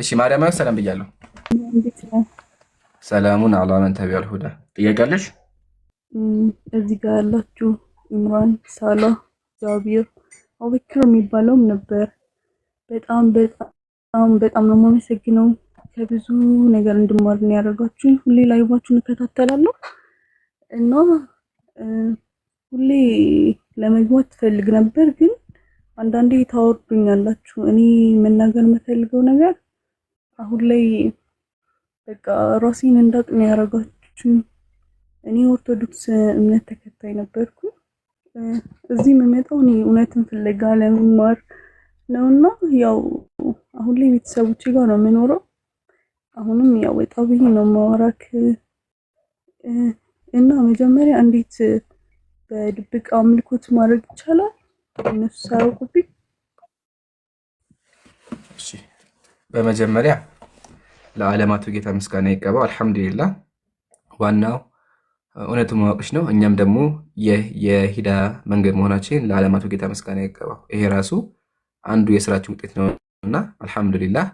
እሺ ማርያም ሰላም ብያለሁ። እንዴት ነው? ሰላሙን አላ መን ተቢዐል ሁዳ። ጥያቄ አለሽ? እዚህ ጋር ያላችሁ ኢምራን፣ ሳላ፣ ጃቢር፣ አቡበክር የሚባለውም ነበር። በጣም ነው የማመሰግነው። ከብዙ ነገር እንድማር ነው ያደረጋችሁኝ። ሁሌ ላይቫችሁን እከታተላለሁ እና እ፣ ሁሌ ለመግባት ትፈልግ ነበር፣ ግን አንዳንዴ ታወርዱኛላችሁ። እኔ መናገር የምፈልገው ነገር አሁን ላይ በቃ ራሴን እንዳቅ ነው ያደረጋችሁኝ። እኔ ኦርቶዶክስ እምነት ተከታይ ነበርኩ። እዚህ የምመጣው እኔ እውነትን ፍለጋ ለመማር ነውና ያው አሁን ላይ ቤተሰቦቼ ጋር ነው የምኖረው። አሁንም ያው ወጣ ብዬ ነው ማወራክ እና መጀመሪያ እንዴት በድብቅ አምልኮት ማድረግ ይቻላል እነሱ ሳያውቁብኝ? እሺ በመጀመሪያ ለዓለማቱ ጌታ ምስጋና ይገባው። አልሐምዱሊላህ ዋናው እውነቱን ማወቅሽ ነው። እኛም ደግሞ የሂዳ መንገድ መሆናችን ለዓለማቱ ጌታ ምስጋና ይገባው። ይሄ ራሱ አንዱ የስራችን ውጤት ነውና አልሐምዱሊላህ።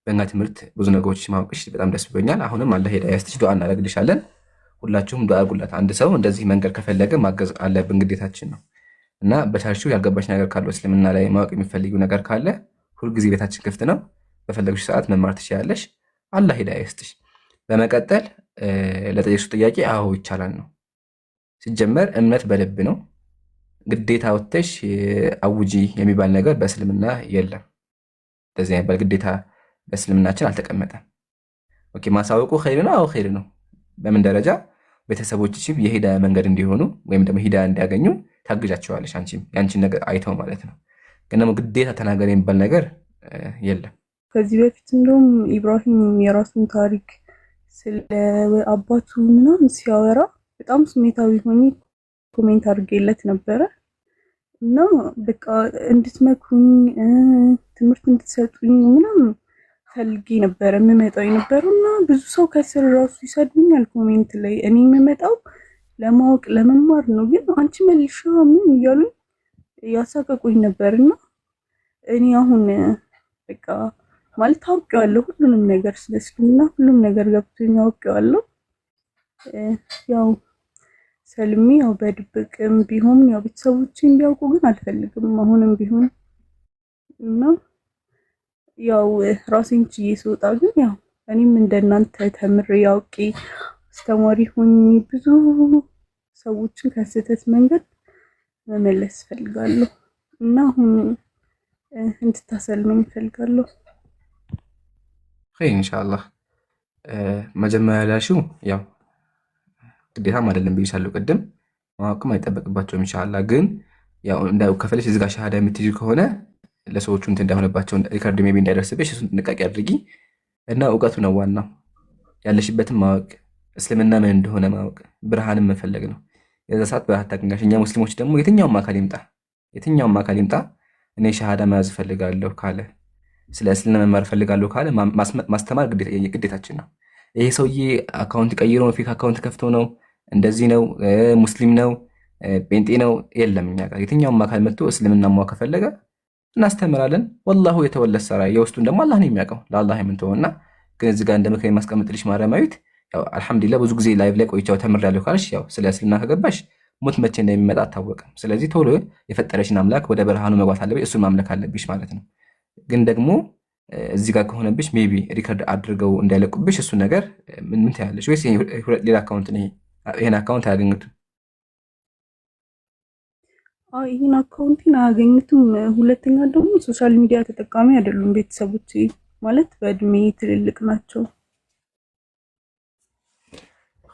በእኛ ትምህርት ብዙ ነገሮች ማወቅሽ በጣም ደስ ብሎኛል። አሁንም አላህ ሂዳያ ይስጥሽ፣ ዱዓ እናደርግልሻለን። ሁላችሁም ዱዓ አድርጉላት። አንድ ሰው እንደዚህ መንገድ ከፈለገ ማገዝ አለብን፣ ግዴታችን ነው እና በቻልሽው ያልገባሽ ነገር ካለ እስልምና ላይ ማወቅ የሚፈልጊው ነገር ካለ ሁልጊዜ ቤታችን ክፍት ነው። በፈለግሽ ሰዓት መማር ትችላለሽ። አላህ ሂዳያ ይስጥሽ። በመቀጠል ለጠየቅሽው ጥያቄ አዎ ይቻላል ነው። ሲጀመር እምነት በልብ ነው። ግዴታ ወጥተሽ አውጂ የሚባል ነገር በእስልምና የለም። እንደዚህ የሚባል ግዴታ በእስልምናችን አልተቀመጠም። ኦኬ ማሳወቁ ኸይር ነው። አዎ ኸይር ነው። በምን ደረጃ? ቤተሰቦችሽም የሂዳያ መንገድ እንዲሆኑ ወይም ደግሞ ሂዳያ እንዲያገኙ ታግዣቸዋለሽ። አንቺም ያንቺን ነገር አይተው ማለት ነው። ግን ደግሞ ግዴታ ተናገር የሚባል ነገር የለም። ከዚህ በፊት እንደውም ኢብራሂም የራሱን ታሪክ ስለ አባቱ ምናምን ሲያወራ በጣም ስሜታዊ ሆኜ ኮሜንት አድርጌለት ነበረ እና በቃ እንድትመክሩኝ ትምህርት እንድትሰጡኝ ምናምን ፈልጌ ነበረ የምመጣው የነበረው እና ብዙ ሰው ከስር ራሱ ይሰድቡኛል ኮሜንት ላይ። እኔ የምመጣው ለማወቅ ለመማር ነው፣ ግን አንቺ መልሻ ምን እያሉኝ ያሳቀቁኝ ነበርና እኔ አሁን በቃ ማለት አውቄዋለሁ ሁሉንም ነገር ስለ እስልምና ሁሉም ነገር ገብቶኝ አውቄዋለሁ። ያው ሰልሜ ያው በድብቅም ቢሆን ያው ቤተሰቦቼ እንዲያውቁ ግን አልፈልግም አሁንም ቢሆን እና ያው ራሴን ችዬ ስወጣ ግን ያው እኔም እንደናንተ ተምሬ አውቄ አስተማሪ ሆኜ ብዙ ሰዎችን ከስህተት መንገድ መመለስ እፈልጋለሁ እና አሁን እንድታሰልመኝ እፈልጋለሁ። ኢንሻአላህ መጀመሪያ ላልሽው ያው ግዴታም አይደለም ብዬሻለሁ ቅድም፣ ማወቅም አይጠበቅባቸውም ኢንሻአላህ። ግን ያው እንዳው ከፈለሽ እዚህ ጋር ሻሃዳ የምትይዥ ከሆነ ለሰዎቹ እንትን እንዳይሆንባቸው ሪካርድ ሜቢ እንዳይደርስብሽ እሱን ጥንቃቄ አድርጊ እና እውቀቱ ነው ዋናው። ያለሽበትን ማወቅ፣ እስልምና ምን እንደሆነ ማወቅ፣ ብርሃንም መፈለግ ነው። የዛ ሰዓት ብርሃን ታገኛለሽ። እኛ ሙስሊሞች ደግሞ የትኛውም አካል ይምጣ እኔ ሻሃዳ መያዝ እፈልጋለሁ ካለ፣ ስለ እስልምና መማር እፈልጋለሁ ካለ ማስተማር ግዴታችን ነው። ይሄ ሰውዬ አካውንት ቀይሮ ነው፣ ፌክ አካውንት ከፍቶ ነው፣ እንደዚህ ነው፣ ሙስሊም ነው፣ ጴንጤ ነው የለም። እኛ ጋር የትኛውም አካል መጥቶ እስልምና ማወቅ ከፈለገ እናስተምራለን። ወላሁ የተወለ ሰራ የውስጡን ደግሞ አላህ ነው የሚያውቀው፣ ለአላህ የምንተውና። ግን እዚህ ጋር እንደ ምክር የማስቀምጥልሽ ማርያማዊት፣ ያው አልሐምዱሊላህ ብዙ ጊዜ ላይቭ ላይ ቆይቻው ተምሬያለሁ ካልሽ ያው ስለ እስልምና ከገባሽ ሞት መቼ እንደሚመጣ አታወቅም። ስለዚህ ቶሎ የፈጠረሽን አምላክ ወደ ብርሃኑ መግባት አለብሽ፣ እሱን ማምለክ አለብሽ ማለት ነው። ግን ደግሞ እዚህ ጋር ከሆነብሽ ሜቢ ሪከርድ አድርገው እንዳይለቁብሽ እሱን ነገር ምን ትያለሽ? ወይስ ሌላ አካውንት ነው? ይሄን አካውንት አያገኙትም? ይህን አካውንቲን አያገኙትም። ሁለተኛ ደግሞ ሶሻል ሚዲያ ተጠቃሚ አይደሉም ቤተሰቦቼ፣ ማለት በእድሜ ትልልቅ ናቸው።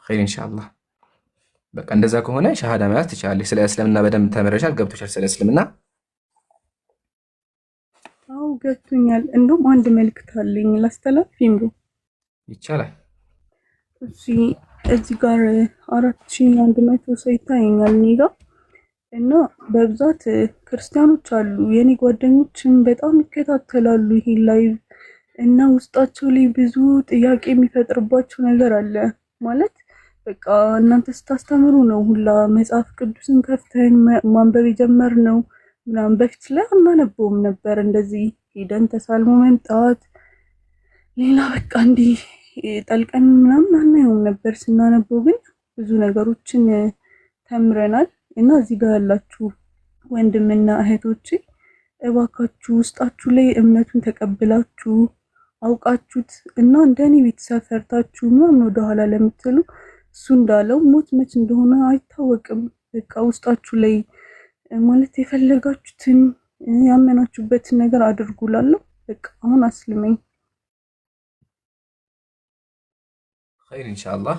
ኸይር ኢንሻአላህ። በቃ እንደዛ ከሆነ ሻሃዳ መያዝ ትችላለሽ። ስለ እስልምና በደንብ ተምረሻል፣ ገብቶሻል ስለ እስልምና? አው ገብቶኛል። እንደውም አንድ መልእክት አለኝ ላስተላልፍ ይምሩ? ይቻላል። እሺ እዚህ ጋር 4100 ሰው ይታየኛል እኔ ጋር እና በብዛት ክርስቲያኖች አሉ። የኔ ጓደኞችም በጣም ይከታተላሉ ይሄ ላይቭ እና ውስጣቸው ላይ ብዙ ጥያቄ የሚፈጥርባቸው ነገር አለ። ማለት በቃ እናንተ ስታስተምሩ ነው ሁላ መጽሐፍ ቅዱስን ከፍተን ማንበብ የጀመርነው ምናምን። በፊት ላይ አናነበውም ነበር እንደዚህ ሄደን ተሳልሞ መምጣት ሌላ በቃ እንዲህ ጠልቀን ምናምን አናየውም ነበር። ስናነበው ግን ብዙ ነገሮችን ተምረናል። እና እዚህ ጋር ያላችሁ ወንድምና እህቶቼ እባካችሁ ውስጣችሁ ላይ እምነቱን ተቀብላችሁ አውቃችሁት እና እንደኔ ቤተሰብ ፈርታችሁ ምናምን ወደኋላ ለምትሉ እሱ እንዳለው ሞት መች እንደሆነ አይታወቅም። በቃ ውስጣችሁ ላይ ማለት የፈለጋችሁትን ያመናችሁበትን ነገር አድርጉላለሁ። በቃ አሁን አስልመኝ ኸይር ኢንሻአላህ።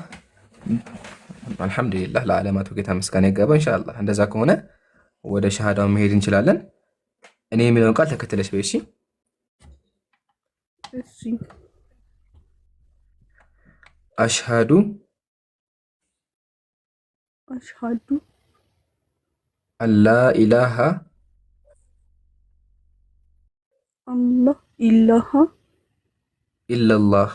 አልሐምዱሊላህ ለዓለማቱ ጌታ ምስጋና ይገባ። ኢንሻአላህ እንደዛ ከሆነ ወደ ሸሃዳው መሄድ እንችላለን። እኔ የሚለውን ቃል ተከትለሽ በይ። እሺ እሺ። አሽሃዱ አሽሃዱ አላ ኢላሃ አላህ ኢላሃ ኢለላህ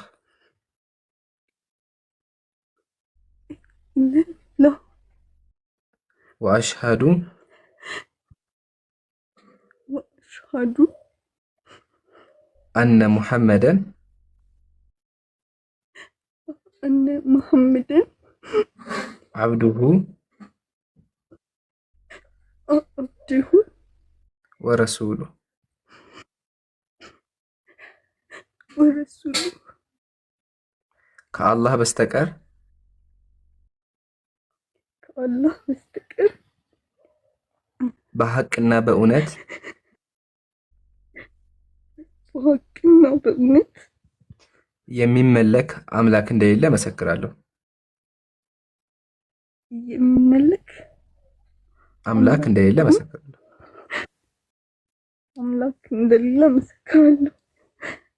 ኢለላህ ወአሽሃዱ ወአሽሃዱ አነ ሙሐመደን አነ ሙሐመደን አብዱሁ አብዱሁ ወረሱሉ ወረሱሉ ከአላህ በስተቀር ከአላህ በስተቀር በሐቅና በእውነት በሐቅና በእውነት የሚመለክ አምላክ እንደሌለ መሰክራለሁ። የሚመለክ አምላክ እንደሌለ መሰክራለሁ። አምላክ እንደሌለ መሰክራለሁ።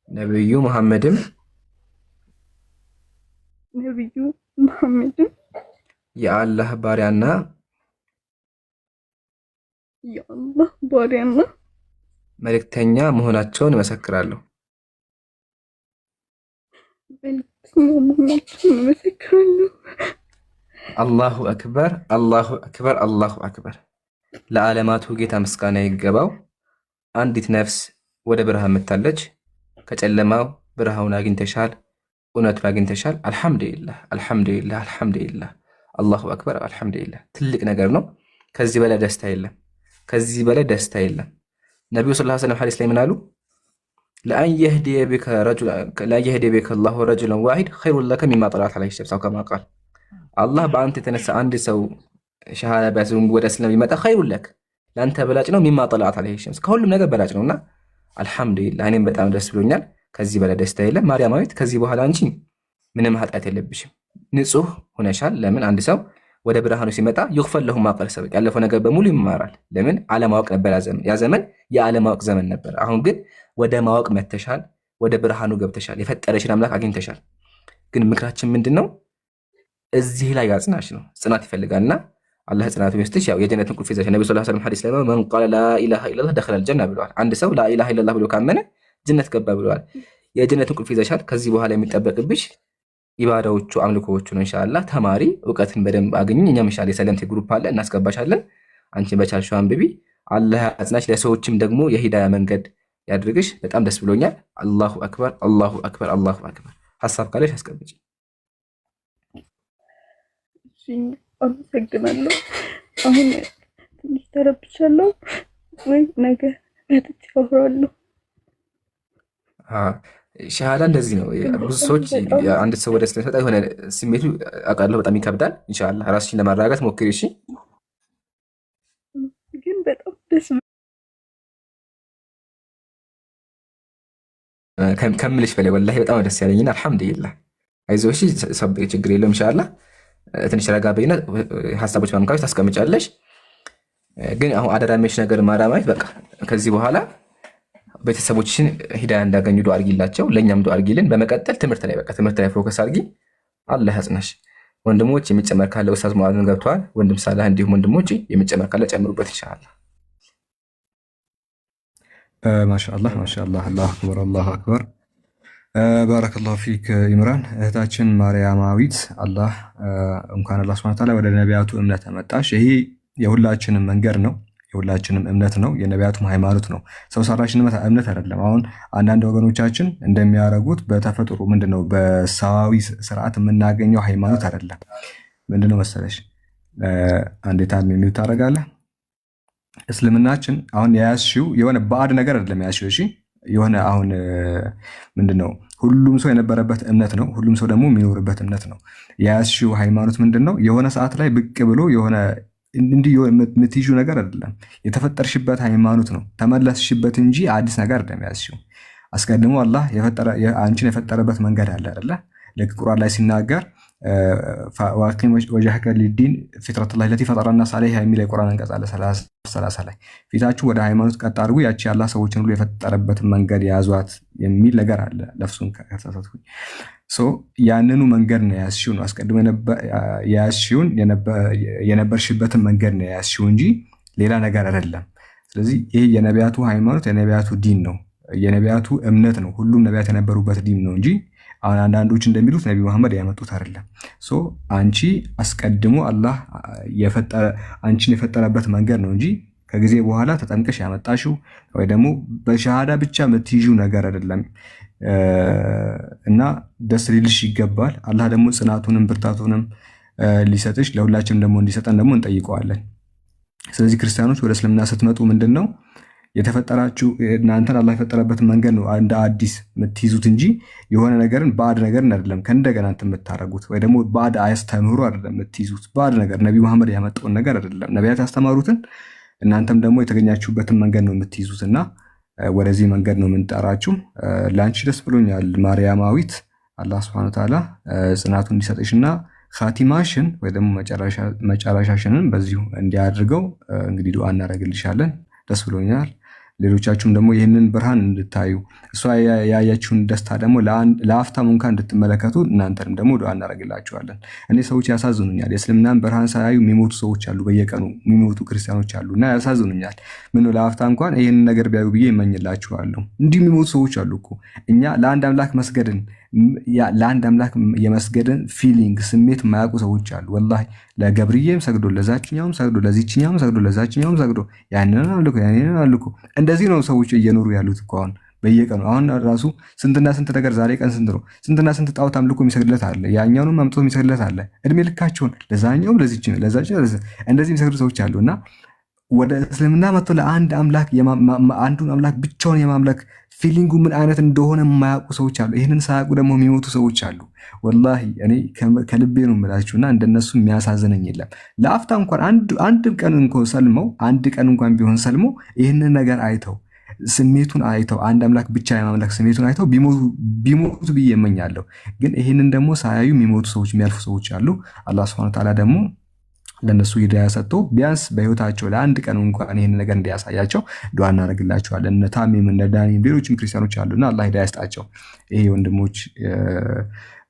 ነብዩ መሐመድም ነብዩ መሐመድም የአላህ ባሪያና የአላህ ባሪያና መልእክተኛ መሆናቸውን እመሰክራለሁ። መልእክተኛ መሆናቸውን እመሰክራለሁ። አላሁ አክበር፣ አላሁ አክበር፣ አላሁ አክበር። ለዓለማቱ ጌታ ምስጋና ይገባው። አንዲት ነፍስ ወደ ብርሃን መጥታለች። ከጨለማው ብርሃኑን አግኝተሻል፣ እውነቱን አግኝተሻል። አልሐምዱሊላህ፣ አልሐምዱሊላህ፣ አልሐምዱሊላህ። አላሁ አክበር፣ አልሐምዱሊላህ። ትልቅ ነገር ነው። ከዚህ በላይ ደስታ የለም። ከዚህ በላይ ደስታ የለም። ነቢዩ ሰለላሁ ዐለይሂ ወሰለም ሐዲስ ላይ ምን አሉ? ለአን የህዲየ ቢከ አላሁ ረጁለን ዋሂድ ኸይሩን ለከ ሚማ ጠለዐት ዐለይሂ ሸምስ ከማ ቃል። አላህ በአንተ የተነሳ አንድ ሰው ሸሃዳ ቢያስብ ወደ እስልምና ቢመጣ ኸይሩን ለክ ለአንተ በላጭ ነው። ሚማ ጠለዐት ዐለይሂ ሸምስ ከሁሉም ነገር በላጭ ነውና አልሐምዱሊላህ። እኔም በጣም ደስ ብሎኛል። ከዚህ በላይ ደስታ የለም። ማርያማዊት ከዚህ በኋላ አንቺ ምንም ኃጢአት የለብሽም፣ ንጹህ ሆነሻል። ለምን አንድ ሰው ወደ ብርሃኑ ሲመጣ ይግፈር ለሁ ማ ቀድ ሰበቅ፣ ያለፈው ነገር በሙሉ ይማራል። ለምን አለማወቅ ነበር ያ ዘመን የአለማወቅ ዘመን ነበር። አሁን ግን ወደ ማወቅ መተሻል፣ ወደ ብርሃኑ ገብተሻል፣ የፈጠረሽን አምላክ አግኝተሻል። ግን ምክራችን ምንድን ነው? እዚህ ላይ ያጽናሽ ነው። ጽናት ይፈልጋልና አላህ ጽናቱን ይስጥሽ። ያው የጀነትን ቁልፍ ይዘሽ ነብዩ ሰለላሁ ዐለይሂ ወሰለም ሐዲስ ላይ መን ቃለ ላ ኢላሃ ኢለላህ ደኸለል ጀና ብለዋል። አንድ ሰው ላ ኢላሃ ኢለላህ ብሎ ካመነ ጀነት ገባ ብለዋል። የጀነትን ቁልፍ ይዘሻል። ከዚህ በኋላ የሚጠበቅብሽ ኢባዳዎቹ አምልኮዎቹ ነው። ኢንሻአላህ ተማሪ፣ እውቀትን በደንብ አግኝ። እኛም ኢንሻአላህ የሰለምቴ ግሩፕ አለ እናስገባሻለን። አንቺን በቻልሽው አንብቢ። አላህ ያጽናሽ፣ ለሰዎችም ደግሞ የሂዳያ መንገድ ያድርግሽ። በጣም ደስ ብሎኛል። አላሁ አክበር፣ አላሁ አክበር፣ አላሁ አክበር። ሐሳብ ካለሽ አስቀምጪ። እሺ፣ አመሰግናለሁ። አሁን ትንሽ ተረብሻለሁ ወይ ነገ እህትቼ አወራለሁ። ሸሃዳ እንደዚህ ነው። ብዙ ሰዎች አንድ ሰው ወደ እስልምና የሆነ ስሜቱ አውቃለሁ በጣም ይከብዳል። ኢንሻአላህ ራስሽን ለማረጋጋት ሞክሪ። እሺ፣ ግን በጣም ደስ ከምልሽ በላይ ወላሂ በጣም ደስ ያለኝና አልሐምዱሊላህ። አይዞሽ፣ ችግር የለውም። ኢንሻአላህ ትንሽ ረጋ በይና ሀሳቦች ማምካች ታስቀምጫለሽ። ግን አሁን አደራሜሽ ነገር ማራማት በቃ ከዚህ በኋላ ቤተሰቦችሽን ሂዳያ እንዳገኙ ዱዓ አድርጊላቸው፣ ለእኛም ዱዓ አድርጊልን። በመቀጠል ትምህርት ላይ ፎከስ አድርጊ። አላህ ያጽናሽ። ወንድሞች የሚጨመር ካለ ኡስታዝ ሙአዝን ገብተዋል። ወንድም ሳላህ እንዲሁም ወንድሞች የሚጨመር ካለ ጨምሩበት ኢንሻአላህ። ማሻአላህ ማሻአላህ። አላሁ አክበር አላሁ አክበር። ባረከላሁ ፊክ ኢምራን። እህታችን ማርያማዊት አላህ እንኳን አላህ ሱብሓነሁ ወተዓላ ወደ ነቢያቱ እምነት አመጣሽ። ይሄ የሁላችንም መንገድ ነው። የሁላችንም እምነት ነው፣ የነቢያቱም ሃይማኖት ነው። ሰው ሰራሽ እምነት አይደለም። አሁን አንዳንድ ወገኖቻችን እንደሚያደርጉት በተፈጥሮ ምንድነው በሰዋዊ ስርዓት የምናገኘው ሃይማኖት አይደለም። ምንድነው መሰለሽ አንዴት ሚዩት ታደርጋለህ። እስልምናችን አሁን የያዝሽው የሆነ ባዕድ ነገር አይደለም የያዝሽው። እሺ የሆነ አሁን ምንድነው ሁሉም ሰው የነበረበት እምነት ነው። ሁሉም ሰው ደግሞ የሚኖርበት እምነት ነው። የያዝሽው ሃይማኖት ምንድነው የሆነ ሰዓት ላይ ብቅ ብሎ የሆነ እንዲህ የምትይዙ ነገር አይደለም። የተፈጠርሽበት ሃይማኖት ነው። ተመለስሽበት እንጂ አዲስ ነገር አይደለም የያዝሽው። አስቀድሞ አላህ አንቺን የፈጠረበት መንገድ አለ አይደለ? ልክ ቁርአን ላይ ሲናገር ወአቂም ወጅሀከ ሊዲን ፊጥረተላሂ ለቲ ፈጠረ ናስ ዐለይሃ የሚል የቁርአን አንቀጽ አለ 30 ላይ ፊታችሁ ወደ ሃይማኖት ቀጥ አድርጉ ያቺ አላህ ሰዎችን ሁሉ የፈጠረበትን መንገድ ያዟት የሚል ነገር አለ። ለፍሱን ከተሳሳትኩኝ ያንኑ መንገድ ነው የያዝሽው ነው። አስቀድሞ የያዝሽውን የነበርሽበትን መንገድ ነው የያዝሽው እንጂ ሌላ ነገር አይደለም። ስለዚህ ይህ የነቢያቱ ሃይማኖት የነቢያቱ ዲን ነው፣ የነቢያቱ እምነት ነው። ሁሉም ነቢያት የነበሩበት ዲን ነው እንጂ አሁን አንዳንዶች እንደሚሉት ነቢ መሐመድ ያመጡት አይደለም። አንቺ አስቀድሞ አላህ አንቺን የፈጠረበት መንገድ ነው እንጂ ከጊዜ በኋላ ተጠምቀሽ ያመጣሽው ወይ ደግሞ በሸሃዳ ብቻ የምትይዥው ነገር አይደለም። እና ደስ ሊልሽ ይገባል። አላህ ደግሞ ጽናቱንም ብርታቱንም ሊሰጥሽ ለሁላችንም ደግሞ እንዲሰጠን ደግሞ እንጠይቀዋለን። ስለዚህ ክርስቲያኖች ወደ እስልምና ስትመጡ ምንድን ነው የተፈጠራችሁ እናንተን አላህ የፈጠረበትን መንገድ ነው እንደ አዲስ የምትይዙት እንጂ የሆነ ነገርን ባዕድ ነገር አይደለም ከእንደገና እንትን የምታደርጉት ወይ ደግሞ ባዕድ አያስተምህሩ አይደለም የምትይዙት። ባዕድ ነገር ነቢ መሐመድ ያመጣውን ነገር አይደለም፣ ነቢያት ያስተማሩትን እናንተም ደግሞ የተገኛችሁበትን መንገድ ነው የምትይዙት እና ወደዚህ መንገድ ነው የምንጠራችሁ። ለአንቺ ደስ ብሎኛል ማርያማዊት። አላህ ሱብሓነሁ ወተዓላ ጽናቱ እንዲሰጥሽና ኻቲማሽን ወይ ደግሞ መጨረሻሽንን በዚሁ እንዲያድርገው እንግዲህ ዱዓ እናደርግልሻለን። ደስ ብሎኛል። ሌሎቻችሁም ደግሞ ይህንን ብርሃን እንድታዩ እሷ ያያችሁን ደስታ ደግሞ ለአፍታም እንኳን እንድትመለከቱ እናንተንም ደግሞ ዱዓ እናደርግላችኋለን። እኔ ሰዎች ያሳዝኑኛል። የእስልምናን ብርሃን ሳያዩ የሚሞቱ ሰዎች አሉ፣ በየቀኑ የሚሞቱ ክርስቲያኖች አሉ እና ያሳዝኑኛል። ምን ለአፍታ እንኳን ይህንን ነገር ቢያዩ ብዬ ይመኝላችኋለሁ። እንዲህ የሚሞቱ ሰዎች አሉ እኮ። እኛ ለአንድ አምላክ መስገድን ለአንድ አምላክ የመስገድን ፊሊንግ ስሜት የማያውቁ ሰዎች አሉ። ወላሂ ለገብርዬም ሰግዶ ለዛችኛውም ሰግዶ ለዚችኛውም ሰግዶ ለዛችኛውም ሰግዶ ያንን አልኩ ያንን አልኩ። እንደዚህ ነው ሰዎች እየኖሩ ያሉት እኮ አሁን በየቀኑ። አሁን ራሱ ስንትና ስንት ነገር ዛሬ ቀን ስንት ነው? ስንትና ስንት ጣዖት አምልኮ የሚሰግድለት አለ፣ ያኛውንም አምጥቶ የሚሰግድለት አለ። እድሜ ልካቸውን ለዛኛውም ለዚች ለዛች እንደዚህ የሚሰግዱ ሰዎች አሉ እና ወደ እስልምና መጥቶ ለአንድ አምላክ አንዱን አምላክ ብቻውን የማምለክ ፊሊንጉ ምን አይነት እንደሆነ የማያውቁ ሰዎች አሉ። ይህንን ሳያውቁ ደግሞ የሚሞቱ ሰዎች አሉ። ወላሂ እኔ ከልቤ ነው የምላችሁና እንደነሱ የሚያሳዝነኝ የለም። ለአፍታ እንኳን አንድ ቀን እንኳን ሰልመው አንድ ቀን እንኳን ቢሆን ሰልመው ይህንን ነገር አይተው ስሜቱን አይተው አንድ አምላክ ብቻ የማምለክ ስሜቱን አይተው ቢሞቱ ብዬ እመኛለሁ። ግን ይህንን ደግሞ ሳያዩ የሚሞቱ ሰዎች የሚያልፉ ሰዎች አሉ። አላህ ሱብሓነሁ ወተዓላ ደግሞ ለነሱ ሂዳያ ሰጥቶ ቢያንስ በህይወታቸው ለአንድ ቀን እንኳን ይህን ነገር እንዲያሳያቸው ዱዓ እናደርግላቸዋለን። እነ ታሚም እነ ዳኒም ሌሎችም ክርስቲያኖች አሉና አላህ ሂዳያ ይስጣቸው። ይሄ ወንድሞች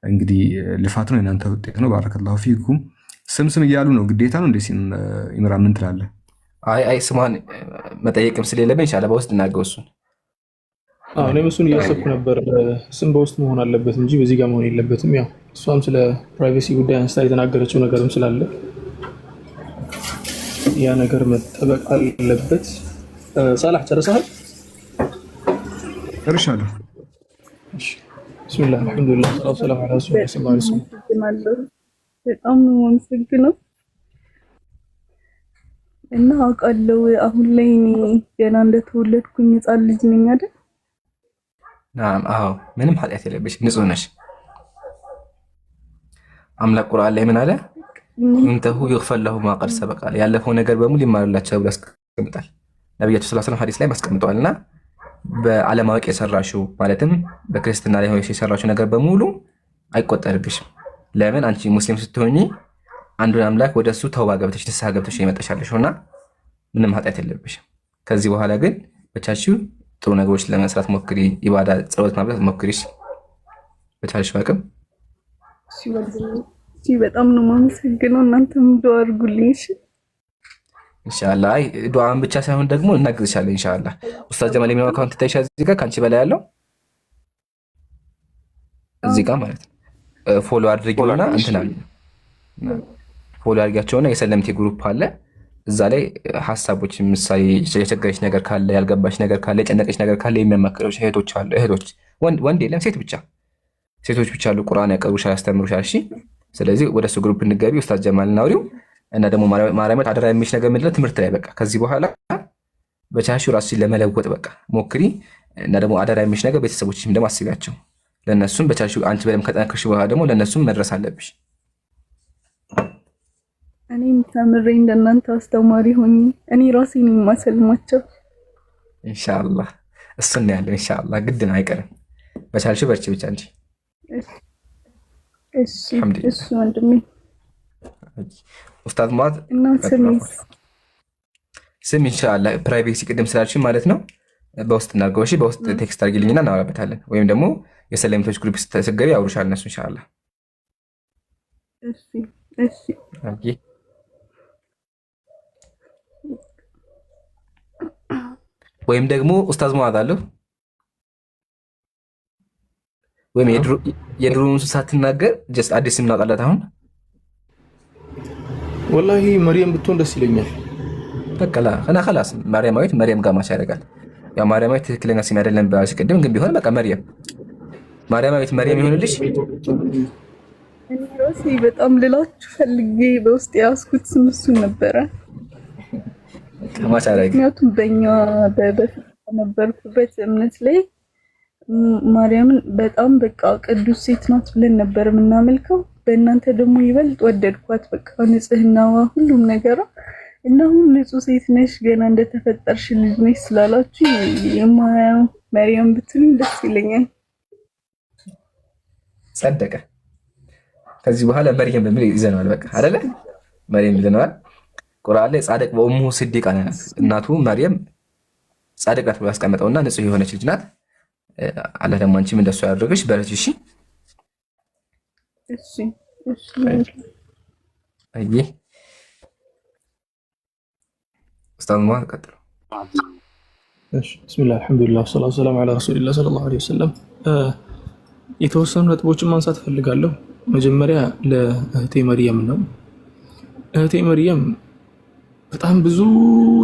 እንግዲህ ልፋት ነው፣ የእናንተ ውጤት ነው። ባረከላሁ ፊኩም። ስም እያሉ ነው ግዴታ ነው እንዴ? ኢምራን ምን ትላለህ? አይ ስሟን መጠየቅም ስለሌለብኝ ይቻላል በውስጥ እናገው እሱን። እኔም እሱን እያሰብኩ ነበር። ስም በውስጥ መሆን አለበት እንጂ በዚህ ጋር መሆን የለበትም። ያው እሷም ስለ ፕራይቬሲ ጉዳይ አንስታ የተናገረችው ነገርም ስላለ ያ ነገር መጠበቅ አለበት። ሳላህ ጨርሰሃል? ጨርሻለሁ። ቢስሚላህ አልሐምዱሊላህ ሰላቱ ዐላ ረሱሊላህ። በጣም ነው የማመሰግነው እና አውቃለሁ አሁን ላይ እኔ ገና እንደተወለድኩኝ ሕፃን ልጅ ነኝ አይደል? አዎ ምንም ኃጢአት የለብሽም፣ ንጹህ ነሽ። አምላክ ቁርአን ላይ ምን አለ? እንተሁ ይግፈር ለሁ ማ ቀድ ሰበቀ፣ ያለፈው ነገር በሙሉ ይማርላቸው ብሎ ያስቀምጣል። ነቢያችን ሰለላሁ ዐለይሂ ወሰለም ሐዲስ ላይ ማስቀምጠዋል። እና በአለማወቅ የሰራሽው ማለትም በክርስትና ላይ ሆነሽ የሰራሽው ነገር በሙሉ አይቆጠርብሽም። ለምን? አንቺ ሙስሊም ስትሆኚ አንዱን አምላክ ወደ እሱ ተውባ ገብተሽ ንስሐ ገብተሽ የመጣሻለሽው እና ምንም ኃጢአት የለብሽም። ከዚህ በኋላ ግን በቻልሽው ጥሩ ነገሮች ለመስራት ሞክሪ። ኢባዳ፣ ጸሎት ማብዛት ሞክሪ በቻልሽው አቅም። በጣም ነው የማመሰግነው። እናንተም ዱዓ አድርጉልኝ ኢንሻአላህ። አይ ዱዓን ብቻ ሳይሆን ደግሞ እናግዝሻለን ኢንሻአላህ። ኡስታዝ ጀማል የሚለው አካውንት ታይሻል እዚህ ጋር ካንቺ በላይ ያለው እዚህ ጋር ማለት ነው። ፎሎ አድርጊውና እንትና ፎሎ አድርጊያቸውና የሰለምቴ ግሩፕ አለ እዛ ላይ ሐሳቦች ምሳሌ የቸገረች ነገር ካለ ያልገባች ነገር ካለ የጨነቀች ነገር ካለ የሚያማክሩሽ እህቶች አሉ። እህቶች ወንድ የለም ሴቶች ብቻ አሉ። ቁርአን ያቀርቡሻል፣ ያስተምሩሻል። እሺ ስለዚህ ወደ እሱ ግሩፕ እንገቢ። ኡስታዝ ጀማል እናውሪው እና ደግሞ ማርያም አደራ የሚልሽ ነገር ምንድነው? ትምህርት ላይ በቃ ከዚህ በኋላ በቻልሽው ራስሽን ለመለወጥ በቃ ሞክሪ። እና ደግሞ አደራ የሚልሽ ነገር ቤተሰቦችሽም ደግሞ አስቢያቸው። ለነሱም በቻልሽው አንቺ በደምብ ከጠነከርሽ በኋላ ደግሞ ለነሱም መድረስ አለብሽ። እኔም ተምሬ እንደናንተ አስተማሪ ሆኜ እኔ ራሴን የማሰልማቸው ኢንሻአላህ እሱን ነው ያለው። ኢንሻአላህ ግድ ነው አይቀርም። በቻልሽው በርቺ ብቻ እንጂ። እሺ ወንድሜ። ኡስታዝ ሙአዝ እና ስም ኢንሻአላህ ፕራይቬሲ ቅድም ስላልሽ ማለት ነው በውስጥ እናድርገው። እሺ በውስጥ ቴክስት አድርጊልኝና እናወራበታለን። ወይም ደግሞ የሰለምቶች ግሩፕ ስትገቢ ያውሩሻል እነሱ ኢንሻአላህ። እሺ ወይም ደግሞ ኡስታዝ ሙአዝ አለው ወይም የድሮውን ሳትናገር ጀስት አዲስ እናውጣላት። አሁን ወላሂ መርየም ብትሆን ደስ ይለኛል። በቃ خلاص ማርያማዊት መርየም ጋር ማሽ ያደርጋል። ያው ማርያማዊት ትክክለኛ ስም አይደለም ባልሽ ቅድም ግን ቢሆን በቃ ማርያማዊት መርየም ይሆንልሽ። እኔ ራሴ በጣም ልላችሁ ፈልጌ በውስጥ ያስኩት ስም እሱን ነበረ። ምክንያቱም በእኛ በፊት ነበርኩበት እምነት ላይ ማርያምን በጣም በቃ ቅዱስ ሴት ናት ብለን ነበር የምናመልከው። በእናንተ ደግሞ ይበልጥ ወደድኳት። በቃ ንጽህናዋ፣ ሁሉም ነገሯ እና አሁን ንጹህ ሴት ነሽ ገና እንደተፈጠርሽ ልጅ ነሽ ስላላችሁ የማርያም መርየም ብትሉኝ ደስ ይለኛል። ጸደቀ። ከዚህ በኋላ መርየም በሚል ይዘናል። በቃ አይደለ መርየም ይዘናል። ቁርአን ላይ ጻድቅ በኡሙ ስዲቃ ናት እናቱ መርየም ጻድቅ ናት ብሎ ያስቀመጠውና ንጹህ የሆነች ልጅ ናት። አላህ ደግሞ አንቺም እንደሱ ያድርግሽ። በርቺ። እሺ አይ ኡስታዝ ሙአዝ ቀጥሉ። እሺ ቢስሚላህ አልሐምዱሊላህ ወሰላቱ ወሰላሙ ዐላ ረሱሊላህ ሰለላሁ ዐለይሂ ወሰለም። የተወሰኑ ነጥቦችን ማንሳት ፈልጋለሁ። መጀመሪያ ለእህቴ መርየም ነው። እህቴ መርየም በጣም ብዙ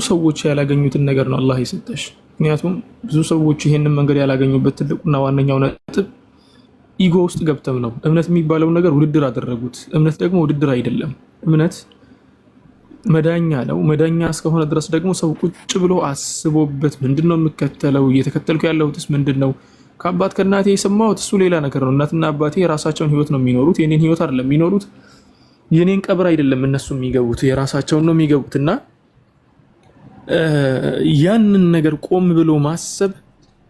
ሰዎች ያላገኙትን ነገር ነው አላህ የሰጠሽ። ምክንያቱም ብዙ ሰዎች ይሄንን መንገድ ያላገኙበት ትልቁና ዋነኛው ነጥብ ኢጎ ውስጥ ገብተው ነው። እምነት የሚባለው ነገር ውድድር አደረጉት። እምነት ደግሞ ውድድር አይደለም። እምነት መዳኛ ነው። መዳኛ እስከሆነ ድረስ ደግሞ ሰው ቁጭ ብሎ አስቦበት ምንድነው የምከተለው፣ እየተከተልኩ ያለሁትስ ምንድነው፣ ከአባት ከእናቴ የሰማሁት እሱ ሌላ ነገር ነው። እናትና አባቴ የራሳቸውን ህይወት ነው የሚኖሩት፣ የኔን ህይወት አይደለም የሚኖሩት። የኔን ቀብር አይደለም እነሱ የሚገቡት፣ የራሳቸውን ነው የሚገቡትና ያንን ነገር ቆም ብሎ ማሰብ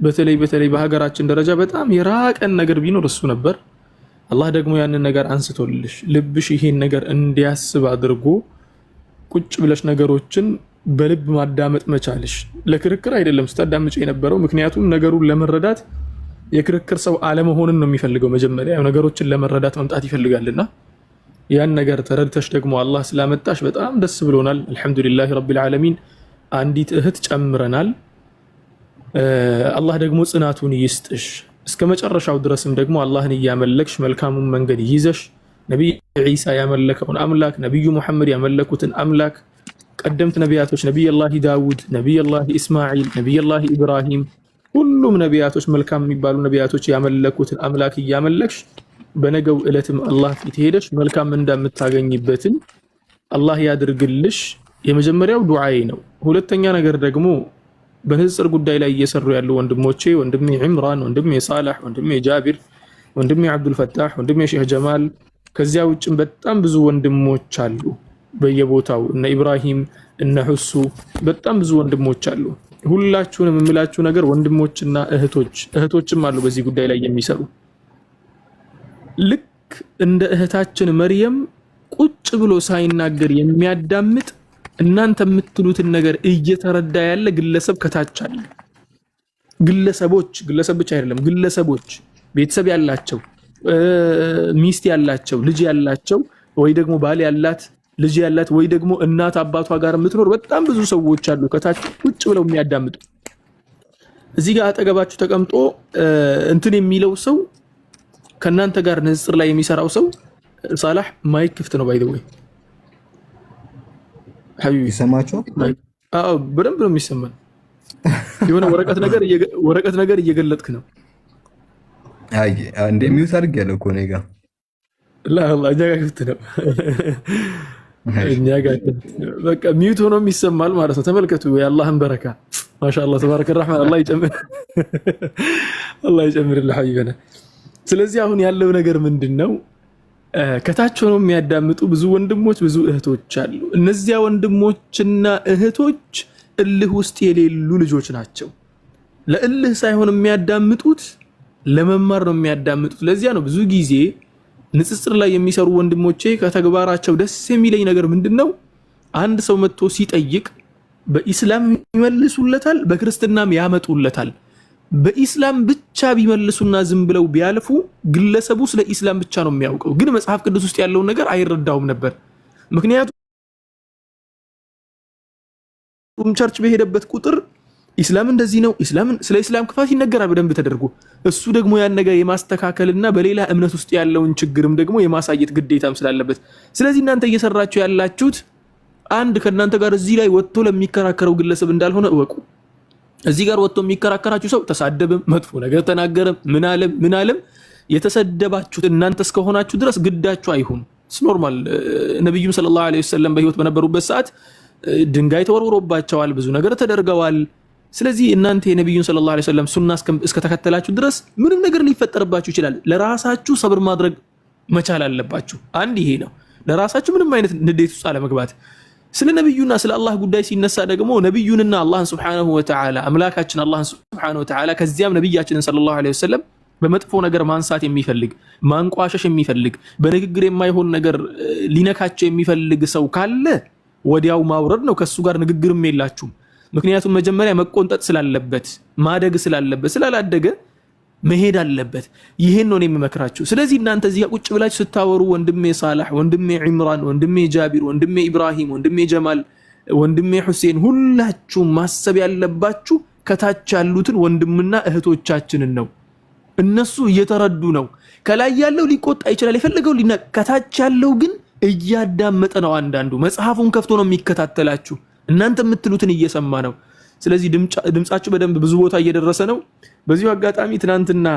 በተለይ በሀገራችን ደረጃ በጣም የራቀን ነገር ቢኖር እሱ ነበር። አላህ ደግሞ ያንን ነገር አንስቶልሽ ልብሽ ይሄን ነገር እንዲያስብ አድርጎ ቁጭ ብለሽ ነገሮችን በልብ ማዳመጥ መቻልሽ። ለክርክር አይደለም ስታዳምጪ የነበረው፣ ምክንያቱም ነገሩን ለመረዳት የክርክር ሰው አለመሆንን ነው የሚፈልገው። መጀመሪያ ነገሮችን ለመረዳት መምጣት ይፈልጋልና ያን ነገር ተረድተሽ ደግሞ አላህ ስላመጣሽ በጣም ደስ ብሎናል። አልሐምዱሊላህ ረቢል ዓለሚን። አንዲት እህት ጨምረናል። አላህ ደግሞ ጽናቱን ይስጥሽ። እስከ መጨረሻው ድረስም ደግሞ አላህን እያመለክሽ መልካሙን መንገድ ይዘሽ ነቢይ ዒሳ ያመለከውን አምላክ፣ ነቢዩ ሙሐመድ ያመለኩትን አምላክ፣ ቀደምት ነቢያቶች ነቢይላህ ዳውድ፣ ነቢይላህ ኢስማዒል፣ ነቢይላህ ኢብራሂም፣ ሁሉም ነቢያቶች መልካም የሚባሉ ነቢያቶች ያመለኩትን አምላክ እያመለክሽ በነገው ዕለትም አላህ ፊት ሄደሽ መልካም እንደምታገኝበትን አላህ ያድርግልሽ። የመጀመሪያው ዱዓዬ ነው። ሁለተኛ ነገር ደግሞ በንጽጽር ጉዳይ ላይ እየሰሩ ያሉ ወንድሞቼ፣ ወንድሜ ዒምራን፣ ወንድሜ ሳላህ፣ ወንድሜ ጃቢር፣ ወንድሜ አብዱልፈታህ፣ ወንድሜ ሼህ ጀማል፣ ከዚያ ውጭም በጣም ብዙ ወንድሞች አሉ በየቦታው እነ ኢብራሂም እነ ሁሱ በጣም ብዙ ወንድሞች አሉ። ሁላችሁንም የምላችሁ ነገር ወንድሞችና እህቶችም አሉ በዚህ ጉዳይ ላይ የሚሰሩ ልክ እንደ እህታችን መርየም ቁጭ ብሎ ሳይናገር የሚያዳምጥ እናንተ የምትሉትን ነገር እየተረዳ ያለ ግለሰብ ከታች አለ። ግለሰብ ብቻ አይደለም፣ ግለሰቦች ቤተሰብ ያላቸው፣ ሚስት ያላቸው፣ ልጅ ያላቸው፣ ወይ ደግሞ ባል ያላት፣ ልጅ ያላት፣ ወይ ደግሞ እናት አባቷ ጋር የምትኖር በጣም ብዙ ሰዎች አሉ ከታች ቁጭ ብለው የሚያዳምጡ። እዚህ ጋር አጠገባችሁ ተቀምጦ እንትን የሚለው ሰው ከናንተ ጋር ንጽጽር ላይ የሚሰራው ሰው ሳላህ ማይክ ክፍት ነው። ባይ ዘ ወይ ሐቢቢ ይሰማችኋል? አዎ በደንብ ነው የሚሰማን። የሆነ ወረቀት ነገር እየገለጥክ ነው። አይ እንደ ሚውት አድርጌያለሁ እኮ እኔ ጋር እኛ ጋር ክፍት ነው። እኛ ጋር በቃ ሚውት ሆኖ ይሰማል ማለት ነው። ተመልከቱ የአላህን በረካ ማሻአላህ ተባረከ الرحمن አላህ ይጨምርልህ ሐቢበና። ስለዚህ አሁን ያለው ነገር ምንድነው? ከታች ሆኖ የሚያዳምጡ ብዙ ወንድሞች ብዙ እህቶች አሉ። እነዚያ ወንድሞችና እህቶች እልህ ውስጥ የሌሉ ልጆች ናቸው። ለእልህ ሳይሆን የሚያዳምጡት ለመማር ነው የሚያዳምጡት። ለዚያ ነው ብዙ ጊዜ ንጽጽር ላይ የሚሰሩ ወንድሞቼ ከተግባራቸው ደስ የሚለኝ ነገር ምንድነው? አንድ ሰው መጥቶ ሲጠይቅ በኢስላም ይመልሱለታል፣ በክርስትናም ያመጡለታል። በኢስላም ብቻ ቢመልሱና ዝም ብለው ቢያልፉ ግለሰቡ ስለ ኢስላም ብቻ ነው የሚያውቀው፣ ግን መጽሐፍ ቅዱስ ውስጥ ያለውን ነገር አይረዳውም ነበር። ምክንያቱም ቸርች በሄደበት ቁጥር ኢስላም እንደዚህ ነው፣ ስለ ኢስላም ክፋት ይነገራል በደንብ ተደርጎ። እሱ ደግሞ ያን ነገር የማስተካከልና በሌላ እምነት ውስጥ ያለውን ችግርም ደግሞ የማሳየት ግዴታም ስላለበት፣ ስለዚህ እናንተ እየሰራችሁ ያላችሁት አንድ ከእናንተ ጋር እዚህ ላይ ወጥቶ ለሚከራከረው ግለሰብ እንዳልሆነ እወቁ። እዚህ ጋር ወጥቶ የሚከራከራችሁ ሰው ተሳደበም፣ መጥፎ ነገር ተናገረም፣ ምን አለም የተሰደባችሁት እናንተ እስከሆናችሁ ድረስ ግዳችሁ አይሁን። ኖርማል። ነብዩም ሰለላሁ ዐለይሂ ወሰለም በህይወት በነበሩበት ሰዓት ድንጋይ ተወርውሮባቸዋል፣ ብዙ ነገር ተደርገዋል። ስለዚህ እናንተ የነብዩን ሰለላሁ ዐለይሂ ወሰለም ሱና እስከተከተላችሁ ድረስ ምንም ነገር ሊፈጠርባችሁ ይችላል። ለራሳችሁ ሰብር ማድረግ መቻል አለባችሁ። አንድ ይሄ ነው፣ ለራሳችሁ ምንም አይነት ንዴት ውስጥ አለመግባት። ስለ ነብዩና ስለ አላህ ጉዳይ ሲነሳ ደግሞ ነብዩንና አላህን ሱብሓነሁ ወተዓላ አምላካችን አላህን ሱብሓነሁ ወተዓላ ከዚያም ነብያችንን ሰለላሁ ዐለይሂ ወሰለም በመጥፎ ነገር ማንሳት የሚፈልግ ማንቋሸሽ የሚፈልግ በንግግር የማይሆን ነገር ሊነካቸው የሚፈልግ ሰው ካለ ወዲያው ማውረድ ነው። ከሱ ጋር ንግግርም የላችሁም። ምክንያቱም መጀመሪያ መቆንጠጥ ስላለበት ማደግ ስላለበት ስላላደገ መሄድ አለበት። ይሄን ነው የምመክራችሁ። ስለዚህ እናንተ እዚህ ቁጭ ብላችሁ ስታወሩ ወንድሜ ሳላህ፣ ወንድሜ ዒምራን፣ ወንድሜ ጃቢር፣ ወንድሜ ኢብራሂም፣ ወንድሜ ጀማል፣ ወንድሜ ሁሴን ሁላችሁ ማሰብ ያለባችሁ ከታች ያሉትን ወንድምና እህቶቻችንን ነው። እነሱ እየተረዱ ነው። ከላይ ያለው ሊቆጣ ይችላል የፈለገው ከታች ያለው ግን እያዳመጠ ነው። አንዳንዱ መጽሐፉን ከፍቶ ነው የሚከታተላችሁ፣ እናንተ የምትሉትን እየሰማ ነው። ስለዚህ ድምጻችሁ በደንብ ብዙ ቦታ እየደረሰ ነው። በዚሁ አጋጣሚ ትናንትና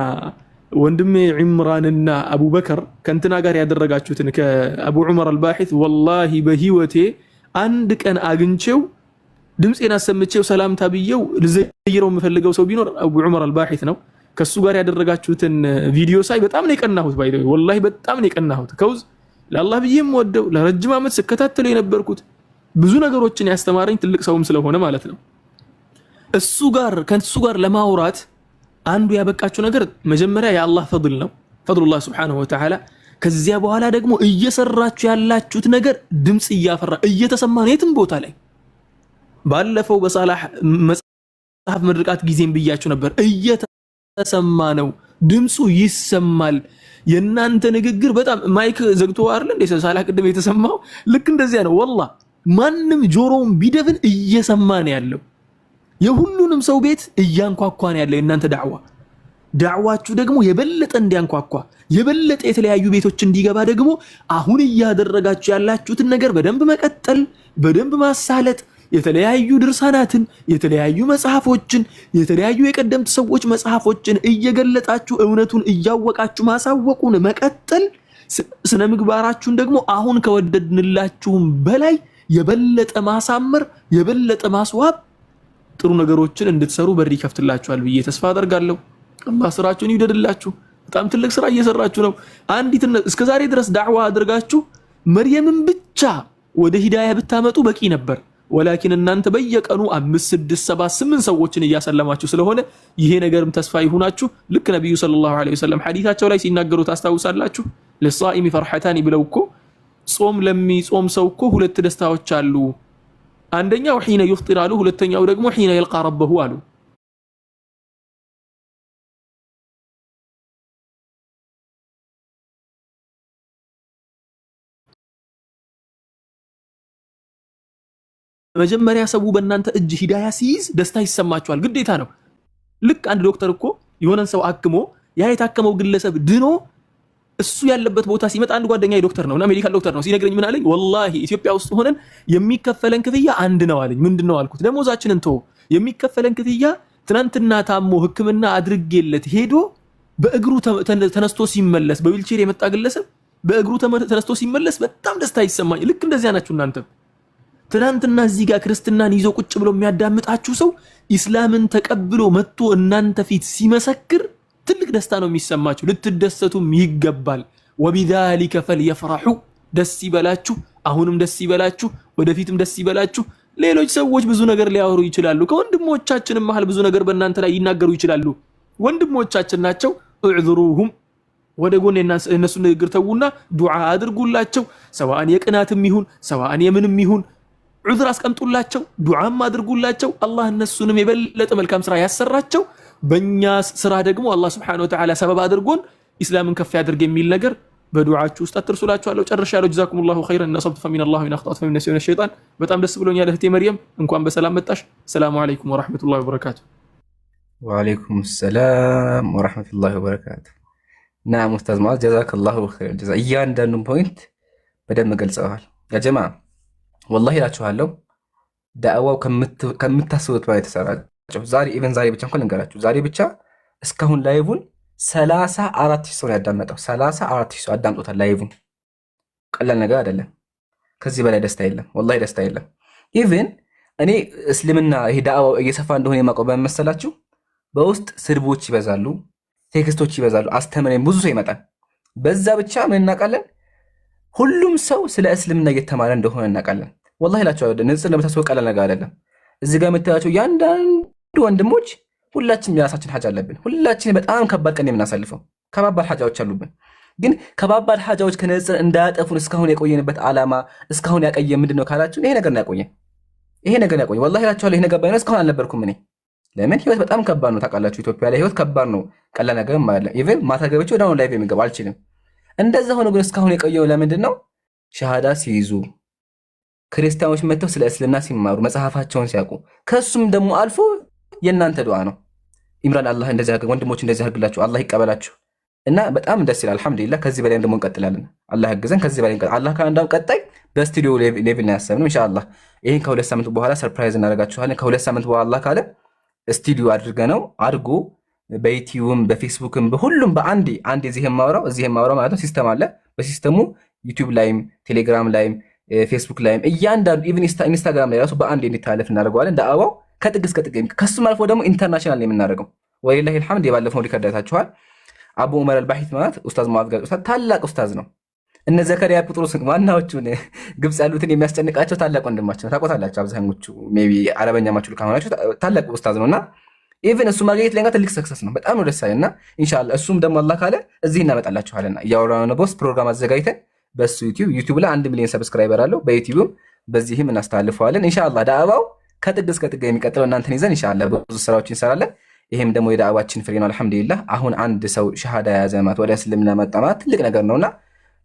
ወንድሜ ዒምራንና አቡበከር ከእንትና ጋር ያደረጋችሁትን ከአቡ ዑመር አልባሒት ወላሂ በህይወቴ አንድ ቀን አግኝቼው ድምጼን አሰምቼው ሰላምታ ብዬው ልዘይረው የምፈልገው ሰው ቢኖር አቡ ዑመር አልባሒት ነው። ከሱ ጋር ያደረጋችሁትን ቪዲዮ ሳይ በጣም ነው የቀናሁት። ባይደው ወላሂ በጣም ነው የቀናሁት። ከውዝ ለአላህ ብዬም ወደው ለረጅም ዓመት ስከታተለው የነበርኩት ብዙ ነገሮችን ያስተማረኝ ትልቅ ሰውም ስለሆነ ማለት ነው። ከሱ ጋር ለማውራት አንዱ ያበቃችሁ ነገር መጀመሪያ የአላህ ፈድል ነው፣ ፈድሉላህ ሱብሓነሁ ወተዓላ። ከዚያ በኋላ ደግሞ እየሰራችሁ ያላችሁት ነገር ድምጽ እያፈራ እየተሰማ ነው የትም ቦታ ላይ። ባለፈው በሳላህ መጽሐፍ ምርቃት ጊዜም ብያችሁ ነበር፣ እየተሰማ ነው፣ ድምጹ ይሰማል። የእናንተ ንግግር በጣም ማይክ ዘግቶ አይደል እንደ ሳላህ ቅድም የተሰማው ልክ እንደዚያ ነው። ወላሂ ማንም ጆሮውን ቢደፍን እየሰማ ነው ያለው። የሁሉንም ሰው ቤት እያንኳኳ ነው ያለው የእናንተ ዳዕዋችሁ ደግሞ የበለጠ እንዲያንኳኳ የበለጠ የተለያዩ ቤቶች እንዲገባ ደግሞ አሁን እያደረጋችሁ ያላችሁትን ነገር በደንብ መቀጠል፣ በደንብ ማሳለጥ፣ የተለያዩ ድርሳናትን፣ የተለያዩ መጽሐፎችን፣ የተለያዩ የቀደምት ሰዎች መጽሐፎችን እየገለጣችሁ እውነቱን እያወቃችሁ ማሳወቁን መቀጠል፣ ስነ ምግባራችሁን ደግሞ አሁን ከወደድንላችሁም በላይ የበለጠ ማሳመር፣ የበለጠ ማስዋብ፣ ጥሩ ነገሮችን እንድትሰሩ በር ይከፍትላችኋል ብዬ ተስፋ አደርጋለሁ። አላህ ስራችሁን ይውደድላችሁ። በጣም ትልቅ ስራ እየሰራችሁ ነው። አንዲት እስከዛሬ ድረስ ዳዕዋ አድርጋችሁ መርየምን ብቻ ወደ ሂዳያ ብታመጡ በቂ ነበር። ወላኪን እናንተ በየቀኑ 5 6 7 8 ሰዎችን እያሰለማችሁ ስለሆነ ይሄ ነገርም ተስፋ ይሁናችሁ። ልክ ነብዩ ሰለላሁ ዐለይሂ ወሰለም ሐዲታቸው ላይ ሲናገሩ ታስታውሳላችሁ። ለሳኢሚ ፈርሐታኒ ብለው እኮ ጾም ለሚጾም ሰው እኮ ሁለት ደስታዎች አሉ። አንደኛው ሒነ ይፍጢር አሉ፣ ሁለተኛው ደግሞ ሒነ ይልቃ ረበሁ አሉ። መጀመሪያ ሰው በእናንተ እጅ ሂዳያ ሲይዝ ደስታ ይሰማችኋል፣ ግዴታ ነው። ልክ አንድ ዶክተር እኮ የሆነን ሰው አክሞ ያ የታከመው ግለሰብ ድኖ እሱ ያለበት ቦታ ሲመጣ አንድ ጓደኛዬ ዶክተር ነው እና ሜዲካል ዶክተር ነው ሲነግረኝ ምን አለኝ? ወላሂ ኢትዮጵያ ውስጥ ሆነን የሚከፈለን ክፍያ አንድ ነው አለኝ። ምንድነው አልኩት። ደሞዛችንን ተው፣ የሚከፈለን ክፍያ ትናንትና ታሞ ሕክምና አድርጌለት ሄዶ በእግሩ ተነስቶ ሲመለስ በዊልቸር የመጣ ግለሰብ በእግሩ ተነስቶ ሲመለስ በጣም ደስታ ይሰማኝ። ልክ እንደዚያ ናችሁ እናንተ። ትናንትና እዚህ ጋር ክርስትናን ይዞ ቁጭ ብሎ የሚያዳምጣችሁ ሰው ኢስላምን ተቀብሎ መጥቶ እናንተ ፊት ሲመሰክር ትልቅ ደስታ ነው የሚሰማችሁ። ልትደሰቱም ይገባል። ወቢዛሊከ ፈልየፍረሑ፣ ደስ ይበላችሁ፣ አሁንም ደስ ይበላችሁ፣ ወደፊትም ደስ ይበላችሁ። ሌሎች ሰዎች ብዙ ነገር ሊያወሩ ይችላሉ። ከወንድሞቻችንም መሃል ብዙ ነገር በእናንተ ላይ ይናገሩ ይችላሉ። ወንድሞቻችን ናቸው። እዕዝሩሁም፣ ወደ ጎን የነሱ ንግግር ተዉና ዱዓ አድርጉላቸው። ሰዋአን የቅናትም ይሁን ሰዋአን የምንም ይሁን ዑዝር አስቀምጡላቸው፣ ዱዓም አድርጉላቸው። አላህ እነሱንም የበለጠ መልካም ስራ ያሰራቸው። በእኛ ስራ ደግሞ አላህ ስብሐነሁ ወተዓላ ሰበብ አድርጎን ኢስላምን ከፍ ያድርግ የሚል ነገር በዱዓችሁ ውስጥ አትርሱላችኋለሁ። ጨርሻለሁ። ጀዛኩሙላሁ ኸይረን። እና ሰብቱ ፈሚነላሂ ወኢን አኽጠእቱ ፈሚን ነፍሲ ወሚነ ሸይጣን። በጣም ደስ ብሎኛል እህቴ መርየም፣ እንኳን በሰላም መጣሽ። ሰላሙ አለይኩም ወራህመቱላሂ ወበረካቱ። ወአለይኩም ሰላም ወራህመቱላሂ ወበረካቱ። ናም ኡስታዝ ሙአዝ ጀዛከላሁ ኸይረን ጀዛ። እያንዳንዱን ፖይንት በደንብ ገልጸዋል። ያ ጀማዓ ወላሂ እላችኋለሁ ዳዕዋው ከምታስቡት በላይ ተሰራጨው። ዛሬ ኢቨን ዛሬ ብቻ እንኳን ልንገራችሁ፣ ዛሬ ብቻ እስካሁን ላይቡን 34,000 ሰው ያዳመጠው። 34,000 ሰው አዳምጦታል ላይቡን። ቀላል ነገር አይደለም። ከዚህ በላይ ደስታ የለም፣ ወላሂ ደስታ የለም። ኢቨን እኔ እስልምና ይሄ ዳዕዋው እየሰፋ እንደሆነ የማውቀው በመሰላችሁ በውስጥ ስድቦች ይበዛሉ፣ ቴክስቶች ይበዛሉ፣ አስተምረኝ ብዙ ሰው ይመጣል። በዛ ብቻ ምን እናውቃለን? ሁሉም ሰው ስለ እስልምና እየተማረ እንደሆነ እናውቃለን። ወላሂ እላችኋለሁ ንጽጽር ለምታስበው ቀላል ነገር አይደለም። እዚህ ጋር የምታያቸው እያንዳንዱ ወንድሞች ሁላችንም የራሳችን ሐጃ አለብን። ሁላችን በጣም ከባድ ቀን የምናሳልፈው ከባባድ ሐጃዎች አሉብን። ግን ከባባድ ሐጃዎች ከንጽጽር እንዳያጠፉን እስካሁን የቆየንበት ዓላማ እስካሁን ያቀየ ምንድነው ካላችሁ ይሄ ነገር ነው ያቆየን። ይሄ ነገር ነው ያቆየን። ወላሂ እላችኋለሁ ይሄ ነገር ባይኖር እስካሁን አልነበርኩም እኔ። ለምን ህይወት በጣም ከባድ ነው ታውቃላችሁ። ኢትዮጵያ ላይ ህይወት ከባድ ነው፣ ቀላል ነገር ማለት ነው። ኢቭን ማታ ገብቼ ወደ አሁን ላይቭ የሚገባ አልችልም። እንደዛ ሆኖ ግን እስካሁን የቆየው ለምንድን ነው? ሸሃዳ ሲይዙ ክርስቲያኖች መጥተው ስለ እስልምና ሲማሩ መጽሐፋቸውን ሲያውቁ፣ ከሱም ደግሞ አልፎ የእናንተ ዱዓ ነው። ኢምራን አላህ እንደዚህ ያርግ፣ ወንድሞች እንደዚህ ያርግላችሁ፣ አላህ ይቀበላችሁ እና በጣም ደስ ይላል። አልሐምዱሊላህ። ከዚህ በላይ ደግሞ እንቀጥላለን። አላህ ያግዘን። ከዚህ በላይ አላህ ካንዳም ቀጣይ በስቱዲዮ ሌቭል ነው ያሰብነው ኢንሻአላህ። ይሄን ከ2 ሳምንት በኋላ ሰርፕራይዝ እናደርጋችኋለን። ከ2 ሳምንት በኋላ አላህ ካለ ስቱዲዮ አድርገነው አድርጎ በዩቲዩብም በፌስቡክም በሁሉም በአንዴ እዚህ የማወራው ማለት ነው ሲስተም አለ። በሲስተሙ ዩቲዩብ ላይም ቴሌግራም ላይም ፌስቡክ ላይም እያንዳንዱ ኢቭን ኢንስታግራም ላይ ራሱ በአንዴ እንዲታለፍ እናደርገዋለን። ዳዕዋው ከጥግ እስከ ጥግ ከሱም አልፎ ደግሞ ኢንተርናሽናል ነው የምናደርገው። ወሊላሂ አልሐምድ። የባለፈው ሪከርድ አይታችኋል። አቡ ዑመር አልባሂት ማለት ኡስታዝ ሙአዝ ጋር ኡስታዝ ታላቅ ኡስታዝ ነው። እነ ዘከሪያ ጴጥሮስ ዋናዎቹን ግብጽ ያሉትን የሚያስጨንቃቸው ታላቅ ወንድማቸው ነው። ታውቁታላችሁ አብዛኞቹ ሜቢ አረበኛ ማችሉ ከሆናችሁ ታላቅ ኡስታዝ ነውና ኢቭን እሱ ማግኘት ለኛ ትልቅ ሰክሰስ ነው። በጣም ነው ደስ ያለና ኢንሻአላህ እሱም ደግሞ አላህ ካለ እዚህ እናመጣላችኋልና እያወራን ነው። ቦስ ፕሮግራም አዘጋጅተን በሱ ዩቲዩብ ላይ 1 ሚሊዮን ሰብስክራይበር አለው። በዩቲዩብም በዚህም እናስተላልፈዋለን ኢንሻአላህ። ዳዕዋው ከጥግ እስከ ጥግ የሚቀጥለው እናንተን ይዘን ኢንሻአላህ ብዙ ስራዎችን እንሰራለን። ይሄም ደግሞ የዳዕዋችን ፍሬ ነው አልሐምዱሊላህ። አሁን አንድ ሰው ሸሃዳ የያዘ ማለት ወደ እስልምና መጣ ማለት ትልቅ ነገር ነውና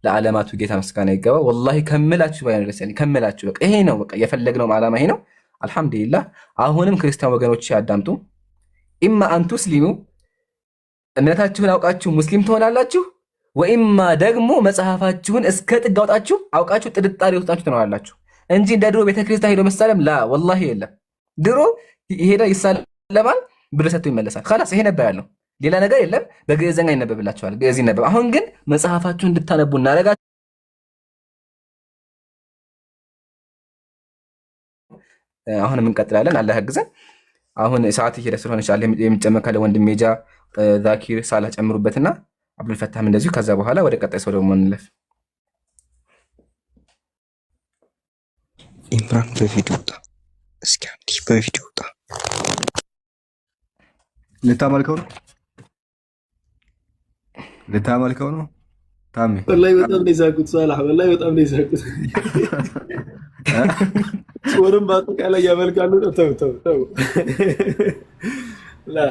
ለዓለማቱ ጌታ ምስጋና ይገባ። ወላሂ ከምላችሁ ባይነ ደሰኒ ከምላችሁ በቃ ይሄ ነው በቃ የፈለግነው ዓላማ ይሄ ነው አልሐምዱሊላህ። አሁንም ክርስቲያን ወገኖች ያዳምጡ። ኢማ አንቱ ስሊሙ እምነታችሁን አውቃችሁ ሙስሊም ትሆናላችሁ፣ ወኢማ ደግሞ መጽሐፋችሁን እስከ ጥግ አውቃችሁ ጥርጣሬ ውስጣችሁ ትኖራላችሁ እንጂ እንደ ድሮ ቤተክርስቲያን ሄዶ መሳለም ላ ወላሂ የለም። ድሮ ሄዳ ይሳለማል፣ ብር ሰጥቶ ይመለሳል። خلاص ይሄ ነበር ያለው፣ ሌላ ነገር የለም። በግዕዝኛ ይነበብላችኋል፣ ግዕዝ ይነበብ። አሁን ግን መጽሐፋችሁን እንድታነቡ እናደርጋችሁ። አሁንም እንቀጥላለን። አላህ ያግዘን። አሁን ሰዓት እየሄደ ስለሆነ ኢንሻአላህ የሚጨመር ካለ ወንድሜ ጃ ዛኪር ሳላህ ጨምሩበትና አብዱል ፈታህም እንደዚሁ። ከዛ በኋላ ወደ ቀጣይ ሰው ደግሞ እንለፍ። ኢምራን በቪዲዮ ወጣ። እስኪ አንዴ በቪዲዮ ወጣ። ልታመልከው ነው ታሜ? ወላሂ በጣም ነው የሳቁት ሳላህ፣ ወላሂ በጣም ነው የሳቁት። ወርም በአጠቃላይ ያመልካሉ ነው። ተው ላ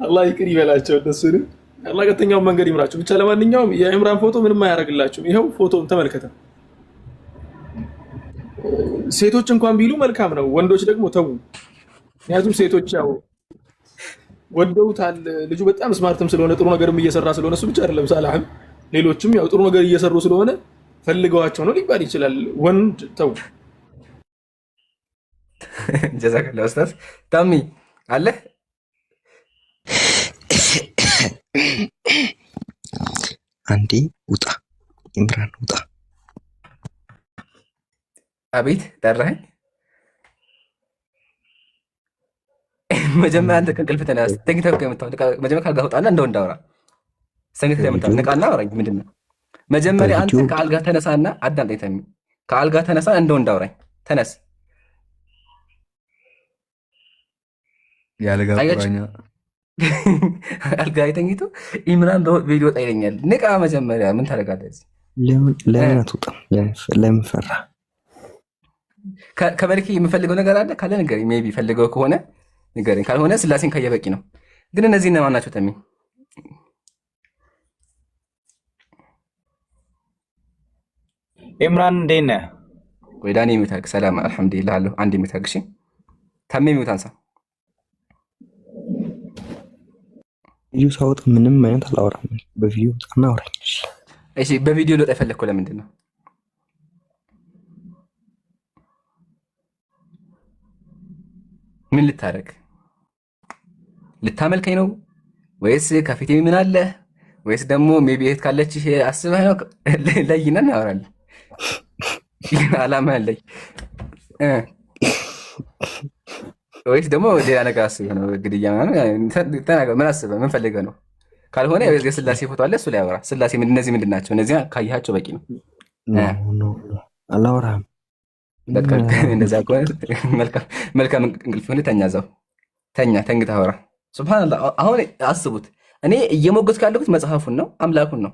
አላህ ይቅር ይበላቸው እነሱንም፣ አላህ ቀጥተኛውን መንገድ ይምራቸው። ብቻ ለማንኛውም የኢምራን ፎቶ ምንም አያደርግላችሁም። ይኸው ፎቶውን ተመልከተ። ሴቶች እንኳን ቢሉ መልካም ነው፣ ወንዶች ደግሞ ተው። ምክንያቱም ሴቶች ያው ወደውታል። ልጁ በጣም ስማርትም ስለሆነ ጥሩ ነገርም እየሰራ ስለሆነ እሱ ብቻ አይደለም ሳላህም ሌሎችም ያው ጥሩ ነገር እየሰሩ ስለሆነ ፈልገዋቸው ነው ሊባል ይችላል። ወንድ ተው። ጀዛከላ ኡስታዝ ታሚ አለ። አንዴ ውጣ ኢምራን ውጣ። አቤት ጠራኸኝ። መጀመሪያ አንተ ከእንቅልፍ ተነስ። ተኝተህ የምታወራ መጀመሪያ ካልጋ ውጣና እንደው እንዳወራ ሰንግተህ የምታወራ ንቃና አውራኝ። ምንድን ነው መጀመሪያ አንተ ከአልጋ ተነሳና አዳምጠኝ። ተሚ ከአልጋ ተነሳ እንደው እንዳወራኝ ተነስ። ያለጋ ቁራኛ አልጋ ተኝቶ ኢምራን በቪዲዮ ወጣ ይለኛል። ንቃ መጀመሪያ። ምን ታደርጋለህ? ለምን አትወጣም? ለምን ፈራ? ከመልክ የምፈልገው ነገር አለ ካለ ንገረኝ። ሜይ ቢ ፈልገው ከሆነ ንገረኝ፣ ካልሆነ ስላሴን ካየ በቂ ነው። ግን እነዚህ እነማን ናቸው? ተሚ ኢምራን እንዴት ነህ? ወይ ዳኒ የሚታርግ ሰላም አልሐምዱሊላህ አለሁ። አንድ የሚታርግ እሺ። ታሜ የሚውት አንሳ። ቪዲዮ ሳወጣ ምንም አይነት አላወራም። በቪዲዮ ወጣና አውራኝ። እሺ በቪዲዮ ልወጣ የፈለግከው ለምንድን ነው? ምን ልታረግ? ልታመልከኝ ነው ወይስ ከፊቴ ምን አለ ወይስ ደግሞ ሜቢ እህት ካለች አስበህ ነው? ለይና እናወራለን። አላማ ለይ ወይስ ደግሞ ሌላ ነገር አስበህ ነው? ግድያ ተናገር። ምን አስበህ ምን ፈልገህ ነው? ካልሆነ የስላሴ ፎቶ አለ እሱ ላይ አወራ። ስላሴ እነዚህ ምንድን ናቸው? እነዚህ ካየሃቸው በቂ ነው። አላወራም። እንደዛ ከሆነ መልካም እንቅልፍ ሆነ። ተኛ፣ እዛው ተኛ፣ ተንግተህ አወራ። ሱብሃንአላህ። አሁን አስቡት፣ እኔ እየሞገትኩ ያለሁት መጽሐፉን ነው፣ አምላኩን ነው።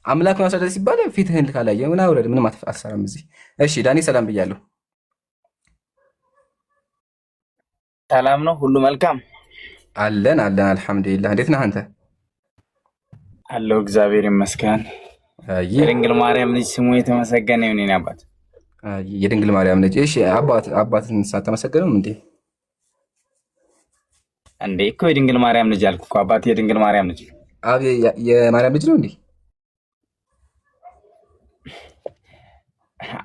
አምላኩን አስረዳ ሲባል ፊትህን ካላየ ምን አውረድ፣ ምንም አትሰራም እዚህ። እሺ ዳኒ ሰላም ብያለሁ። ሰላም ነው፣ ሁሉ መልካም አለን አልሐምዱሊላህ። እንዴት ነህ አንተ? አለው እግዚአብሔር ይመስገን። የድንግል ማርያም ልጅ ስሙ የተመሰገነ ይሁን። የኔ አባት የድንግል ማርያም ልጅ። እሺ አባትን ሳታመሰግነው እንዴ? እንዴ እኮ የድንግል ማርያም ልጅ አልኩ እኮ። አባት የድንግል ማርያም ልጅ አብ የማርያም ልጅ ነው እንዴ?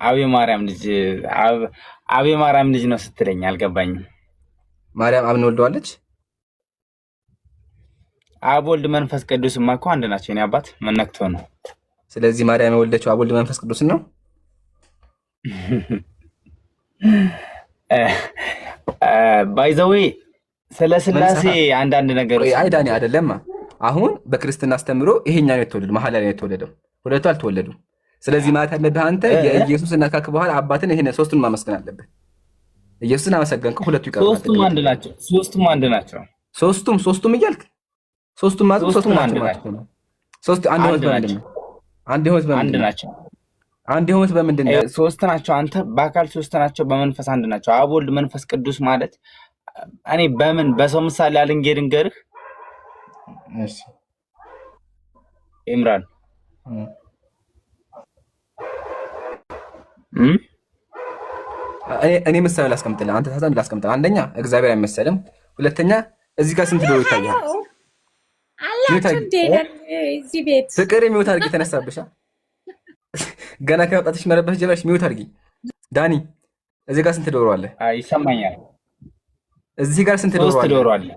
አብ የማርያም ልጅ አብ የማርያም ልጅ ነው ስትለኝ አልገባኝም። ማርያም አብን ወልደዋለች? አብ ወልድ መንፈስ ቅዱስማ እኮ አንድ ናቸው። የኔ አባት ምን ነክቶ ነው? ስለዚህ ማርያም የወለደችው አብ ወልድ መንፈስ ቅዱስን ነው። ባይ ዘ ዌይ ስለ ስላሴ አንዳንድ ነገሮች አይ ዳኒ አይደለም። አሁን በክርስትና አስተምሮ ይሄኛው ነው የተወለደው፣ መሐላ ላይ ነው የተወለደው፣ ሁለቱ አልተወለዱም። ስለዚህ ማለት ያለብህ አንተ የኢየሱስን ካክ በኋላ አባትን ይሄን ሶስቱን ማመስገን አለብህ። ኢየሱስን አመሰገንከው፣ ሁለቱ ይቀራሉ። ሶስቱም አንድ ናቸው። ሶስቱም እያልክ ሶስቱም ማለት ሶስቱም አንድ ናቸው። ሶስት አንድ ሆት በምንድን ነው? አንድ ሆት በምንድን ነው? አንድ ሆት በምንድን ነው? ሶስት ናቸው። አንተ በአካል ሶስት ናቸው፣ በመንፈስ አንድ ናቸው። አብ ወልድ መንፈስ ቅዱስ ማለት እኔ በምን በሰው ምሳሌ አልንገርህ። እሺ ኢምራን እኔ ምሳሌ ላስቀምጥልህ፣ አንተ ታዛን ላስቀምጥልህ። አንደኛ እግዚአብሔር አይመሰልም። ሁለተኛ እዚህ ጋር ስንት ዶሮ ይታያል? ፍቅር የሚወት አድርጊ ተነሳብሻ። ገና ከመጣትሽ መረበሽ ጀመርሽ። ሚወት አድርጊ ዳኒ። እዚህ ጋር ስንት ዶሮ አለ? ይሰማኛል። እዚህ ጋር ስንት ዶሮ አለ?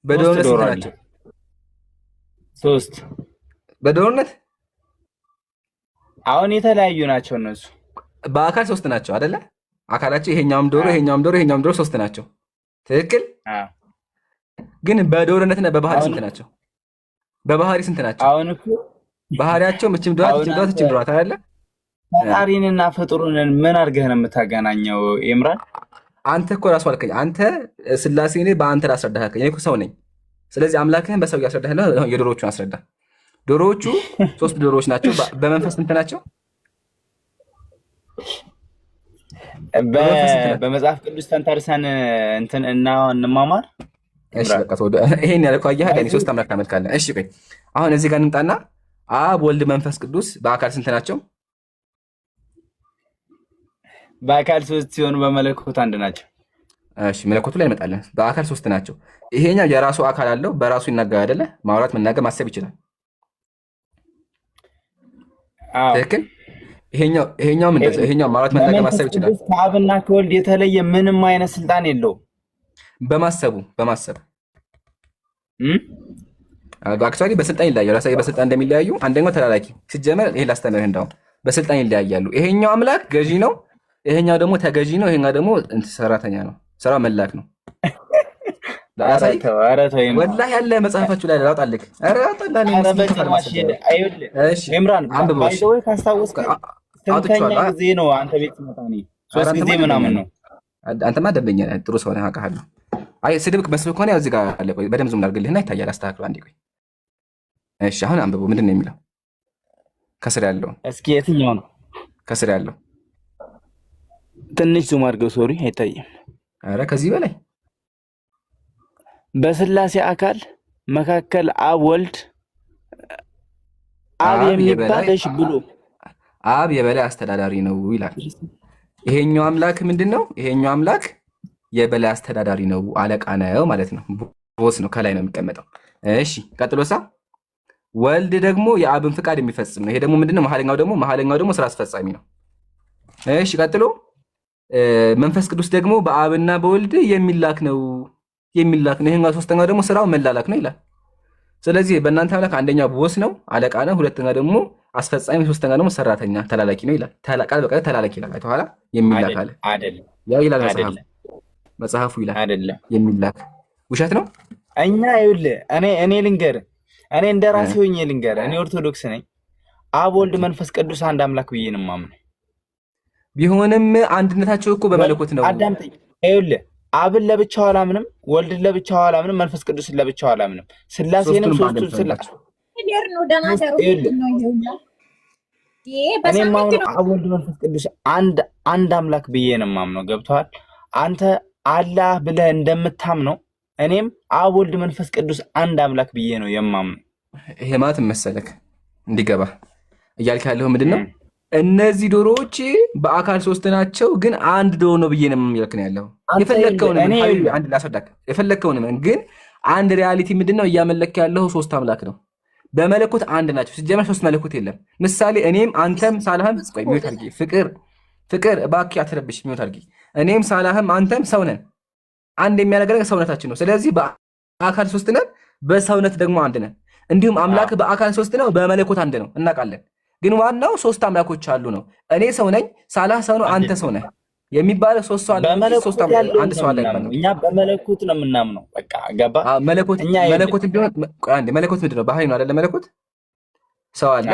በዶሮነት ስንት ናቸው? ሶስት በዶሮነት አሁን የተለያዩ ናቸው እነሱ። በአካል ሶስት ናቸው አይደለ? አካላቸው ይሄኛውም ዶሮ ይሄኛውም ዶሮ ሶስት ናቸው። ትክክል። ግን በዶሮነትና በባህሪ ስንት ናቸው? በባህሪ ስንት ናቸው? አሁን እኮ ባህሪያቸው ምችም ዶራት አይደለ? ፈጣሪንና ፍጡሩንን ምን አድርገህ ነው የምታገናኘው? ኢምራን አንተ እኮ ራሱ አልከኝ። አንተ ስላሴን በአንተ ላስረዳህ አልከኝ። እኔ እኮ ሰው ነኝ። ስለዚህ አምላክህን በሰው ያስረዳህ ነው። የዶሮዎቹን አስረዳ። ዶሮዎቹ ሶስት ዶሮዎች ናቸው። በመንፈስ ስንት ናቸው? በመጽሐፍ ቅዱስ ተንተርሰን እንትን እንማማር። እሺ በቃ ይሄን ያልከው አየህ አይደል? ሶስት አምላክ ታመልካለህ። እሺ ቆይ አሁን እዚህ ጋር እንምጣና አብ ወልድ መንፈስ ቅዱስ በአካል ስንት ናቸው? በአካል ሶስት ሲሆኑ በመለኮት አንድ ናቸው። እሺ መለኮቱ ላይ እንመጣለን። በአካል ሶስት ናቸው። ይሄኛው የራሱ አካል አለው፣ በራሱ ይናገር አይደለ? ማውራት፣ መናገር፣ ማሰብ ይችላል። ትክክል። ይሄኛውም እንደዚያ። ይሄኛው ማለት መናገር ማሰብ ይችላል። ከአብና ከወልድ የተለየ ምንም አይነት ስልጣን የለውም። በማሰብ አክቹዋሊ በስልጣን ይለያያሉ። ራሳቸው በስልጣን እንደሚለያዩ አንደኛው ተላላኪ ሲጀመር ይሄ ላስተምርህ እንዳው በስልጣን ይለያያሉ። ይሄኛው አምላክ ገዢ ነው፣ ይሄኛው ደግሞ ተገዢ ነው። ይሄኛው ደግሞ ሰራተኛ ነው፣ ስራው መላክ ነው። ወላሂ ያለ መጽሐፋችሁ ላይ ላውጣልህ። ኧረ አውጣልህ። ኢምራን ባይዘው ካስታወስክ ስንተኛ ጊዜ ነው አንተ ቤት መጣ? እኔ 3 ጊዜ ምናምን ነው። አንተማ ደበኛ ጥሩ ሰው ነህ አውቃለሁ። አይ ስድብክ መስሎ ከሆነ ያው እዚህ ጋር አለ። ቆይ በደምብ ዙም ላድርግልህና ይታያል። አስተካክለው አንዴ ቆይ። እሺ አሁን አንብቦ ምንድን ነው የሚለው? ከስር ያለው እስኪ የትኛው ነው? ከስር ያለው ትንሽ ዙም አድርገው። ሶሪ አይታይም። ኧረ ከዚህ በላይ በስላሴ አካል መካከል አብ ወልድ አብ የሚባለሽ ብሎ አብ የበላይ አስተዳዳሪ ነው ይላል። ይሄኛው አምላክ ምንድነው? ይሄኛው አምላክ የበላይ አስተዳዳሪ ነው፣ አለቃ ነው ማለት ነው። ቦስ ነው፣ ከላይ ነው የሚቀመጠው። እሺ ቀጥሎሳ ወልድ ደግሞ የአብን ፍቃድ የሚፈጽም ነው። ይሄ ደግሞ ምንድነው? መሐለኛው ደግሞ ስራ አስፈጻሚ ነው። እሺ ቀጥሎ መንፈስ ቅዱስ ደግሞ በአብና በወልድ የሚላክ ነው። ይሄኛው ሶስተኛው ደግሞ ስራው መላላክ ነው ይላል። ስለዚህ በእናንተ አምላክ አንደኛው ቦስ ነው፣ አለቃ ነው። ሁለተኛ ደግሞ አስፈጻሚ፣ ሶስተኛ ደግሞ ሰራተኛ ተላላኪ ነው ይላል። ቃል በቃል ተላላኪ ይላል። አይተኋላ የሚላክ አለ ያው ይላል መጽሐፉ ይላል አይደለም የሚላክ ውሸት ነው። እኛ ይኸውልህ እኔ ልንገርህ፣ እኔ እንደራሴ ሆኜ ልንገርህ፣ እኔ ኦርቶዶክስ ነኝ። አብ ወልድ መንፈስ ቅዱስ አንድ አምላክ ብዬ ነው የማምነው። ቢሆንም አንድነታቸው እኮ በመለኮት ነው። አዳምጠኝ። ይኸውልህ አብን ለብቻው አላምንም፣ ወልድን ለብቻው አላምንም፣ መንፈስ ቅዱስን ለብቻው አላምንም። ስላሴንም ሶስቱ ስላሴ እኔ የማምነው አብ ወልድ መንፈስ ቅዱስ አንድ አምላክ ብዬ ነው የማምነው። ገብቶሃል? አንተ አላህ ብለህ እንደምታምነው እኔም አብ ወልድ መንፈስ ቅዱስ አንድ አምላክ ብዬ ነው የማምነው። ይሄ ማለት መሰለክ እንዲገባ እያልክ ያለው ምንድን ነው? እነዚህ ዶሮዎች በአካል ሶስት ናቸው፣ ግን አንድ ዶሮ ነው ብዬ ነው የሚልክ ነው ያለው። የፈለግከውንም ግን አንድ ሪያሊቲ ምንድን ነው እያመለክ ያለው? ሶስት አምላክ ነው። በመለኮት አንድ ናቸው። ሲጀመር ሶስት መለኮት የለም። ምሳሌ እኔም አንተም ሳላህም ሚወት አድርጊ። ፍቅር እባክህ አትረብሽ። ሚወት አድርጊ። እኔም ሳላህም አንተም ሰው ነን። አንድ የሚያደርገን ሰውነታችን ነው። ስለዚህ በአካል ሶስት ነን፣ በሰውነት ደግሞ አንድ ነን። እንዲሁም አምላክ በአካል ሶስት ነው፣ በመለኮት አንድ ነው እናውቃለን። ግን ዋናው ሶስት አምላኮች አሉ ነው። እኔ ሰው ነኝ፣ ሳላህ ሰው ነው፣ አንተ ሰው ነህ የሚባለው ሶስት ሰው አለ። ሶስት አምላክ አንድ ሰው አለ ማለት ነው። እኛ በመለኮት ነው የምናምነው። በቃ ገባ? መለኮት ቢሆን አንድ መለኮት ምንድን ነው? ባህሪ ነው አይደለ? መለኮት ሰው አለ፣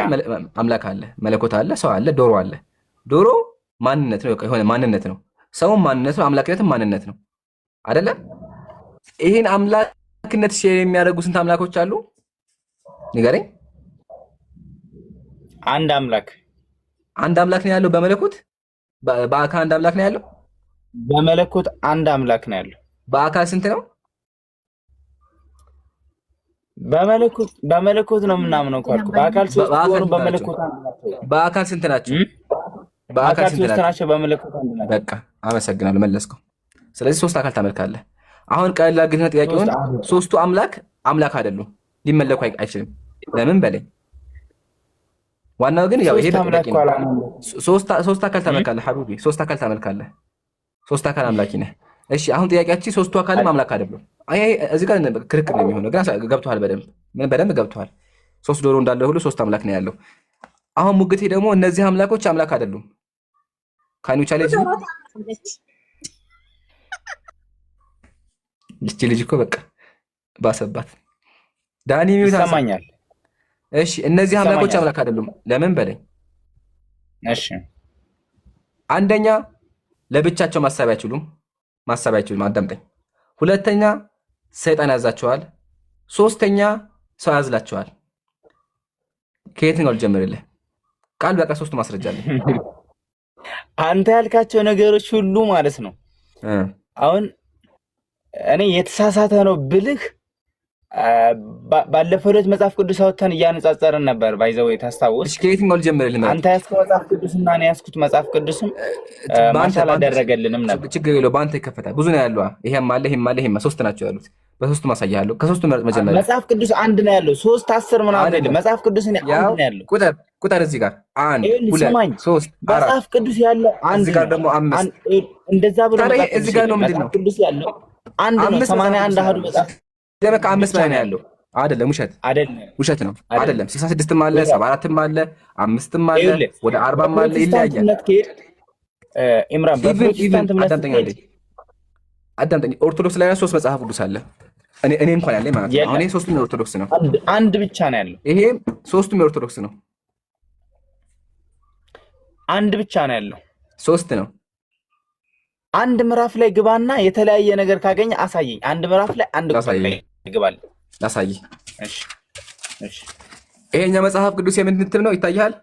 አምላክ አለ፣ መለኮት አለ፣ ሰው አለ፣ ዶሮ አለ። ዶሮ ማንነት ነው፣ የሆነ ማንነት ነው። ሰውም ማንነት ነው፣ አምላክነትም ማንነት ነው አይደለ? ይሄን አምላክነት ሼር የሚያደርጉ ስንት አምላኮች አሉ ንገረኝ። አንድ አምላክ ነው ያለው በመለኮት። በአካል አንድ አምላክ ነው ያለው። በመለኮት አንድ አምላክ ነው ያለው። በአካል ስንት ነው? በመለኮት ነው የምናምነው እኮ አልኩህ። በአካል ሶስት ሆኖ በመለኮት አንድ ናቸው። በአካል ስንት ናቸው? በአካል ሶስት ናቸው፣ በመለኮት አንድ ናቸው። በቃ አመሰግናለሁ፣ መለስከው። ስለዚህ ሶስት አካል ታመልካለህ። አሁን ቀላል ግን ጥያቄውን ሶስቱ አምላክ አይደሉም፣ ሊመለኩ አይችልም። ለምን በለኝ። ዋናው ግን ያው ይሄ ሶስት አካል ታመልካለህ ሐቢቢ፣ ሶስት አካል ታመልካለህ። ሶስት አካል አምላኪ ነህ። እሺ አሁን ጥያቄያችን ሶስቱ አካልም አምላክ አይደሉም። አይ እዚህ ጋር ክርክር ነው የሚሆነው። ግን ገብቶሃል? በደንብ ገብቶሃል? ሶስት ዶሮ እንዳለ ሁሉ ሶስት አምላክ ነው ያለው። አሁን ሙግቴ ደግሞ እነዚህ አምላኮች አምላክ አይደሉም። ካን ዩ ቻሌንጅ ይቺ ልጅ እኮ በቃ ባሰባት። ዳኒ ሚውት ይሰማኛል። እሺ እነዚህ አምላኮች አምላክ አይደሉም። ለምን በለኝ። እሺ አንደኛ ለብቻቸው ማሰብ አይችሉም። አዳምጠኝ። ሁለተኛ ሰይጣን ያዛቸዋል። ሶስተኛ ሰው ያዝላቸዋል። ከየትኛው ልጀምርልህ? ቃል በቃ ሶስቱ ማስረጃ አለ። አንተ ያልካቸው ነገሮች ሁሉ ማለት ነው። አሁን እኔ የተሳሳተ ነው ብልህ ባለፈው ዕለት መጽሐፍ ቅዱስ አውጥተን እያነጻጸርን ነበር። ባይዘው ታስታውስ? ከየትኛው ልጀምርልህ? አንተ ያስከው መጽሐፍ ቅዱስና እኔ ያስኩት መጽሐፍ ቅዱስም ማሻል አደረገልንም ነበር። ችግር የለው፣ በአንተ ይከፈታል። ብዙ ነው ያለው። ይሄም አለ፣ ይሄም አለ፣ ይሄም ሶስት ናቸው ያሉት። በሶስቱም አሳያለሁ። ከሶስቱም መርጥ መጀመሪያ። መጽሐፍ ቅዱስ አንድ ነው ያለው 3 10 ምናምን አይደለም። መጽሐፍ ቅዱስ አንድ ነው ያለው። ቁጥር እዚህ ጋር 1 2 3 4 መጽሐፍ ቅዱስ ያለው አንድ እዚህ ጋር ደግሞ 5 እንደዛ ብሎ እዚህ ጋር ነው ምንድነው? ቅዱስ ያለው አንድ ነው 81 አሃዱ መጽሐፍ ደመካ 5 በላይ ነው ያለው አይደለም። ውሸት ነው አይደለም። 66ም አለ 74ም አለ 5ም አለ ወደ 40ም አለ ይለያያል። ኢምራን በፕሮቴስታንት እምነት አዳምጠኝ። ኦርቶዶክስ ላይ 3 መጽሐፍ ቅዱስ አለ። እኔ እንኳን ያለኝ ማለት ነው። አሁን 3ቱም የኦርቶዶክስ ነው። አንድ ብቻ ነው ያለው። ይሄ 3ቱም የኦርቶዶክስ ነው። አንድ ብቻ ነው ያለው። 3 ነው። አንድ ምዕራፍ ላይ ግባና የተለያየ ነገር ካገኘ አሳየኝ። አንድ ምዕራፍ ላይ አንድ ቁጥር ላይ ግባል ላሳይ። እሺ ይሄኛ መጽሐፍ ቅዱስ የምን እንትን ነው ይታያል?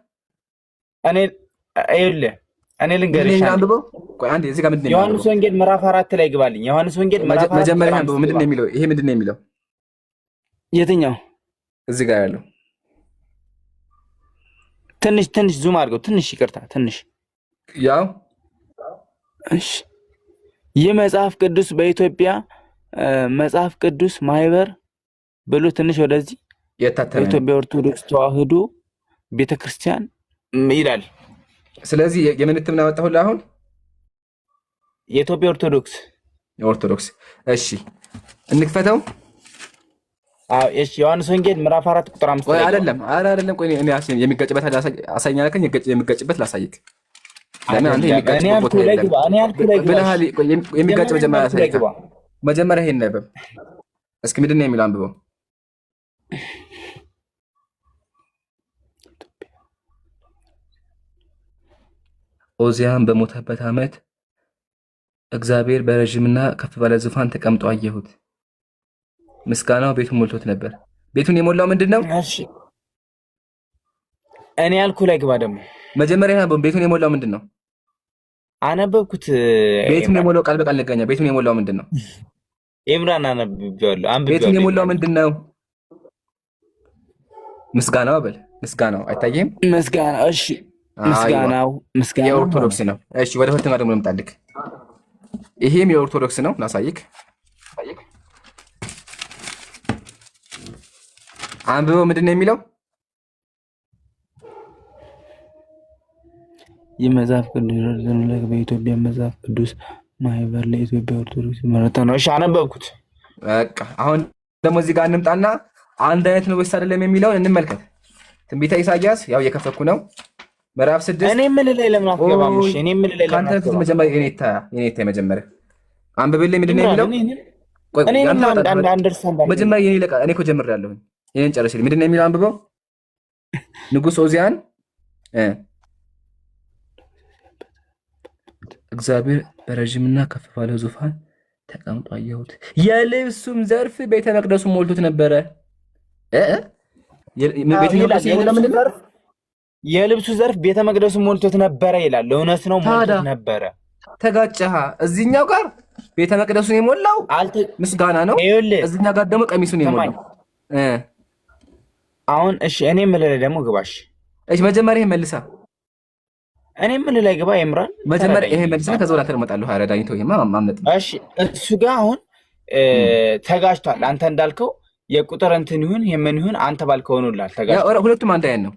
እኔ ልንገርሽ አንብበው። ቆይ አንዴ እዚህ ጋር ምንድን ነው ዮሐንስ ወንጌል ምዕራፍ 4 ላይ ግባልኝ። ዮሐንስ ወንጌል ምዕራፍ 4 መጀመሪያ አንብበው። ምንድን ነው የሚለው? ይሄ ምንድን ነው የሚለው? የትኛው? እዚህ ጋር ያለው ትንሽ ዙም አድርገው። ትንሽ ይቅርታ፣ ትንሽ ያው እሺ። ይህ መጽሐፍ ቅዱስ በኢትዮጵያ መጽሐፍ ቅዱስ ማህበር ብሎ ትንሽ ወደዚህ የታተመ የኢትዮጵያ ኦርቶዶክስ ተዋህዶ ቤተክርስቲያን ይላል። ስለዚህ የምን እትም ነው ያወጣሁልህ? አሁን የኢትዮጵያ ኦርቶዶክስ። እሺ እንክፈተው። እሺ ዮሐንስ ወንጌል ምዕራፍ 4 ቁጥር 5 ቆይ አይደለም። ቆይ እኔ የሚጋጭበት አሳኛ ለከኝ የሚጋጭበት ላሳይክ። ለምን አንተ የሚጋጭበት ቦታ የለም ብለሃል። የሚጋጭ መጀመሪያ አሳይክ። መጀመሪያ ይሄን ነበር። እስኪ ምንድን ነው የሚለው? አንብበው። ኦዚያን በሞተበት ዓመት እግዚአብሔር በረዥምና ከፍ ባለ ዙፋን ተቀምጦ አየሁት። ምስጋናው ቤቱን ሞልቶት ነበር። ቤቱን የሞላው ምንድን ነው? እኔ ያልኩ ላይ ግባ ደግሞ መጀመሪያ ቤቱን የሞላው ምንድን ነው? አነበብኩት። ቤቱን የሞላው ቃል በቃል ነገኛ። ቤቱን የሞላው ምንድን ነው? ኢምራን አነብቤዋለሁ። ቤቱን የሞላው ምንድን ነው? ምስጋናው በል። ምስጋናው አይታየም? ምስጋናው። እሺ ምስጋናው የኦርቶዶክስ ነው። እሺ ወደ ሁለተኛ ደግሞ ልምጣልክ። ይሄም የኦርቶዶክስ ነው። ላሳይክ። አንብበው። ምንድን ነው የሚለው? ይህ መጽሐፍ ቅዱስ በኢትዮጵያ መጽሐፍ ቅዱስ ማህበር ለኢትዮጵያ ኦርቶዶክስ ማለት ነው። እሺ አነበብኩት። በቃ አሁን ደግሞ እዚህ ጋር እንምጣና አንድ አይነት ነው ወይስ አይደለም የሚለውን እንመልከት። ትንቢተ ኢሳይያስ ያው እየከፈኩ ነው። ምዕራፍ 6 እኔ ምን ላይ ለምን አትገባም? እሺ እኔ ምን ላይ ለምን አትገባም? መጀመሪያ የኔታ መጀመሪያ አንብብልኝ። ምንድን ነው የሚለው? እኔ አንደርስታንድ መጀመሪያ እኔ እኮ ጀምሬያለሁ። ይሄን ጨርሽልኝ። ምንድን ነው የሚለው? አንብበው። ንጉሥ ኦዚያን እግዚአብሔር በረዥምና ከፍ ባለ ዙፋን ተቀምጦ አየሁት፣ የልብሱም ዘርፍ ቤተ መቅደሱን ሞልቶት ነበረ። የልብሱ ዘርፍ ቤተ መቅደሱን ሞልቶት ነበረ ይላል። እውነት ነው፣ ሞልቶት ነበረ። ተጋጨሃ። እዚህኛው ጋር ቤተ መቅደሱን የሞላው ምስጋና ነው፣ እዚህኛው ጋር ደግሞ ቀሚሱን የሞላው። አሁን እሺ እኔ ምን ላይ ደግሞ ግባሽ። እሺ መጀመሪያ መልሳ እኔ ምን ላይ ግባ። ይምራን መጀመሪያ ይሄ መልስና ከዛ ወላተ እመጣለሁ። አረዳኝ ተው። ማምነጥ እሺ እሱ ጋር አሁን ተጋጭቷል። አንተ እንዳልከው የቁጥር እንትን ይሁን የምን ይሁን አንተ ባልከው ሆኖላል። ተጋጭቷል። ሁለቱም አንድ አይነት ነው።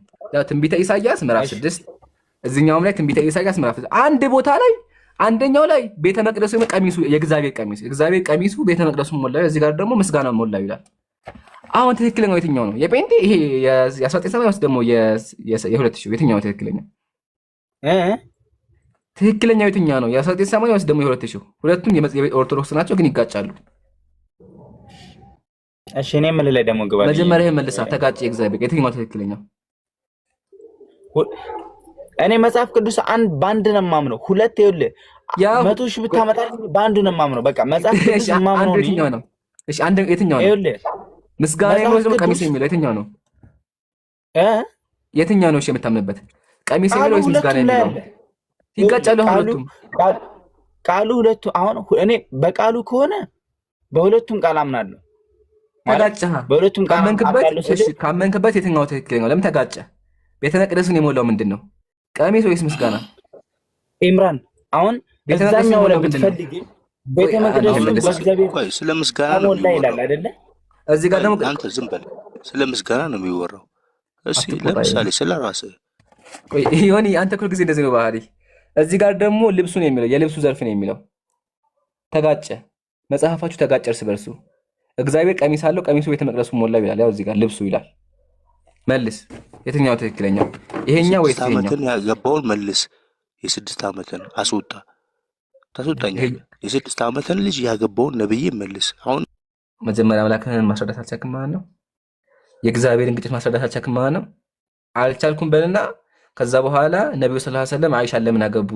ትንቢተ ኢሳይያስ ምዕራፍ 6 እዚህኛውም ላይ ትንቢተ ኢሳይያስ ምዕራፍ 6 አንድ ቦታ ላይ አንደኛው ላይ ቤተ መቅደሱ ቀሚሱ የእግዚአብሔር ቀሚሱ ቤተ መቅደሱን ሞላ፣ እዚህ ጋር ደግሞ ምስጋናው ሞላ ይላል። አሁን ትክክለኛው የትኛው ነው? የጴንጤ ይሄ የ1970 ወይስ ደግሞ የ2000 የትኛው ትክክለኛ ትክክለኛው የትኛው ነው? የ1980 ወይስ ደግሞ የ2000? ሁለቱም የኦርቶዶክስ ናቸው ግን ይጋጫሉ። እሺ እኔ ምን ላይ ደግሞ ግባ። መጀመሪያ መልሳ ተጋጭ። የእግዚአብሔር የትኛው ትክክለኛው? እኔ መጽሐፍ ቅዱስ በአንድ ነው የማምነው። ሁለት ይኸውልህ 100 ሺህ ብታመጣልኝ በአንድ ነው የማምነው። በቃ መጽሐፍ ቅዱስ የማምነው የትኛው ነው? እሺ አንድ የትኛው ነው? ይኸውልህ ምስጋና ነው ቀሚስ የሚለው የትኛው ነው? የትኛው ነው? እሺ የምታምንበት ቀሚስ የሚለው ወይስ ምስጋና የሚለው? ይጋጫሉ ሁለቱም። ቃሉ ሁለቱ አሁን እኔ በቃሉ ከሆነ በሁለቱም ቃል አምናለሁ። ተጋጨህ። በሁለቱም ቃል ካመንክበት የትኛው ትክክለኛው? ለምን ተጋጨ? ቤተ መቅደሱን የሞላው ምንድን ነው? ቀሚስ ወይስ ምስጋና? ኢምራን አሁን እዛኛው ላይ ብትፈልግ ቤተ መቅደሱ በእግዚአብሔር ቆይ ስለ ምስጋና ነው ተሞላ ይላል የሚወራው። አይደለ? እዚህ ጋር ደግሞ አንተ ዝም በል። ስለ ምስጋና ነው የሚወራው። እሺ አትቆጣ። ለምሳሌ ስለ ራስህ ቆይ ዮኒ አንተ እኮ ጊዜ እንደዚህ ነው ባህሪ። እዚህ ጋር ደግሞ ልብሱ ነው የሚለው የልብሱ ዘርፍ ነው የሚለው። ተጋጨ፣ መጽሐፋችሁ ተጋጨ እርስ በርሱ። እግዚአብሔር ቀሚስ አለው፣ ቀሚሱ ቤተ መቅደሱ ሞላው ይላል። ያው እዚህ ጋር ልብሱ ይላል። መልስ፣ የትኛው ትክክለኛው? ይሄኛው ወይስ ይሄኛው? ዓመትን ያገባውን መልስ። የ6 ዓመትን አስወጣ ታስወጣኛለህ። የ6 ዓመትን ልጅ ያገባውን ነብይ መልስ። አሁን መጀመሪያ አምላክህን ማስረዳት አልቻልክም ማለት ነው። የእግዚአብሔርን ግጭት ማስረዳት አልቻልክም ማለት ነው። አልቻልኩም በልና ከዛ በኋላ ነብዩ ሰለላሁ ዐለይሂ ወሰለም አይሻ ለምን አገቡ?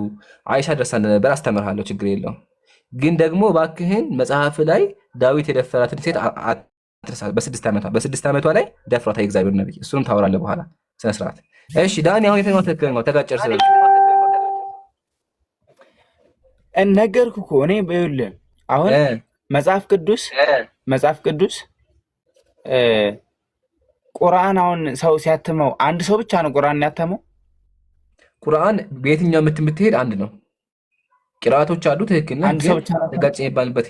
አይሻ ደርሳ እንደነበር አስተምርሃለሁ፣ ችግር የለውም። ግን ደግሞ እባክህን መጽሐፍ ላይ ዳዊት የደፈራትን ሴት አትርሳ። በ6 ዓመቷ ላይ ደፍሯታ የእግዚአብሔር ነብይ። እሱንም ታወራለህ በኋላ ስነ ስርዓት። እሺ ዳኒ፣ አሁን የትኛው ትክክለኛው? ተጋጨር ስለዚህ ነገርኩህ እኮ እኔ ይኸውልህ አሁን መጽሐፍ ቅዱስ ቁርአን አሁን ሰው ሲያትመው አንድ ሰው ብቻ ነው ቁርአን ያተመው። ቁርአን በየትኛው የምትሄድ አንድ ነው። ቂራአቶች አሉ፣ ትክክል ነው። አንድ ሰው ብቻ ነው ተጋጨ የሚባልበት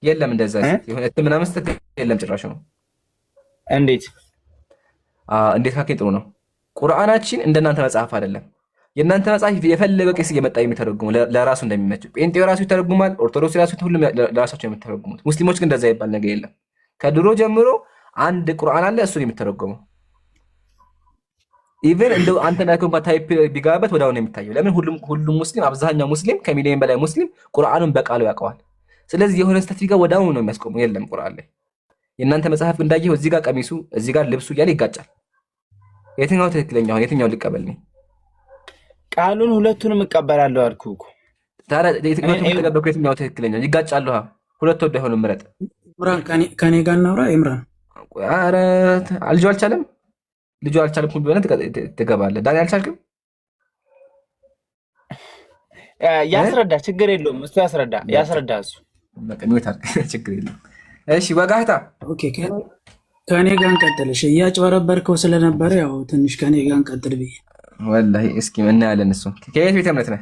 የለም። እንደዛ የሆነ እትምና መስጠት የለም ጭራሽ ነው። እንዴት ካከኝ ጥሩ ነው። ቁርአናችን እንደናንተ መጽሐፍ አይደለም። የእናንተ መጽሐፍ የፈለገ ቄስ እየመጣ የሚተረጉመው ለራሱ እንደሚመቸው፣ ጴንጤው ራሱ ይተረጉማል፣ ኦርቶዶክስ ራሱ ሁሉም ለራሳቸው የምተረጉሙት። ሙስሊሞች ግን እንደዛ ይባል ነገር የለም። ከድሮ ጀምሮ አንድ ቁርአን አለ፣ እሱን የሚተረጉመው። ኢቨን እንደው አንተ ላይ እንኳን ታይፕ ቢጋበት ወዳው ነው የሚታየው። ለምን ሁሉም ሙስሊም፣ አብዛኛው ሙስሊም ከሚሊዮን በላይ ሙስሊም ቁርአኑን በቃሉ ያውቀዋል። ስለዚህ የሆነ ስህተት ቢጋ ወዳው ነው የሚያስቆመው። የለም ቁርአን ላይ የእናንተ መጽሐፍ እንዳየው እዚህ ጋር ቀሚሱ እዚህ ጋር ልብሱ እያለ ይጋጫል። የትኛው ትክክለኛው? የትኛው ልቀበል ነው? ቃሉን ሁለቱንም እቀበላለሁ አልኩህ እኮ። ታዲያ የትኛው ትክክለኛው? ይጋጫሉ። ሁለት ወደ ሆነ ምረጥ። ኢምራን ከኔ ጋር እናውራ። ኢምራን ኧረ ልጁ አልቻለም። ልጁ አልቻልኩም ብለህ ትገባለህ። ዳኒ አልቻልክም? ያስረዳ፣ ችግር የለውም። እሱ ያስረዳ እሱ በቃ ሚውታል፣ ችግር የለውም። እሺ ወጋህታ፣ ኦኬ፣ ከኔ ጋር እንቀጥል። እሺ እያጭበረበርከው ስለነበረ ያው ትንሽ ከኔ ጋር እንቀጥል ብዬ። ወላሂ እስኪ እናያለን። እሱ ከየት ቤተ እምነት ነህ?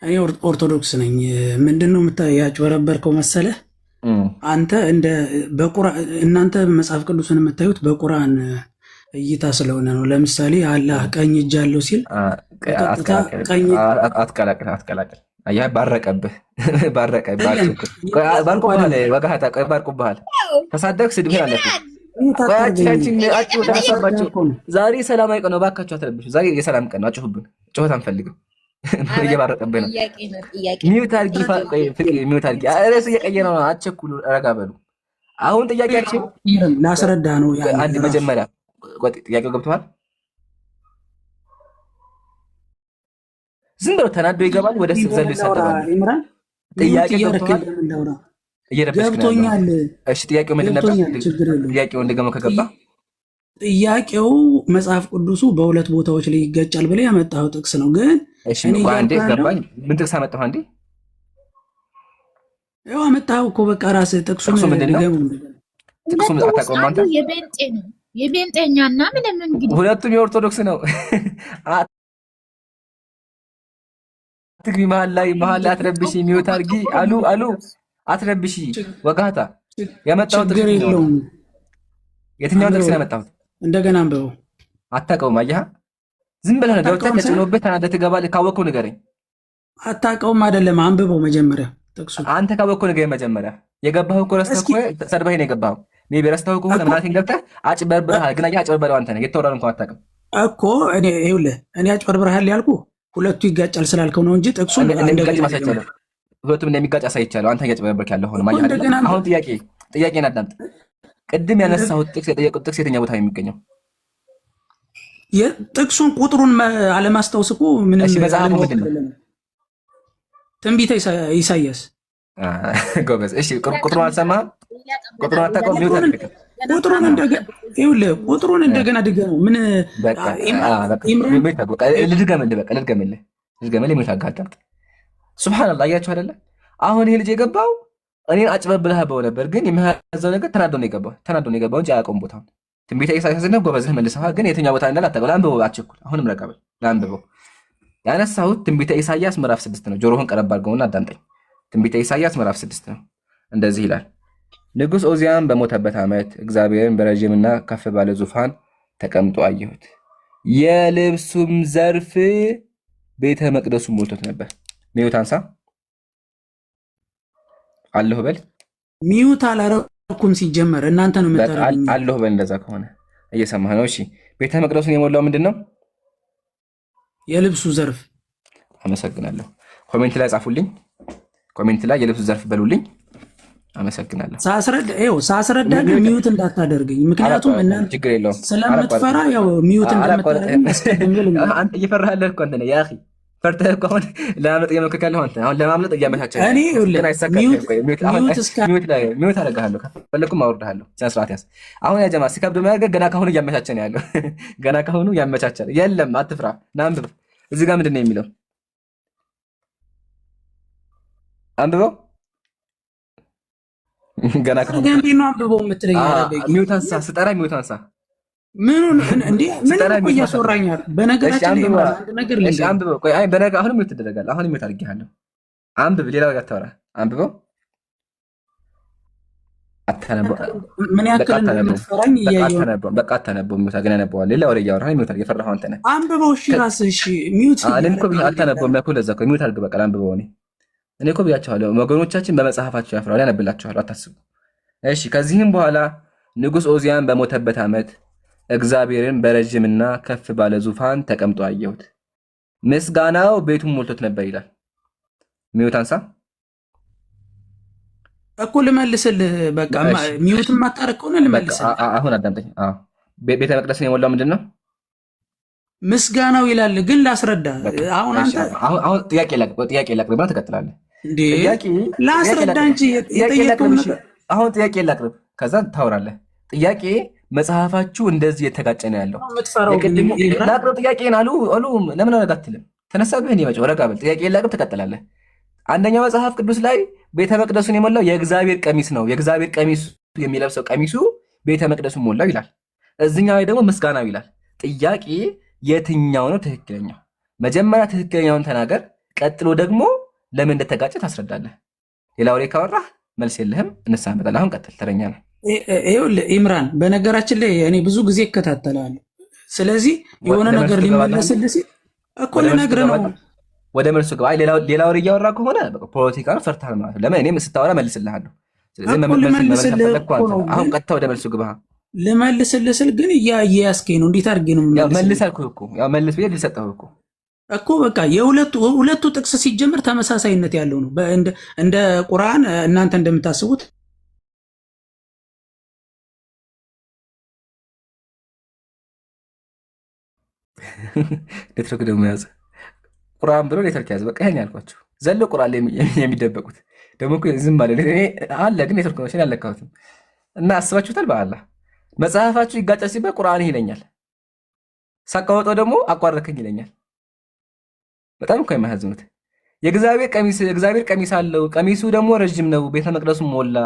እኔ ኦርቶዶክስ ነኝ። ምንድነው ያጭበረበርከው መሰለህ? አንተ እናንተ መጽሐፍ ቅዱስን የምታዩት በቁርአን እይታ ስለሆነ ነው። ለምሳሌ አላህ ቀኝ እጅ አለው ሲል አትቀላቅል። አየህ፣ ባረቀብህ። ባርቁብሃል። ተሳደብክ፣ ስድብህን አለፍህ። ዛሬ ሰላማዊ ቀን ነው፣ እባካችሁ አትረብሹ። ዛሬ የሰላም ቀን ነው፣ አጭሁብን። ጩኸት አንፈልግም። እየባረቀብህ ነው። ሚውት አድርጊ። ርዕስ እየቀየረ ነው። አትቸኩሉ፣ ረጋ በሉ። አሁን ጥያቄያችን ላስረዳ ነው። አንድ መጀመሪያ ጥያቄው ገብተዋል። ዝም ብለው ተናዶ ይገባል፣ ወደ ዘንድ ይሳደባል። ጥያቄ ገብቶኛል። እሺ ጥያቄው ምንድን ነበር? ጥያቄው እንደገመው ከገባ ጥያቄው መጽሐፍ ቅዱሱ በሁለት ቦታዎች ላይ ይጋጫል ብለህ ያመጣኸው ጥቅስ ነው። ግን እሺ አንዴ ገባኝ። ምን ጥቅስ አመጣሁ? አንዴ ያው አመጣኸው እኮ በቃ ራስህ ጥቅሱን ድገሙ። ጥቅሱን አታውቀውም አንተ? የቤንጤ ነው የቤንጤኛና ምንም እንግዲህ ሁለቱም የኦርቶዶክስ ነው። አትግቢ መሀል ላይ አትረብሺ። ሚውት አድርጊ። አሉ አትረብሺ። ወጋታ ያመጣው ጥቅስ የለውም። የትኛውን ጥቅስ ያመጣሁት? እንደገና አንብበው። አታውቀውም? አየህ፣ ዝም ብለህ ገብተህ ተጭኖብህ ተናደህ ትገባለህ። ካወቅኸው ንገረኝ። አታውቀውም አይደለም፣ አንብበው መጀመሪያ ጥቅሱ። አንተ ካወቅኸው ንገረኝ መጀመሪያ። የገባኸው እኮ ረስተህ እኮ ሰድበህ ነው የገባኸው። ሜይ ቢ ረስተኸው ከሆነ ምናምን ገብተህ አጭበርብረሃል። ግን አየህ፣ አጭበርበረው አንተ ነህ። የተወራውን እንኳን አታውቅም እኮ። እኔ አጭበርብረሃል ያልኩህ ሁለቱ ይጋጫል ስላልከው ነው እንጂ ጥቅሱ ሁለቱም እንደሚጋጭ አሳይቻለሁ። አንተ እያጭበረበርክ ያለው አሁን ጥያቄን አዳምጥ። ቅድም ያነሳሁት ጥቅስ የጠየቁት ጥቅስ የትኛው ቦታ የሚገኘው? ጥቅሱን ቁጥሩን አለማስታወስ እኮ ምንም። መጽሐፉ ምንድን ነው? ትንቢተ ኢሳያስ። ጎበዝ። እሺ ቁጥሩን አልሰማህም? ቁጥሩን አታውቀውም? ቁጥሩን እንደገና ድገመው። ምን ልድገምልህ። ምን አጋጠምክ? ሱብሃንአላህ። አያችሁ አይደለ? አሁን ይሄ ልጅ የገባው እኔን አጭበርብረኸው ነበር፣ ግን የሚያዘው ነገር ተናዶ ነው የገባው እንጂ አያውቀውም ቦታውን። ትንቢተ ኢሳያስ ነው። ጎበዝህ መልሰሃል፣ ግን የትኛው ቦታ እንዳለ አታውቅም። ለአንብበው፣ አትቸኩል። አሁንም ረጋ በል ለአንብበው። ያነሳሁት ትንቢተ ኢሳይያስ ምዕራፍ 6 ነው። ጆሮህን ቀረብ አድርገውና አዳምጠኝ። ትንቢተ ኢሳይያስ ምዕራፍ 6 ነው። እንደዚህ ይላል። ንጉሥ ዖዝያን በሞተበት ዓመት እግዚአብሔርን በረዥምና ከፍ ባለ ዙፋን ተቀምጦ አየሁት። የልብሱም ዘርፍ ቤተ መቅደሱን ሞልቶት ነበር። ሚዩት አንሳ አለሁ በል። ሚዩት አላረኩም። ሲጀመር እናንተ ነው የምታረጉኝ። አለሁ በል። እንደዛ ከሆነ እየሰማህ ነው። እሺ ቤተ መቅደሱን የሞላው ምንድን ነው? የልብሱ ዘርፍ። አመሰግናለሁ። ኮሜንት ላይ ጻፉልኝ። ኮሜንት ላይ የልብሱ ዘርፍ በሉልኝ። አመሰግናለሁ። ሳስረዳ ግን ሚዩት እንዳታደርገኝ፣ ምክንያቱም እናንተ ችግር የለውም ስለምትፈራ ያው ሚዩት እንደምታደርገኝ አንተ እየፈራህ ያለህ እኮ አንተ ነህ ያኺ። ፈርተህ እኮ አሁን ለማምለጥ እየሞከርክ ያለህ አንተ። አሁን ለማምለጥ እያመቻቸህ እኔ ሚዩት አደርግሃለሁ፣ ከፈለኩም አወርድሃለሁ። ስነ ስርዓት ያዝ። አሁን ያ ጀማ ሲከብድ የሚያደርገህ ገና ካሁኑ እያመቻቸህ ነው ያለው። ገና ካሁኑ እያመቻቸህ የለም። አትፍራ፣ ና አንብብ። እዚህ ጋር ምንድን ነው የሚለው? አንብበው። ገና ካሁኑ ነው አንብበው የምትለኝ። ሚዩት አንሳ፣ ስጠራ ሚዩት አንሳ። ምኑን እንዴ? ምን ነው እያስወራኛል? በነገራችን ላይ አንድ ነገር ልንገርህ። አንብበው። ቆይ አይ በነገ አሁንም ሚዩት ትደረጋለህ። አሁንም ሚዩት አድርጌሃለሁ። አንብብ። ሌላ ነገር አታወራ። አንብበው። አታነበው። ምን ያክል እንደምትፈራኝ እያየሁ በቃ አታነበው። ሚዩት አገና ነበዋል። ሌላ ወሬ እያወራህ ሚዩት አድርጌ። የፈራኸው አንተ ነህ። አንብበው። እሺ ራስህ። እሺ ሚዩት እኔ እኮ አታነበው የሚያውቁ ለዛ እኮ ሚዩት አድርግ። በቃ አንብበው። እኔ እኮ ብያቸዋለሁ። ወገኖቻችን በመጽሐፋቸው ያፍራሉ። ያነብላቸዋለሁ። አታስቡ። እሺ ከዚህም በኋላ ንጉሥ ዖዝያን በሞተበት ዓመት እግዚአብሔርን በረዥምና ከፍ ባለ ዙፋን ተቀምጦ አየሁት፣ ምስጋናው ቤቱን ሞልቶት ነበር ይላል። ሚዩት አንሳ እኮ ልመልስልህ። በቃ ሚዩት ማታረቅ ከሆነ ልመልስልህ። አሁን አዳምጠኝ። ቤተ መቅደስን የሞላው ምንድን ነው? ምስጋናው ይላል። ግን ላስረዳ። አሁን አንተ አሁን ጥያቄ ላቅርብና ትቀጥላለህ። ላስረዳ እንጂ የጠየቀው አሁን ጥያቄ ላቅርብ፣ ከዛ ታወራለህ። ጥያቄ መጽሐፋችሁ እንደዚህ የተጋጨ ነው ያለው። ላቅርብ ጥያቄን አሉ ለምን ረጋ አትልም? ተነሳብህ እንዲ መጭ ረጋ በል። ጥያቄ ላቅርብ፣ ትቀጥላለህ። አንደኛው መጽሐፍ ቅዱስ ላይ ቤተ መቅደሱን የሞላው የእግዚአብሔር ቀሚስ ነው፣ የእግዚአብሔር ቀሚሱ የሚለብሰው ቀሚሱ ቤተ መቅደሱን ሞላው ይላል። እዚኛው ላይ ደግሞ ምስጋናው ይላል። ጥያቄ የትኛው ነው ትክክለኛው? መጀመሪያ ትክክለኛውን ተናገር፣ ቀጥሎ ደግሞ ለምን እንደተጋጨ ታስረዳለህ። ሌላ ወሬ ካወራህ መልስ የለህም፣ እንስሳ እንመጣለን። አሁን ቀጥል፣ ተረኛ ነው። ይኸውልህ ኢምራን፣ በነገራችን ላይ እኔ ብዙ ጊዜ እከታተላለሁ። ስለዚህ የሆነ ነገር ሊመለስልህ ሲል እኮ ልነግርህ ነው። ወደ መልሱ ግባ። ሌላ ወሬ እያወራ ከሆነ ፖለቲካ ነው፣ ፈርታል ማለት ነው። ለምን እኔም ስታወራ መልስልሃለሁ። ስለዚህ አሁን ቀጥታ ወደ መልሱ ግባ። ልመልስልህ ስል ግን እያያስከኝ ነው። እንዴት አድርጌ ነው መልስ አልኩህ እኮ። ያው መልስ ብዬ ልሰጠህ እኮ በቃ የሁለቱ ጥቅስ ሲጀምር ተመሳሳይነት ያለው ነው። እንደ ቁርአን እናንተ እንደምታስቡት ኔትወርክ ደግሞ ያዘ። ቁርአን ብሎ ኔትወርክ ያዘ። በቃ ይሄን ያልኳቸው ዘሎ ቁርአን የሚደበቁት ደግሞ ዝም አለ ግን ኔትወርክ ነው ያለካሁትም እና አስባችሁታል። በአላህ መጽሐፋችሁ ይጋጫል ሲባል ቁርአን ይለኛል፣ ሳቃወጣው ደግሞ አቋረከኝ ይለኛል። በጣም እኮ የማያዝኑት። የእግዚአብሔር ቀሚስ አለው፣ ቀሚሱ ደግሞ ረጅም ነው፣ ቤተ መቅደሱ ሞላ።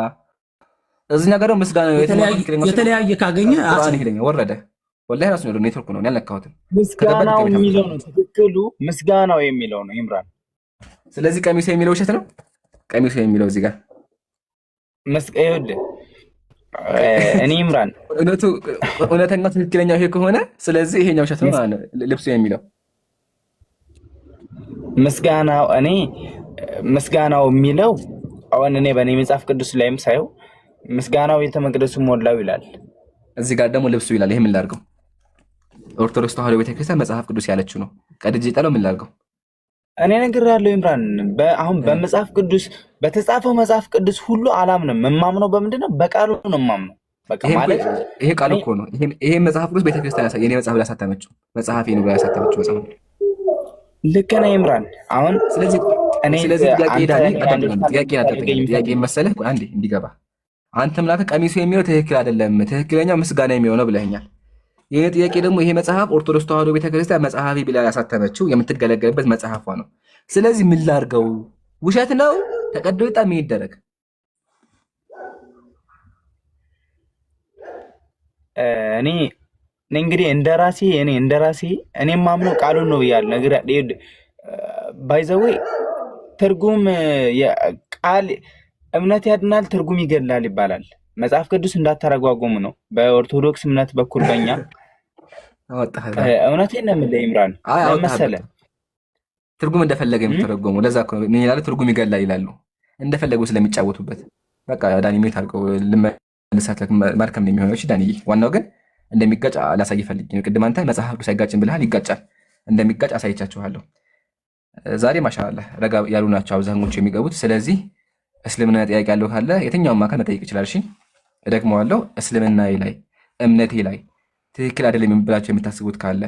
እዚህ ነገር ነው ምስጋና የተለያየ ካገኘ ቁርአን ይለኛል። ወረደ ወላሂ ራሱ ነው ኔትወርክ ነው ያልነካሁትም። ምስጋናው የሚለው ነው ትክክሉ፣ ምስጋናው የሚለው ነው ኢምራን። ስለዚህ ቀሚሱ የሚለው ውሸት ነው። ቀሚሱ የሚለው እዚህ ጋር እኔ ኢምራን እውነተኛ ትክክለኛው ይሄ ከሆነ ስለዚህ ይሄኛው ውሸት ነው ማለት ነው። ልብሱ የሚለው ምስጋናው የሚለው አሁን እኔ በእኔ መጽሐፍ ቅዱስ ላይም ሳየው ምስጋናው ቤተ መቅደሱ ሞላው ይላል። እዚህ ጋር ደግሞ ልብሱ ይላል። ይሄ ምን ላድርገው? ኦርቶዶክስ ተዋህዶ ቤተክርስቲያን መጽሐፍ ቅዱስ ያለችው ነው። ቀድጄ ጣለው ምን ላድርገው? እኔ ነግሬሃለሁ ኢምራን። አሁን በመጽሐፍ ቅዱስ በተጻፈው መጽሐፍ ቅዱስ ሁሉ አላምንም። የማምነው በምንድን ነው? በቃሉ ነው የማምነው። በቃ ማለት ይሄ ቃል እኮ ነው። ይሄ መጽሐፍ ቅዱስ ቤተክርስቲያን ያሳየ የኔ መጽሐፍ ላይ ያሳተመችው መጽሐፌ ነው ብላ ያሳተመችው መጽሐፍ። ልክ ነህ ኢምራን። አሁን ስለዚህ ጥያቄ መሰለህ አንዴ እንዲገባ አንተም ላከ ቀሚሱ የሚለው ትክክል አይደለም፣ ትክክለኛው ምስጋና የሚሆነው ብለኸኛል። ይሄ ጥያቄ ደግሞ ይሄ መጽሐፍ ኦርቶዶክስ ተዋህዶ ቤተክርስቲያን መጽሐፊ ብላ ያሳተመችው የምትገለገልበት መጽሐፏ ነው። ስለዚህ ምን ላድርገው? ውሸት ነው ተቀዶ ይጣ ምን ይደረግ? እኔ እንግዲህ እንደራሴ እኔ ማምነው ቃሉን ነው ብያለሁ። ባይዘዌ ትርጉም ቃል እምነት ያድናል ትርጉም ይገድላል ይባላል። መጽሐፍ ቅዱስ እንዳተረጓጎሙ ነው። በኦርቶዶክስ እምነት በኩል በእኛ እውነቴን ነው የምልህ ኢምራን ለመሰለ ትርጉም እንደፈለገ የምትረጎሙ ለዛ እኮ ምን ይላሉ? ትርጉም ይገድላል ይላሉ እንደፈለጉ ስለሚጫወቱበት። በቃ ዳኒ ሜት አልቀው ልመልሳት ማርከም ነው የሚሆነው። እሺ ዳኒ፣ ዋናው ግን እንደሚጋጭ ላሳይ ፈልጌ ነው። ቅድም አንተ መጽሐፍ ቅዱስ አይጋጭም ብለሃል። ይጋጫል፣ እንደሚጋጭ አሳይቻችኋለሁ። ዛሬ ማሻአላህ ረጋ ያሉ ናቸው አብዛኞቹ የሚገቡት። ስለዚህ እስልምና ጥያቄ ያለው ካለ የትኛውም አካል መጠየቅ ይችላል። እሺ እደግመዋለሁ። እስልምና ላይ እምነቴ ላይ ትክክል አይደለም ብላችሁ የምታስቡት ካለ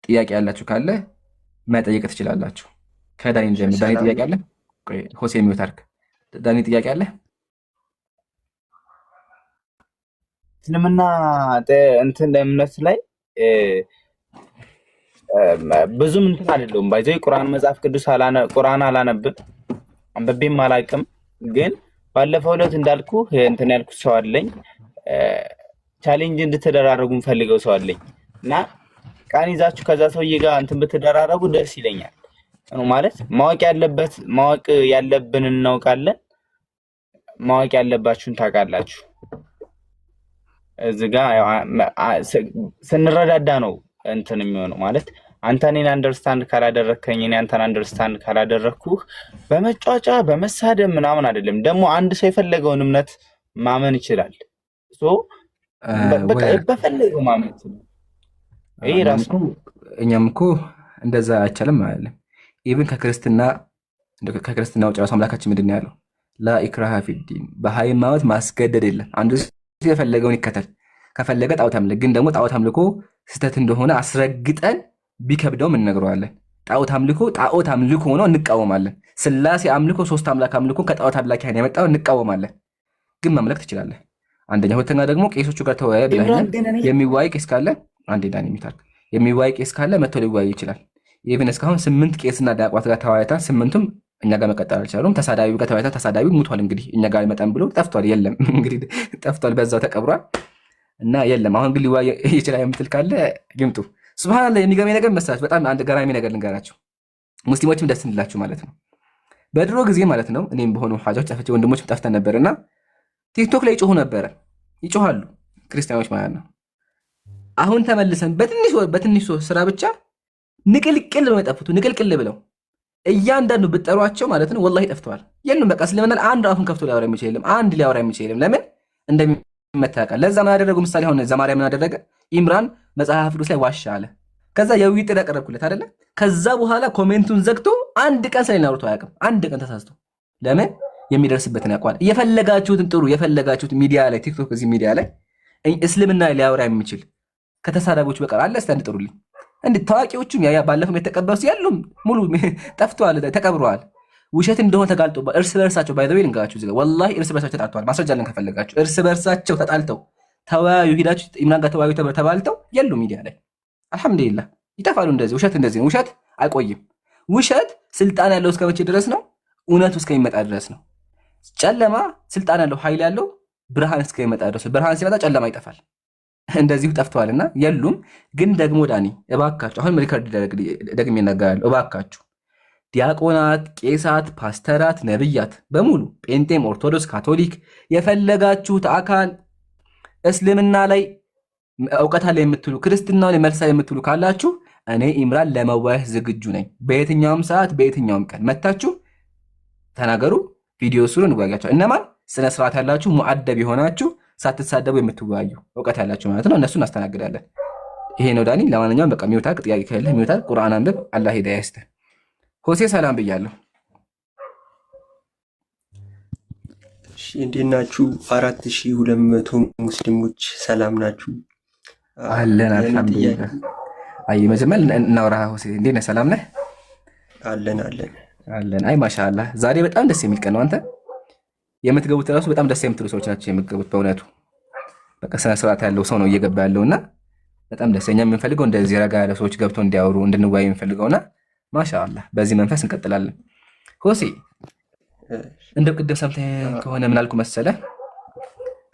ጥያቄ ያላችሁ ካለ መጠየቅ ትችላላችሁ። ከዳኒ ጀምር። ዳኒ ጥያቄ አለ? ሆሴ የሚወታርክ ዳኒ ጥያቄ አለ? እስልምና እንትን እምነት ላይ ብዙም እንትን አይደለሁም። ባይዘይ ቁርአን መጽሐፍ ቅዱስ ቁርአን አላነብም አንብቤም አላውቅም። ግን ባለፈው ዕለት እንዳልኩ እንትን ያልኩት ሰው አለኝ፣ ቻሌንጅ እንድትደራረጉ ፈልገው ሰው አለኝ እና ቃን ይዛችሁ ከዛ ሰውዬ ጋር እንትን ብትደራረጉ ደስ ይለኛል። ማለት ማወቅ ያለብን እናውቃለን፣ ማወቅ ያለባችሁን ታውቃላችሁ። እዚህ ጋር ስንረዳዳ ነው እንትን የሚሆነው። ማለት አንተ እኔን አንደርስታንድ ካላደረግከኝ እኔ አንተን አንደርስታንድ ካላደረግኩህ በመጫጫ በመሳደብ ምናምን አይደለም። ደግሞ አንድ ሰው የፈለገውን እምነት ማመን ይችላል። በፈለገው ማመን ይችላል። ይሄ ራሱ እኛም እኮ እንደዛ አይቻልም አይደለም። ኢቭን ከክርስትና ውጭ ራሱ አምላካችን ምንድን ነው ያለው? ላኢክራሃ ፊዲን፣ በሃይማኖት ማስገደድ የለም። አንዱ የፈለገውን ይከተል፣ ከፈለገ ጣዖት አምልክ። ግን ደግሞ ጣዖት አምልኮ ስህተት እንደሆነ አስረግጠን ቢከብደውም እንነግረዋለን። ጣዖት አምልኮ ሆኖ እንቃወማለን። ስላሴ አምልኮ፣ ሶስት አምላክ አምልኮ ከጣዖት አምላኪያን የመጣው እንቃወማለን። ግን መምለክ ትችላለህ። አንደኛ። ሁለተኛ ደግሞ ቄሶቹ ጋር ተወያየ ብለኸኛል። የሚዋይ ቄስ ካለ አንዴ ዳኒ የሚታርክ የሚዋይ ቄስ ካለ መጥቶ ሊዋይ ይችላል። ኢቭን እስካሁን 8 ቄስና ዲያቆናት ጋር ተወያይታ 8ቱም እኛ ጋር መቀጠል አልቻሉም። ተሳዳቢው ጋር ተወያይታ ተሳዳቢው ሙቷል። እንግዲህ እኛ ጋር አይመጣም ብሎ ጠፍቷል። የለም እንግዲህ ጠፍቷል፣ በዛው ተቀብሯል እና የለም። አሁን ግን ሊዋይ ይችላል የምትል ካለ ይምጡ። ሱብሃንአላህ። የሚገርመኝ ነገር መሰላችሁ፣ በጣም አንድ ገራሚ ነገር ልንገራችሁ፣ ሙስሊሞችም ደስ እንላችሁ ማለት ነው። በድሮ ጊዜ ማለት ነው እኔም በሆኑ ሐጃዎች ጠፍቼ ወንድሞችም ጠፍተን ነበርና ቲክቶክ ላይ ይጮሁ ነበረ፣ ይጮሃሉ ክርስቲያኖች ማለት ነው። አሁን ተመልሰን በትንሽ ስራ ብቻ ንቅልቅል ብለው የጠፉት ንቅልቅል ብለው እያንዳንዱ ብጠሯቸው ማለት ነው ወላሂ ጠፍተዋል። የሉም በቃ እስልምና አንድ አፉን ከፍቶ ሊያወራ የሚችል የለም፣ አንድ ሊያወራ የሚችል የለም። ለምን እንደሚመታ ያውቃል። ለዛ ምን ያደረጉ ምሳሌ አሁን ዘማሪያ ምን አደረገ? ኢምራን መጽሐፍ ቅዱስ ላይ ዋሻ አለ። ከዛ የውይይት ጥሪ ያቀረብኩለት አይደለ? ከዛ በኋላ ኮሜንቱን ዘግቶ አንድ ቀን ስለኔ አውርቶ አያውቅም። አንድ ቀን ተሳስቶ። ለምን? የሚደርስበትን ያውቃል። የፈለጋችሁትን ጥሩ፣ የፈለጋችሁት ሚዲያ ላይ ቲክቶክ፣ እዚህ ሚዲያ ላይ እስልምና ሊያወራ የሚችል ከተሳዳቢዎች በቀር አለ? እስቲ አንድ ጥሩልኝ። እንዴ ታዋቂዎቹም ያ ባለፈው የተቀበሉት ያሉም ሙሉ ጠፍተዋል፣ ተቀብረዋል። ውሸት እንደሆነ ተጋልጦ እርስ በርሳቸው ባይ ዘ ዌይ ልንገራችሁ፣ እዚህ ጋር ወላሂ እርስ በርሳቸው ተጣልተዋል። ማስረጃ ለን ከፈለጋችሁ እርስ በርሳቸው ተጣልተው ተወያዩ፣ ሂዳችሁ ኢምራን ጋር ተወያዩ ተባልተው የሉ ሚዲያ ላይ አልሐምዱሊላህ። ይጠፋሉ። እንደዚህ ውሸት እንደዚህ ነው። ውሸት አይቆይም። ውሸት ስልጣን ያለው እስከ መቼ ድረስ ነው? እውነቱ እስከሚመጣ ድረስ ነው። ጨለማ ስልጣን ያለው ኃይል ያለው ብርሃን እስከሚመጣ ድረስ፣ ብርሃን ሲመጣ ጨለማ ይጠፋል። እንደዚሁ ጠፍተዋልና የሉም። ግን ደግሞ ዳኒ እባካችሁ አሁን ሪከርድ ደግሜ እናገራለሁ። እባካችሁ ዲያቆናት፣ ቄሳት፣ ፓስተራት፣ ነብያት በሙሉ ጴንጤም፣ ኦርቶዶክስ፣ ካቶሊክ የፈለጋችሁት አካል እስልምና ላይ እውቀት አለ የምትሉ ክርስትና ላይ መልሳ የምትሉ ካላችሁ እኔ ኢምራን ለመዋየት ዝግጁ ነኝ። በየትኛውም ሰዓት በየትኛውም ቀን መታችሁ ተናገሩ። ቪዲዮ ስሩ፣ እንወያያቸው። እነማን ስነ ስርዓት ያላችሁ ሙአደብ የሆናችሁ ሳትሳደቡ የምትወያዩ እውቀት ያላችሁ ማለት ነው። እነሱን እናስተናግዳለን። ይሄ ነው ዳኒ። ለማንኛውም በቃ ሚውታር ጥያቄ ካለ ሚውታር፣ ቁርአን አንብብ። አላህ ሂዳያ ይስጥህ። ሆሴ ሰላም ብያለሁ። እሺ እንዴት ናችሁ? 4200 ሙስሊሞች ሰላም ናችሁ? አለን አልሐምዱሊላህ። አይ መጀመሪያ እናውራ። ሆሴ እንዴት ነህ? ሰላም ነህ? አለን። አይ ማሻአላህ። ዛሬ በጣም ደስ የሚል ቀን ነው። አንተ የምትገቡት እራሱ በጣም ደስ የምትሉ ሰዎች ናቸው የምትገቡት። በእውነቱ በቃ ስነ ስርዓት ያለው ሰው ነው እየገባ ያለውና በጣም ደስ እኛ የምንፈልገው እንደዚህ ረጋ ያለ ሰዎች ገብተው እንዲያወሩ እንድንወያይ የምንፈልገውና ማሻአላህ በዚህ መንፈስ እንቀጥላለን። ሆሴ እንደው ቅድም ሰምተህ ከሆነ ምን አልኩ መሰለህ?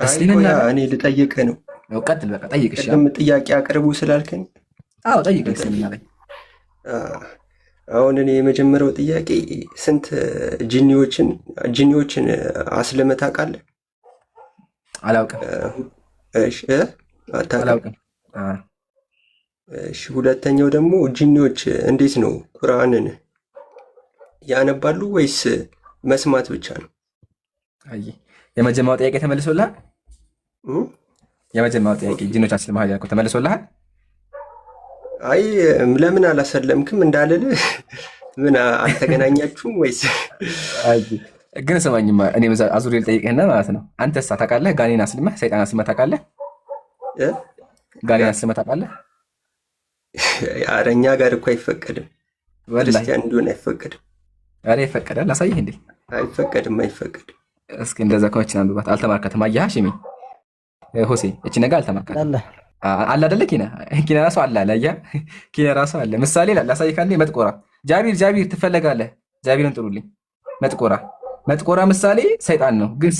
እስልምና እኔ ልጠይቅህ ነው። ቀጥል በቃ ጠይቅ። እሺ ቅድም ጥያቄ አቅርቡ ስላልከኝ አዎ ጠይቅ። እስልምና ላይ አሁን እኔ የመጀመሪያው ጥያቄ ስንት ጂኒዎችን አስልመህ ታውቃለህ? አላውቅም። እሺ አታውቅም? እሺ ሁለተኛው ደግሞ ጂኒዎች እንዴት ነው ቁርአንን ያነባሉ ወይስ መስማት ብቻ ነው? አይ የመጀመሪያው ጥያቄ ተመልሶልሃል? የመጀመሪያው ጥያቄ ጂኖች አስልመሃል ያልኩህ ተመልሶልሃል? አይ ለምን አላሰለምክም እንዳልልህ ምን አልተገናኛችሁም ወይስ? አይ ግን ስማኝማ እኔ አዙሬ ልጠይቅህና ማለት ነው። አንተስ ታውቃለህ? ጋኔን አስልመህ ሰይጣን አስልመህ ታውቃለህ? ጋኔን አስልመህ ታውቃለህ? ኧረ እኛ ጋር እኮ አይፈቀድም። ክርስቲያን እንዲሆን አይፈቀድም። ኧረ ይፈቀዳል። ላሳይህ እንዴ? አይፈቀድም። እስኪ እንደዛ ከሆነችን አንብባት። አልተማርካትም። አየህ ሽሚ ሆሴ እቺ ነገር አልተማርካትም አለ አይደለ? ኪነ ራሱ አለ አያ ኪነ ራሱ አለ። ምሳሌ ላሳይህ ካለ መጥቆራ ጃቢር ትፈለጋለህ። ጃቢርን ጥሩልኝ። መጥቆራ ምሳሌ ሰይጣን ነው። ግን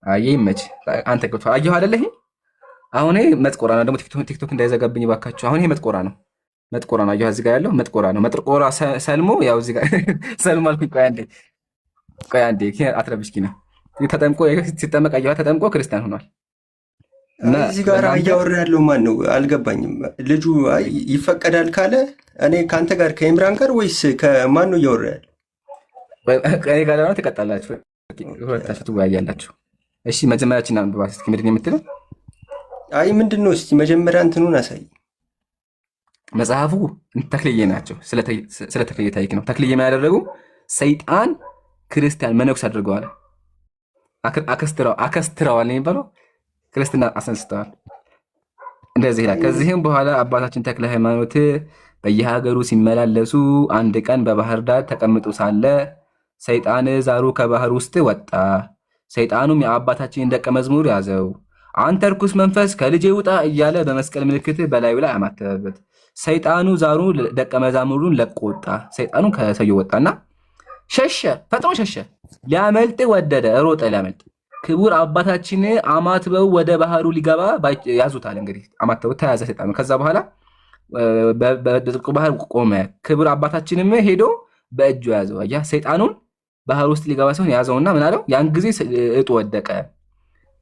አየህ ይመች አንተ ገብቶ አየሁ አይደለ? ይሄ አሁን ይሄ መጥቆራ ነው። ደግሞ ቲክቶክ እንዳይዘጋብኝ ባካችሁ። አሁን ይሄ መጥቆራ ነው። አየሁ እዚህ ጋር ያለው መጥቆራ ነው። መጥቆራ ሰልሞ ያው እዚህ ጋር ሰልሞ አልኩኝ። ቆይ አንዴ አትረብሽ ኪነ ተጠምቆ ሲጠመቅ አየኋ ተጠምቆ ክርስቲያን ሆኗል። እና እዚህ ጋር እያወራ ያለው ማን ነው አልገባኝም። ልጁ ይፈቀዳል ካለ እኔ ከአንተ ጋር ከኢምራን ጋር ወይስ ከማን ነው እያወራ ያለው? እኔ ጋር ነው። ትቀጣላችሁ፣ ሁለታችሁ ትወያያላችሁ። እሺ መጀመሪያችን አንብባት እስኪ ምንድን ነው የምትለው? አይ ምንድን ነው እስኪ መጀመሪያ እንትኑን አሳይ። መጽሐፉ ተክልዬ ናቸው። ስለ ተክልዬ ታሪክ ነው። ተክልዬ ምን ያደረጉ ሰይጣን ክርስቲያን መነኩስ አድርገዋል። አከስትረዋል የሚባለው ክርስትና አሰንስተዋል። እንደዚህ ይላል። ከዚህም በኋላ አባታችን ተክለ ሃይማኖት በየሀገሩ ሲመላለሱ አንድ ቀን በባህር ዳር ተቀምጦ ሳለ ሰይጣን ዛሩ ከባህር ውስጥ ወጣ። ሰይጣኑም የአባታችንን ደቀ መዝሙር ያዘው። አንተ ርኩስ መንፈስ ከልጄ ውጣ እያለ በመስቀል ምልክት በላዩ ላይ አማተበበት። ሰይጣኑ ዛሩ ደቀ መዛሙሩን ለቆ ወጣ። ሰይጣኑ ከሰውየው ወጣና ፈጥኖ ሸሸ። ሊያመልጥ ወደደ፣ ሮጠ ሊያመልጥ። ክቡር አባታችን አማትበው ወደ ባህሩ ሊገባ ያዙታል። እንግዲህ አማትበው ተያዘ ሰይጣኑ። ከዛ በኋላ በጥልቁ ባህር ቆመ። ክቡር አባታችንም ሄዶ በእጁ ያዘው። አያ ሰይጣኑን ባህር ውስጥ ሊገባ ሲሆን ያዘውና ምን አለው? ያን ጊዜ እጡ ወደቀ፣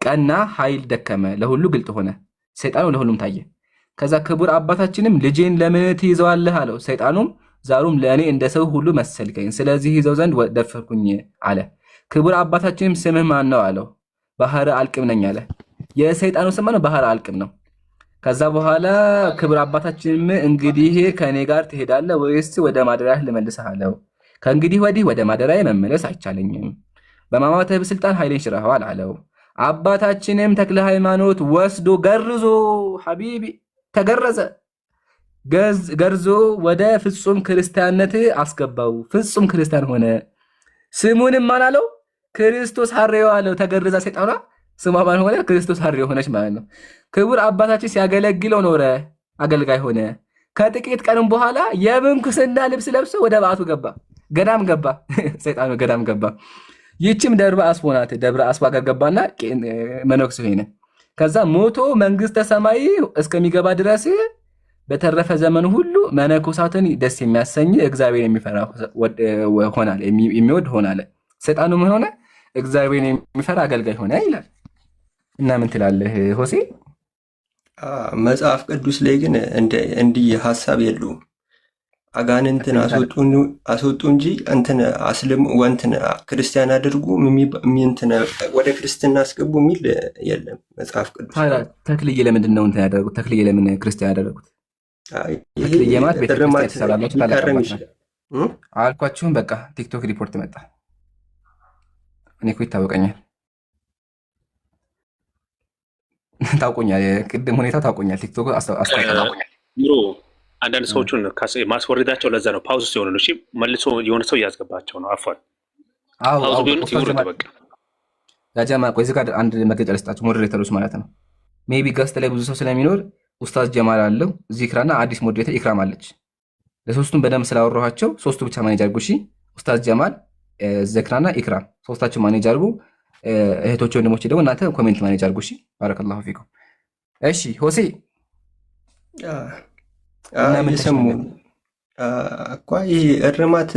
ቀና፣ ኃይል ደከመ፣ ለሁሉ ግልጥ ሆነ። ሰይጣኑ ለሁሉም ታየ። ከዛ ክቡር አባታችንም ልጄን ለምን ትይዘዋለህ አለው። ሰይጣኑም ዛሩም ለእኔ እንደ ሰው ሁሉ መሰልከኝ፣ ስለዚህ ይዘው ዘንድ ደፈርኩኝ አለ። ክቡር አባታችንም ስምህ ማን ነው አለው። ባህረ አልቅም ነኝ አለ። የሰይጣኑ ስም ነው ባህረ አልቅም ነው። ከዛ በኋላ ክቡር አባታችንም እንግዲህ ከእኔ ጋር ትሄዳለህ ወይስ ወደ ማደሪያህ ልመልስህ አለው። ከእንግዲህ ወዲህ ወደ ማደሪያህ መመለስ አይቻለኝም፣ በማማተብ ስልጣን ኃይሌን ሽረኸዋል አለው። አባታችንም ተክለ ሃይማኖት ወስዶ ገርዞ ሐቢቢ ተገረዘ ገርዞ ወደ ፍጹም ክርስቲያንነት አስገባው። ፍጹም ክርስቲያን ሆነ። ስሙንም ማን አለው? ክርስቶስ ሐሬው አለው። ተገርዛ ሰይጣኗ ስሟ ማን ሆነ? ክርስቶስ ሐሬው ሆነች ማለት ነው። ክቡር አባታችን ሲያገለግለው ኖረ፣ አገልጋይ ሆነ። ከጥቂት ቀንም በኋላ የምንኩስና ልብስ ለብሶ ወደ በዓቱ ገባ፣ ገዳም ገባ። ሰይጣኑ ገዳም ገባ። ይህችም ደብረ አስቦ ናት። ደብረ አስቦ ጋር ገባና መነኩሴ ሆነ። ከዛ ሞቶ መንግስተ ሰማይ እስከሚገባ ድረስ በተረፈ ዘመን ሁሉ መነኮሳትን ደስ የሚያሰኝ እግዚአብሔር የሚፈራ ሆናል፣ የሚወድ ሆናል። ሰይጣኑ ምን ሆነ? እግዚአብሔር የሚፈራ አገልጋይ ሆነ ይላል። እና ምን ትላለህ ሆሴ? መጽሐፍ ቅዱስ ላይ ግን እንዲህ ሀሳብ የለውም። አጋንንትን አስወጡ እንጂ እንትን አስልም ወንትን ክርስቲያን አድርጉ ወደ ክርስትና አስገቡ የሚል የለም መጽሐፍ ቅዱስ። ተክልዬ ለምንድን ነው እንትን ያደረጉት? ተክልዬ ለምን ክርስቲያን ያደረጉት? ተክልዬ ማለት ቤተክርስቲያን የተሰራላችሁ አልኳችሁም። በቃ ቲክቶክ ሪፖርት መጣ። እኔ እኮ ይታወቀኛል፣ ታውቆኛል። ቅድም ሁኔታው ታውቆኛል። ቲክቶክ አስታውቆኛል። አንዳንድ ሰዎቹን ማስወረዳቸው ለዛ ነው ፓውዝ ሲሆኑ ነው። መልሶ የሆነ ሰው እያስገባቸው ነው። አፏል ፓውዝ ቢሆኑት ይወርድ በቃ ያጀማ። ቆይ እዚህ ጋር አንድ መግለጫ ልስጣችሁ፣ ሞዴሬተሮች ማለት ነው። ሜቢ ገስት ላይ ብዙ ሰው ስለሚኖር ኡስታዝ ጀማል አለው፣ ዚክራና አዲስ ሞዴሬተር ኢክራም አለች። ለሶስቱም በደንብ ስላወራኋቸው ሶስቱ ብቻ ማኔጅ አድርጉ። እሺ ኡስታዝ ጀማል፣ ዚክራና ኢክራም ሶስታችሁ ማኔጅ አድርጉ። እህቶች ወንድሞች ደግሞ እናንተ ኮሜንት ማኔጅ አድርጉ። እሺ ባረከላሁ ፊኩም። እሺ ሆሴ እና ምን እየሰሙ ተሻለ? እኮ ይሄ እርማት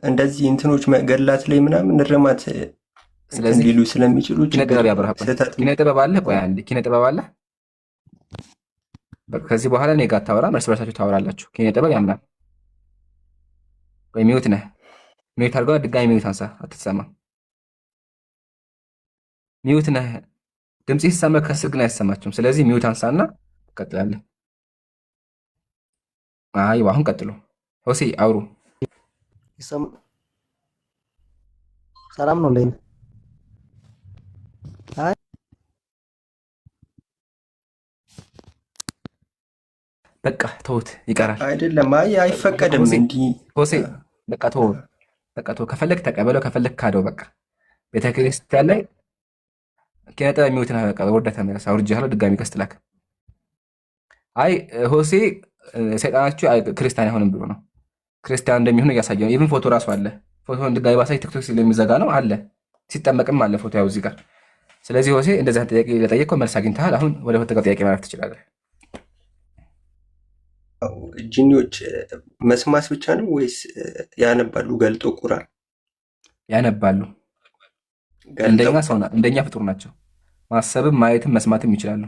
እንደዚህ እንትኖች ገላት ላይ ምናምን እርማት እንትን ስለዚህ ሊሉ ስለሚችሉ ኪነ ችግር ጥበብ የለም። ያበራል። ስህተት ኪነ ጥበብ አለ። ቆይ አንዴ፣ ኪነ ጥበብ አለ። በቃ ከዚህ በኋላ እኔ ጋር አታወራም፣ እርስ በርሳችሁ ታወራላችሁ። ኪነ ጥበብ ያምናል። ወይ ሚውት ነህ? ሚውት አድርገው። ድጋሚ ሚውት አንሳ፣ አትሰማም። ሚውት ነህ። ድምጽ ሲሰማ ከስር ግን አይሰማችሁም። ስለዚህ ሚውት አንሳና ቀጥላለን። አይ አሁን ቀጥሉ። ሆሴ አውሩ። ሰላም ነው እንዴ? አይ በቃ ተውት፣ ይቀራል። አይደለም። አይ አይፈቀድም ሆሴ እንዲህ ሆሴ በቃ ተው፣ በቃ ተው። ከፈለግ ተቀበለው፣ ከፈለግ ካደው። በቃ ቤተክርስቲያን ላይ ኪነ ጥበብ ሚውት ነህ። በቃ ወርደህ ተመለስ። አውርጄሃለሁ፣ ድጋሚ ከስትላክ። አይ ሆሴ ሰይጣናችሁ ክርስቲያን አይሆንም ብሎ ነው። ክርስቲያን እንደሚሆን እያሳየ ነው። ኢቭን ፎቶ ራሱ አለ። ፎቶን ድጋሚ ባሳይ ቲክቶክ ስለሚዘጋ ነው አለ። ሲጠመቅም አለ ፎቶ ያው እዚህ ጋር። ስለዚህ ሆሴ እንደዚህ ጥያቄ ለጠየቀው መልስ አግኝተሃል። አሁን ወደ ሁለተኛው ጥያቄ ማለፍ ትችላለህ። ጂኒዎች መስማት ብቻ ነው ወይስ ያነባሉ? ገልጦ ቁራን ያነባሉ። እንደኛ ሰው እንደኛ ፍጡር ናቸው። ማሰብም ማየትም መስማትም ይችላሉ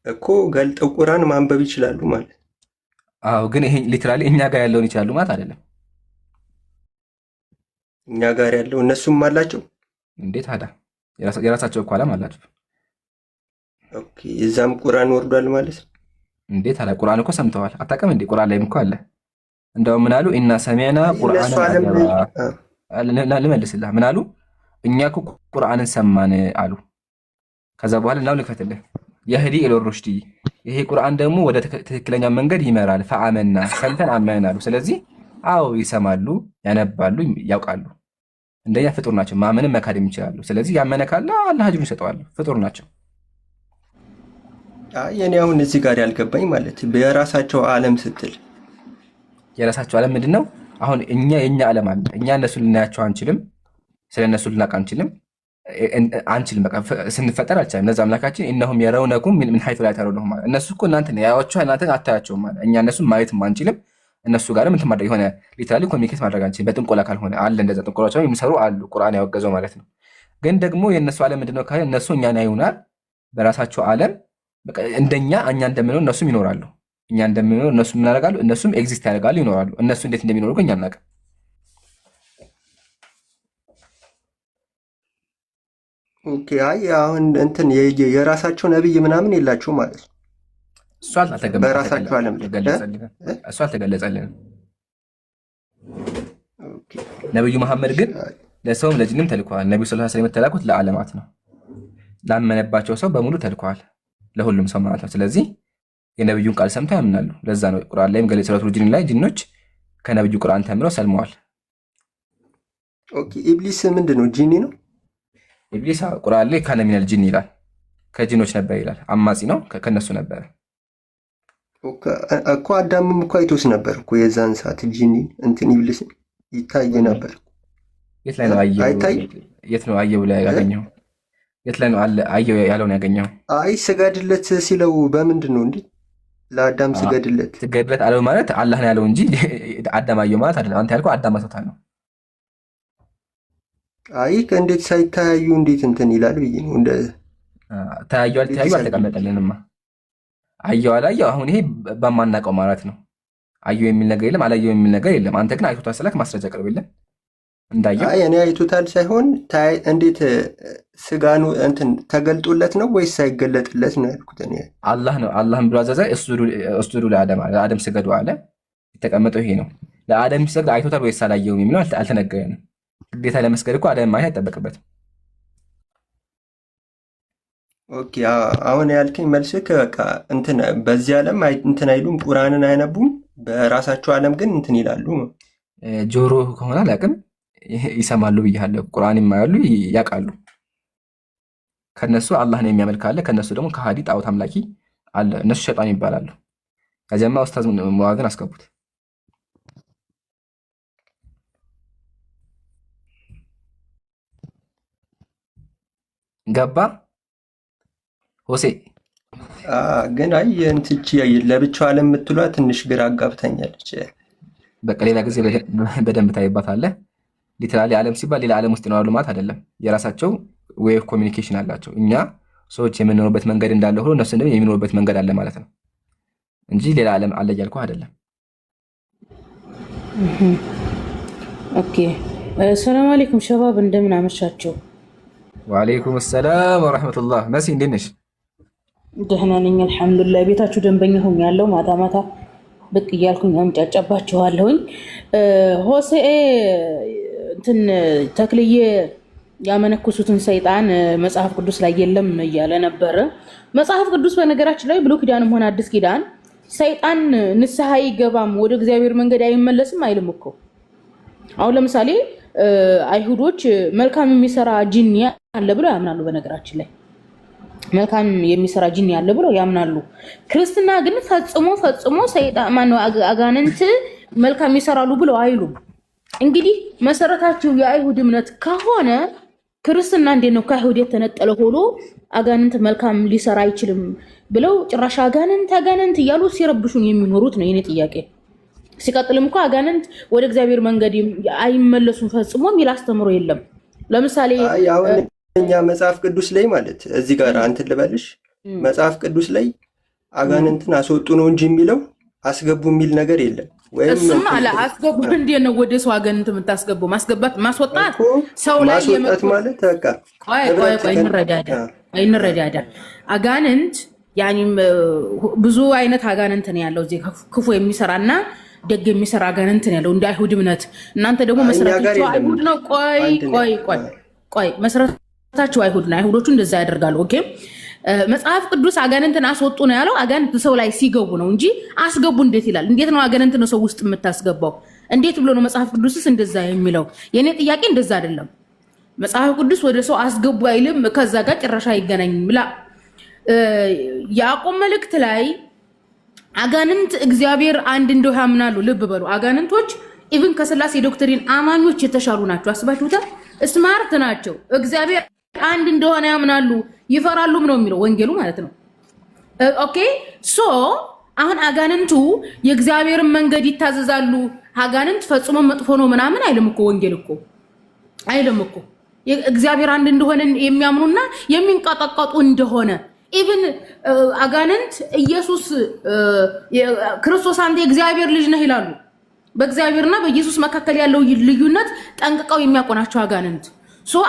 እኮ። ገልጠው ቁራን ማንበብ ይችላሉ ማለት። አዎ፣ ግን ይሄ ሊትራሊ እኛ ጋር ያለውን ይችላሉ ማለት አይደለም። እኛ ጋር ያለው እነሱም አላቸው። እንዴት ታዲያ? የራሳቸው እኮ ዓለም አላቸው። ኦኬ፣ እዛም ቁራን ወርዷል ማለት ነው። እንዴት ታዲያ? ቁርአን እኮ ሰምተዋል። አታውቅም እንዴ? ቁርአን ላይም እኮ አለ። እንደውም ምን አሉ? ኢና ሰሚዕና ቁርአንን አጀባ። ልመልስልህ። ምን አሉ? እኛ እኮ ቁርአንን ሰማን አሉ። ከዛ በኋላ እናው ልክፈትልህ። የህዲ ኢለ ሩሽዲ፣ ይሄ ቁርአን ደግሞ ወደ ትክክለኛ መንገድ ይመራል። ፈአመና፣ ሰምተን አመንን አሉ። ስለዚህ አዎ ይሰማሉ፣ ያነባሉ፣ ያውቃሉ። እንደኛ ፍጡር ናቸው። ማመንም መካድም ይችላሉ። ስለዚህ ያመነ ካለ አላህ አጅሩን ይሰጠዋል። ፍጡር ናቸው። የኔ አሁን እዚህ ጋር ያልገባኝ ማለት በራሳቸው ዓለም ስትል የራሳቸው ዓለም ምንድን ነው? አሁን እኛ የኛ ዓለም አለ። እኛ እነሱ ልናያቸው አንችልም። ስለ እነሱ ልናውቅ አንችልም። በቃ ስንፈጠር አልቻለም። እነዛ አምላካችን እነሁም የረውነኩም ምን ሐይቱ ላ ተረውነሁም ማለት እነሱ እኮ እናንተን ያዩአችኋል፣ እናንተን አታያቸውም ማለት። እኛ እነሱን ማየትም አንችልም። እነሱ ጋርም እንትን ማድረግ የሆነ ሊትራሊ ኮሚኒኬት ማድረግ አንችልም። በጥንቆላ ካልሆነ አለ እንደዛ ጥንቆላዎች የሚሰሩ አሉ። ቁርአን ያወገዘው ማለት ነው። ግን ደግሞ የእነሱ ዓለም ምንድነው ካለ እነሱ እኛን ያዩናል በራሳቸው ዓለም። እንደኛ እኛ እንደምንሆን እነሱም ይኖራሉ። እኛ እንደምንሆን እነሱ ምን ያደርጋሉ? እነሱም ኤግዚስት ያደርጋሉ፣ ይኖራሉ። እነሱ እንዴት እንደሚኖሩ እኛ አናውቅም። ኦኬ። አይ አሁን እንትን የራሳቸው ነብይ ምናምን የላቸው ማለት ነው። እሱ በራሳቸው ዓለም እሱ አልተገለጸልንም። ነብዩ መሐመድ ግን ለሰውም ለጅንም ተልከዋል። ነብዩ ሰለላሁ ዐለይሂ ወሰለም የተላኩት ለዓለማት ነው። ላመነባቸው ሰው በሙሉ ተልከዋል፣ ለሁሉም ሰው ማለት ነው። ስለዚህ የነብዩን ቃል ሰምተው ያምናሉ። ለዛ ነው ቁርአን ላይም ገለ ሱረቱል ጂን ላይ ጂኖች ከነብዩ ቁርአን ተምረው ሰልመዋል። ኦኬ። ኢብሊስ ምንድነው? ጂኒ ነው። ኢብሊስ ቁርአን ላይ ካነ ሚነል ጂን ይላል። ከጂኖች ነበር ይላል። አማጺ ነው፣ ከነሱ ነበር እኮ። አዳምም እኮ አይቶስ ነበር እኮ የዛን ሰዓት ጂኒ እንትን ኢብሊስ ይታይ ነበር። የት ላይ ነው አየው? የት ነው አየው ላይ ያገኘው? የት ላይ ነው አየው ያለውን ያገኘው? አይ ስገድለት ሲለው በምንድን ነው እንዴ? ለአዳም ስገድለት አለው ማለት አላህ ነው ያለው እንጂ አዳም አየው ማለት አይደለም። አንተ ያልከው አዳም አሰውታል ነው። አይ እንዴት ሳይተያዩ እንዴት እንትን ይላል ብዬ ነው። እንደ ተያዩ አልተያዩ አልተቀመጠልንማ። አየው አላየው አሁን ይሄ በማናውቀው ማለት ነው። አየው የሚል ነገር የለም፣ አላየው የሚል ነገር የለም። አንተ ግን አይቶታል ስላክ ማስረጃ ቅርብልን እንዳየው። አይ እኔ አይቶታል ሳይሆን እንዴት ስጋኑ እንትን ተገልጦለት ነው ወይስ ሳይገለጥለት ነው ያልኩት እኔ። አላህ ነው አላህም ብሎ አዘዘ። እስጁዱ ለአደም አለ። ለአደም ስገዱ አለ። የተቀመጠው ይሄ ነው። ለአደም ሲሰግድ አይቶታል ወይስ አላየውም የሚለው አልተነገረንም። ግዴታ ለመስገድ እኮ አደም ማየት አይጠበቅበትም። ኦኬ። አሁን ያልከኝ መልስህ በቃ እንትን በዚህ ዓለም እንትን አይሉም፣ ቁርአንን አያነቡም። በራሳቸው ዓለም ግን እንትን ይላሉ። ጆሮ ከሆነ አላውቅም፣ ይሰማሉ ብያለሁ። ቁርአን የማያሉ ያውቃሉ። ከነሱ አላህን የሚያመልክ አለ፣ ከነሱ ደግሞ ከሃዲ ጣዖት አምላኪ አለ። እነሱ ሸይጣን ይባላሉ። ከዚያማ ኡስታዝ ሙአዝን አስገቡት። ገባ ሆሴ ግን አይ እንትቺ ለብቻዋ ለምትሏ ትንሽ ግራ አጋብታኛለች። በቃ ሌላ ጊዜ በደንብ ታይባታለህ። ሊተራሊ ዓለም ሲባል ሌላ ዓለም ውስጥ ነው ያሉ ማለት አይደለም። የራሳቸው ዌይ ኦፍ ኮሚኒኬሽን አላቸው። እኛ ሰዎች የምንኖርበት መንገድ እንዳለ ሁሉ እነሱ ደግሞ የሚኖርበት መንገድ አለ ማለት ነው እንጂ ሌላ ዓለም አለ እያልኩ አይደለም። ኦኬ ሰላም አለይኩም ሸባብ፣ እንደምን አመሻችሁ? ወአለይኩም ሰላም ወራህመቱላህ። መሲ እንዴት ነሽ? ደህና ነኝ አልሐምዱሊላህ። ቤታችሁ ደንበኛ ሆኜ ያለው ማታ ማታ ብቅ እያልኩኝ አምጫጫባችኋለሁኝ። ሆሴዕ እንትን ተክልዬ ያመነኩሱትን ሰይጣን መጽሐፍ ቅዱስ ላይ የለም እያለ ነበረ። መጽሐፍ ቅዱስ በነገራችን ላይ ብሉይ ኪዳንም ሆነ አዲስ ኪዳን ሰይጣን ንስሐ አይገባም ወደ እግዚአብሔር መንገድ አይመለስም አይልም እኮ። አሁን ለምሳሌ አይሁዶች መልካም የሚሰራ ጂኒ አለ ብለው ያምናሉ። በነገራችን ላይ መልካም የሚሰራ ጂኒ አለ ብለው ያምናሉ። ክርስትና ግን ፈጽሞ ሰይጣን ማነው አጋንንት መልካም ይሰራሉ ብለው አይሉም። እንግዲህ መሰረታቸው የአይሁድ እምነት ከሆነ ክርስትና እንዴት ነው ከአይሁድ የተነጠለ ሆኖ አጋንንት መልካም ሊሰራ አይችልም ብለው ጭራሽ አጋንንት እያሉ ሲረብሹን የሚኖሩት ነው የኔ ጥያቄ። ሲቀጥልም እኮ አጋንንት ወደ እግዚአብሔር መንገድ አይመለሱም ፈጽሞ የሚል አስተምሮ የለም። ለምሳሌ እኛ መጽሐፍ ቅዱስ ላይ ማለት እዚህ ጋር አንተን ልበልሽ፣ መጽሐፍ ቅዱስ ላይ አጋንንትን አስወጡ ነው እንጂ የሚለው አስገቡ የሚል ነገር የለም። እሱም አለ አስገቡ። እንዴት ነው ወደ ሰው አጋንንት የምታስገቡ? ማስወጣት ሰው ላይ ማስወጣት ማለት በቃ ቆይ እንረዳዳ። አጋንንት ያኒም ብዙ አይነት አጋንንት ነው ያለው። እዚህ ክፉ የሚሰራና ደግ የሚሰራ አጋንንት ነው ያለው እንደ አይሁድ እምነት። እናንተ ደግሞ መሰረታችሁ አይሁድ ነው። ቆይ መሰረታችሁ አይሁድ ነው። አይሁዶቹ እንደዛ ያደርጋሉ። ኦኬ መጽሐፍ ቅዱስ አጋንንትን አስወጡ ነው ያለው። አጋንንት ሰው ላይ ሲገቡ ነው እንጂ አስገቡ እንዴት ይላል? እንዴት ነው አጋንንት ነው ሰው ውስጥ የምታስገባው? እንዴት ብሎ ነው መጽሐፍ ቅዱስስ እንደዛ የሚለው? የኔ ጥያቄ እንደዛ አይደለም። መጽሐፍ ቅዱስ ወደ ሰው አስገቡ አይልም። ከዛ ጋር ጭራሽ አይገናኝም። ያዕቆብ መልእክት ላይ አጋንንት እግዚአብሔር አንድ እንደው ያምናሉ። ልብ በሉ አጋንንቶች ኢቭን ከስላሴ ዶክትሪን አማኞች የተሻሉ ናቸው። አስባችሁታል? ስማርት ናቸው። እግዚአብሔር አንድ እንደሆነ ያምናሉ፣ ይፈራሉም ነው የሚለው ወንጌሉ ማለት ነው። ኦኬ ሶ አሁን አጋንንቱ የእግዚአብሔርን መንገድ ይታዘዛሉ። አጋንንት ፈጽሞ መጥፎ ነው ምናምን አይልም እኮ ወንጌል እኮ አይልም እኮ። እግዚአብሔር አንድ እንደሆነ የሚያምኑና የሚንቀጠቀጡ እንደሆነ ኢቭን አጋንንት ኢየሱስ ክርስቶስ አንተ የእግዚአብሔር ልጅ ነህ ይላሉ። በእግዚአብሔርና በኢየሱስ መካከል ያለው ልዩነት ጠንቅቀው የሚያቆናቸው አጋንንት ሶ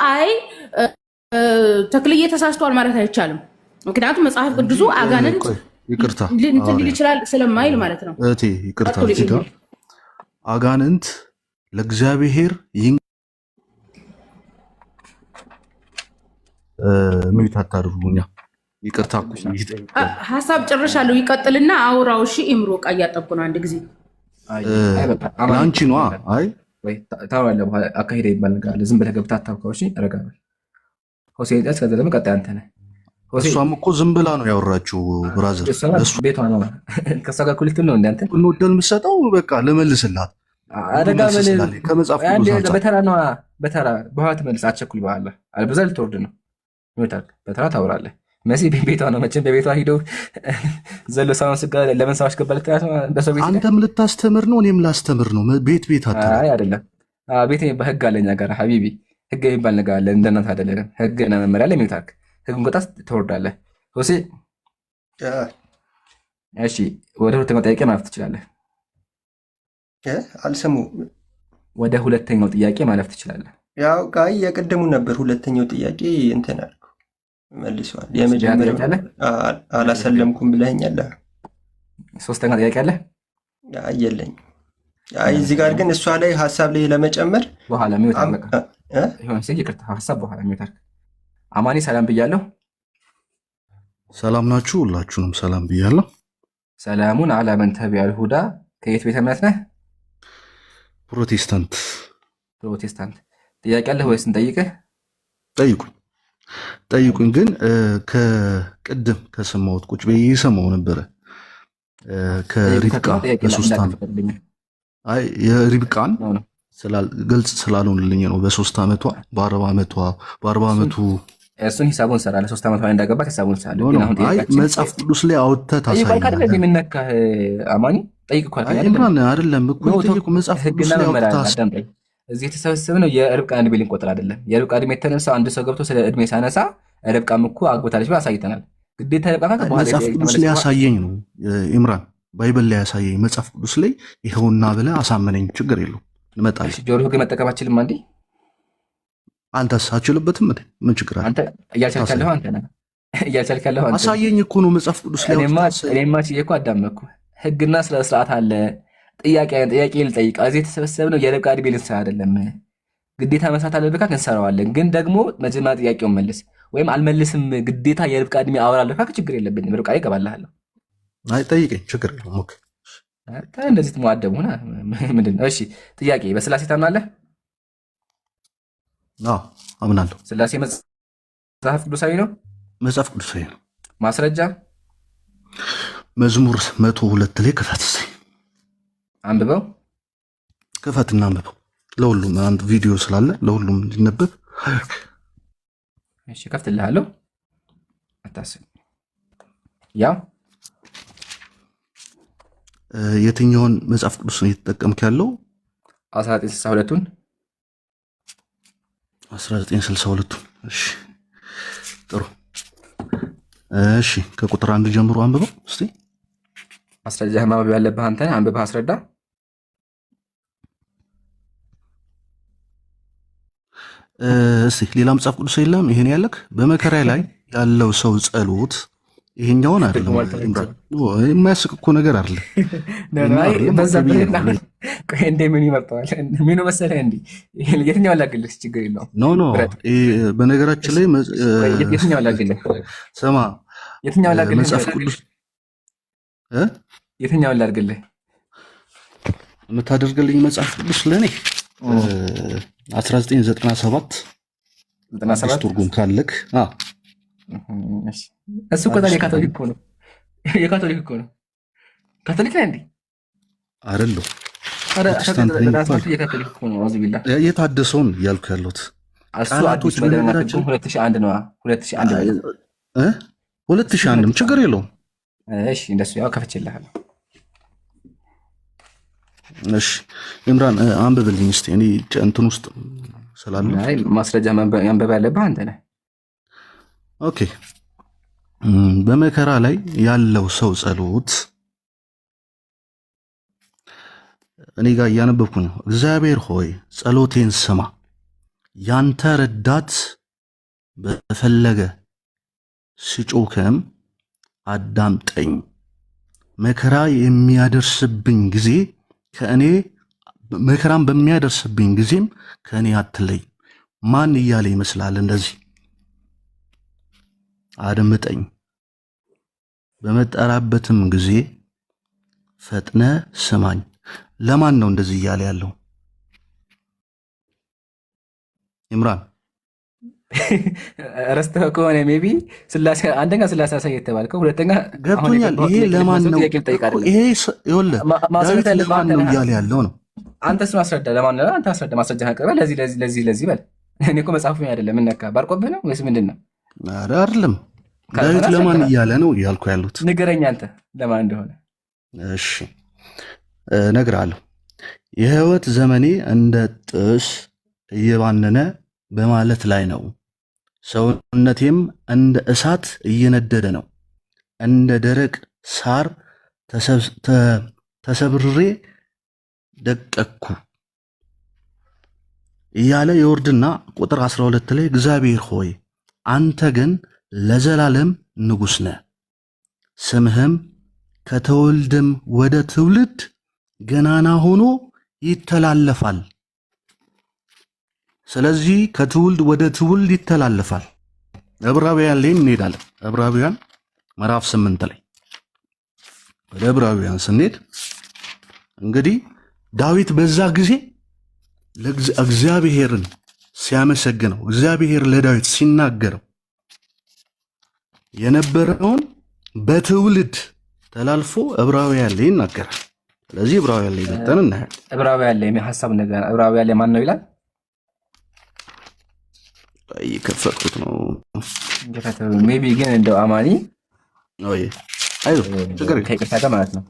ተክልዬ ተሳስቷል ማለት አይቻልም። ምክንያቱም መጽሐፍ ቅዱሱ አጋንንት ይቅርታ እንትን ሊል ይችላል ስለማይል ማለት ነው። እቴ ይቅርታ እዚህ አጋንንት ለእግዚአብሔር ምንት አታድርጉኛ። ይቅርታ ሀሳብ ጨርሻለሁ። ይቀጥልና አውራው። እሺ ኢምሮ ቃ እያጠብኩ ነው አንድ ጊዜ ለአንቺ ነዋ። አይ ታወራለህ በኋላ አካሄደ ይባል ነገር አለ። ዝም ብለህ ገብተህ አታውቀው። እሺ ረጋበል ሆሴዕ ዳስ ከዛ ደግሞ ቀጣይ አንተ ነህ። እሷም እኮ ዝም ብላ ነው ያወራችው ብራዘር። እሱ ቤቷ ነው ከሷ ጋር ኩልትም ነው እንዳንተ እንወደል የምትሰጠው በቃ ልመልስላት አደጋ በል ከመጽሐፍ ቅዱስ በተራ ነው በተራ በኋላ ትመልስ። አትቸኩል። በኋላ አልበዛ ልትወርድ ነው ይወጣል። በተራ ታወራለህ። መሲ ቤቷ ነው መቼም በቤቷ ሂዶ ዘሎ ሳውን ስጋ ለምን ሰው አስገባለት በሰው ቤት አንተም ልታስተምር ነው እኔም ላስተምር ነው። ቤት አይ አይደለም። ቤት በህግ አለኝ ነገር ሀቢቢ ህግ የሚባል ነገር አለ። እንደናት አይደለም። ህግ እና መመሪያ ላይ የሚታክ ህግን ቆጣስ ትወርዳለህ። ሆሴ እሺ ወደ ሁለተኛው ጥያቄ ማለፍ ትችላለህ። አልሰሙ ወደ ሁለተኛው ጥያቄ ማለፍ ትችላለህ። ያው ቃይ የቀደሙ ነበር። ሁለተኛው ጥያቄ እንትን አልኩ መልሷል። የመጀመሪያው አላሰለምኩም ብለኸኛል። ሶስተኛ ጥያቄ አለ? የለኝም። አይ እዚህ ጋር ግን እሷ ላይ ሀሳብ ላይ ለመጨመር በኋላ ሚውት አለቀ ይሁን ሲል ይቅርታ ሀሳብ በኋላ ሚውት አልክ። አማኒ ሰላም ብያለሁ። ሰላም ናችሁ? ሁላችሁንም ሰላም ብያለሁ። ሰላሙን አላ መን ተቢዐል ሁዳ። ከየት ቤተ እምነት ነህ? ፕሮቴስታንት። ጥያቄ አለህ ወይስ እንጠይቅህ? ጠይቁኝ። ግን ከቅድም ከሰማሁት ቁጭ ብዬ የሰማሁ ነበረ ከሪብቃ በ3 ዓመት አይ የሪብቃን ግልጽ ስላልሆንልኝ ነው። በ3 ዓመቷ በ40 ዓመቱ እሱን ሂሳቡን እንሰራለን። 3 ዓመት ላይ እንዳገባት ሂሳቡን እንሰራለን። ግን አሁን አይ ጥያቄያችን መጽሐፍ ቅዱስ ላይ አውጥተህ ታሳየኛለህ። የምነካህ አማኒ ጠይቅ እኮ አልከኝ አይደል? ኢምራን አይደለም እኮ ጠይቁ። መጽሐፍ ቅዱስ ላይ አውጥተህ አዳምጠኝ። እዚህ የተሰበሰብነው የርብቃ ዕድሜ ልንቆጥር አይደለም። የርብቃ ዕድሜ የተነሳው አንድ ሰው ገብቶ ስለ ዕድሜ ሳነሳ ርብቃም እኮ አግብታለች ብሎ አሳይተናል። ግዴታ ርብቃ መጽሐፍ ቅዱስ ላይ ያሳየኝ ነው ኢምራን፣ ባይብል ላይ ያሳየኝ መጽሐፍ ቅዱስ ላይ ይኸውና ብለህ አሳመነኝ። ችግር የለውም እንመጣለን። ጆሮ ህግ መጠቀም አችልም አንዴ አንተስ አችልበትም እንዴ? ምን ችግር አለ? አንተ እያልቻልክ ያለኸው አንተ ነህ። እያልቻልክ ያለኸው አንተ አሳየኝ እኮ ነው መጽሐፍ ቅዱስ ላይ እኔማ ችዬ እኮ አዳመኩ። ህግና ስለ ስርዓት አለ። ጥያቄ ልጠይቅ። እዚህ የተሰበሰብነው የርብቃ ዕድሜ ልንሰራ አይደለም። ግዴታ መስራት አለብህ ካክ እንሰራዋለን። ግን ደግሞ መጀመሪያ ጥያቄውን መልስ። ወይም አልመልስም ግዴታ የርብቃ ዕድሜ አወራለሁ ካክ ችግር የለብኝም። ርብቃ ላይ እገባልሃለሁ። አይ ጠይቀኝ፣ ችግር የለውም። ኦኬ እንደዚህ ተሟደቡ ሆነ ምንድን ነው? እሺ ጥያቄ፣ በስላሴ ታምናለህ? አምናለሁ። ስላሴ መጽሐፍ ቅዱሳዊ ነው? መጽሐፍ ቅዱሳዊ ነው። ማስረጃ መዝሙር 102 ላይ ክፈት እስኪ አንብበው። ክፈትና አንብበው። ለሁሉም አንድ ቪዲዮ ስላለ ለሁሉም እንዲነበብ። እሺ ከፍትልሃለሁ፣ አታስብ። ያው የትኛውን መጽሐፍ ቅዱስ ነው እየተጠቀምክ ያለው? 1962ቱን 1962ቱን። እሺ ጥሩ። እሺ ከቁጥር 1 ጀምሮ አንብበው እስቲ። ማስረጃ ማንበብ ያለብህ አንተ ነህ። አንብበህ አስረዳ። እስቲ ሌላ መጽሐፍ ቅዱስ የለም? ይሄን ያለክ በመከራ ላይ ያለው ሰው ጸሎት ይሄኛውን አይደለም። የማያስቅ እኮ ነገር አለ። እንደ ምን ይመርጠዋል? ምኑ መሰለህ እንዲ የትኛውን ላግልህ? ችግር የለውም። ኖ በነገራችን ላይ የትኛውን ላግልህ? ስማ፣ የትኛውን ላግልህ? መጽሐፍ ቅዱስ የትኛውን ላድርግልህ? የምታደርግልኝ መጽሐፍ ቅዱስ ለእኔ 1997 ትርጉም ካለክ እሱ እኮ ታዲያ የካቶሊክ እኮ ነው። የካቶሊክ እኮ ነው። ካቶሊክ ነህ እንዴ? አይደለሁ። የካቶሊክ እኮ ነው። አውዝቢላ የታደሰውን እያልኩ ያለሁት እሱ አዲስ መደበኛ ትርጉም 2001 ነው። 2001ም ችግር የለውም። እሺ እንደሱ ያው ከፍቼልሃለሁ። እሺ ኢምራን አንብብልኝ እስቲ። እኔ እንትን ውስጥ ስላለ ማስረጃ ማንበብ ያለብህ አንተ ነህ። ኦኬ በመከራ ላይ ያለው ሰው ጸሎት እኔ ጋር እያነበብኩ ነው። እግዚአብሔር ሆይ ጸሎቴን ስማ፣ ያንተ ረዳት በፈለገ ሲጮክም አዳምጠኝ። መከራ የሚያደርስብኝ ጊዜ መከራም በሚያደርስብኝ ጊዜም ከእኔ አትለይ። ማን እያለ ይመስላል እንደዚህ? አድምጠኝ፣ በመጠራበትም ጊዜ ፈጥነ ስማኝ። ለማን ነው እንደዚህ እያለ ያለው? ኢምራን ረስተህ ከሆነ ሜቢ ስላሴ አንደኛ ስላሴ አሳይ የተባልከው፣ ሁለተኛ ገብቶኛል። ይሄ ለማን ነው? ይሄ ይኸውልህ ለማን ነው እያለ ያለው ነው። አንተስ ማስረዳ። ለማን ነው? አንተ አስረዳ። ማስረጃ አቅርበህ ለዚህ በል። እኔ እኮ መጽሐፉ አይደለም እነካ ባርቆብህ ነው ወይስ ምንድን ነው? ኧረ አይደለም። ዳዊት ለማን እያለ ነው እያልኩ ያሉት? ንገረኝ አንተ ለማን እንደሆነ። እሺ እነግርሃለሁ። የህይወት ዘመኔ እንደ ጥስ እየባነነ በማለት ላይ ነው። ሰውነቴም እንደ እሳት እየነደደ ነው። እንደ ደረቅ ሳር ተሰብሬ ደቀኩ እያለ የወርድና ቁጥር 12 ላይ እግዚአብሔር ሆይ አንተ ግን ለዘላለም ንጉሥ ነህ፣ ስምህም ከትውልድም ወደ ትውልድ ገናና ሆኖ ይተላለፋል። ስለዚህ ከትውልድ ወደ ትውልድ ይተላለፋል። ዕብራውያን ላይ እንሄዳለን። ዕብራውያን ምዕራፍ 8 ላይ ወደ ዕብራውያን ስንሄድ እንግዲህ ዳዊት በዛ ጊዜ እግዚአብሔርን ሲያመሰግነው፣ እግዚአብሔር ለዳዊት ሲናገረው የነበረውን በትውልድ ተላልፎ ዕብራውያን ላይ ይናገራል። ስለዚህ ዕብራውያን ላይ መተን እናያለን። ዕብራውያን ላይ ሐሳብ ነገር ዕብራውያን ላይ ማን ነው ይላል? እየከፈትኩት ነው። ሜቢ ግን እንደው አማኒ ችግር ከይቅርታ ጋር ማለት ነው።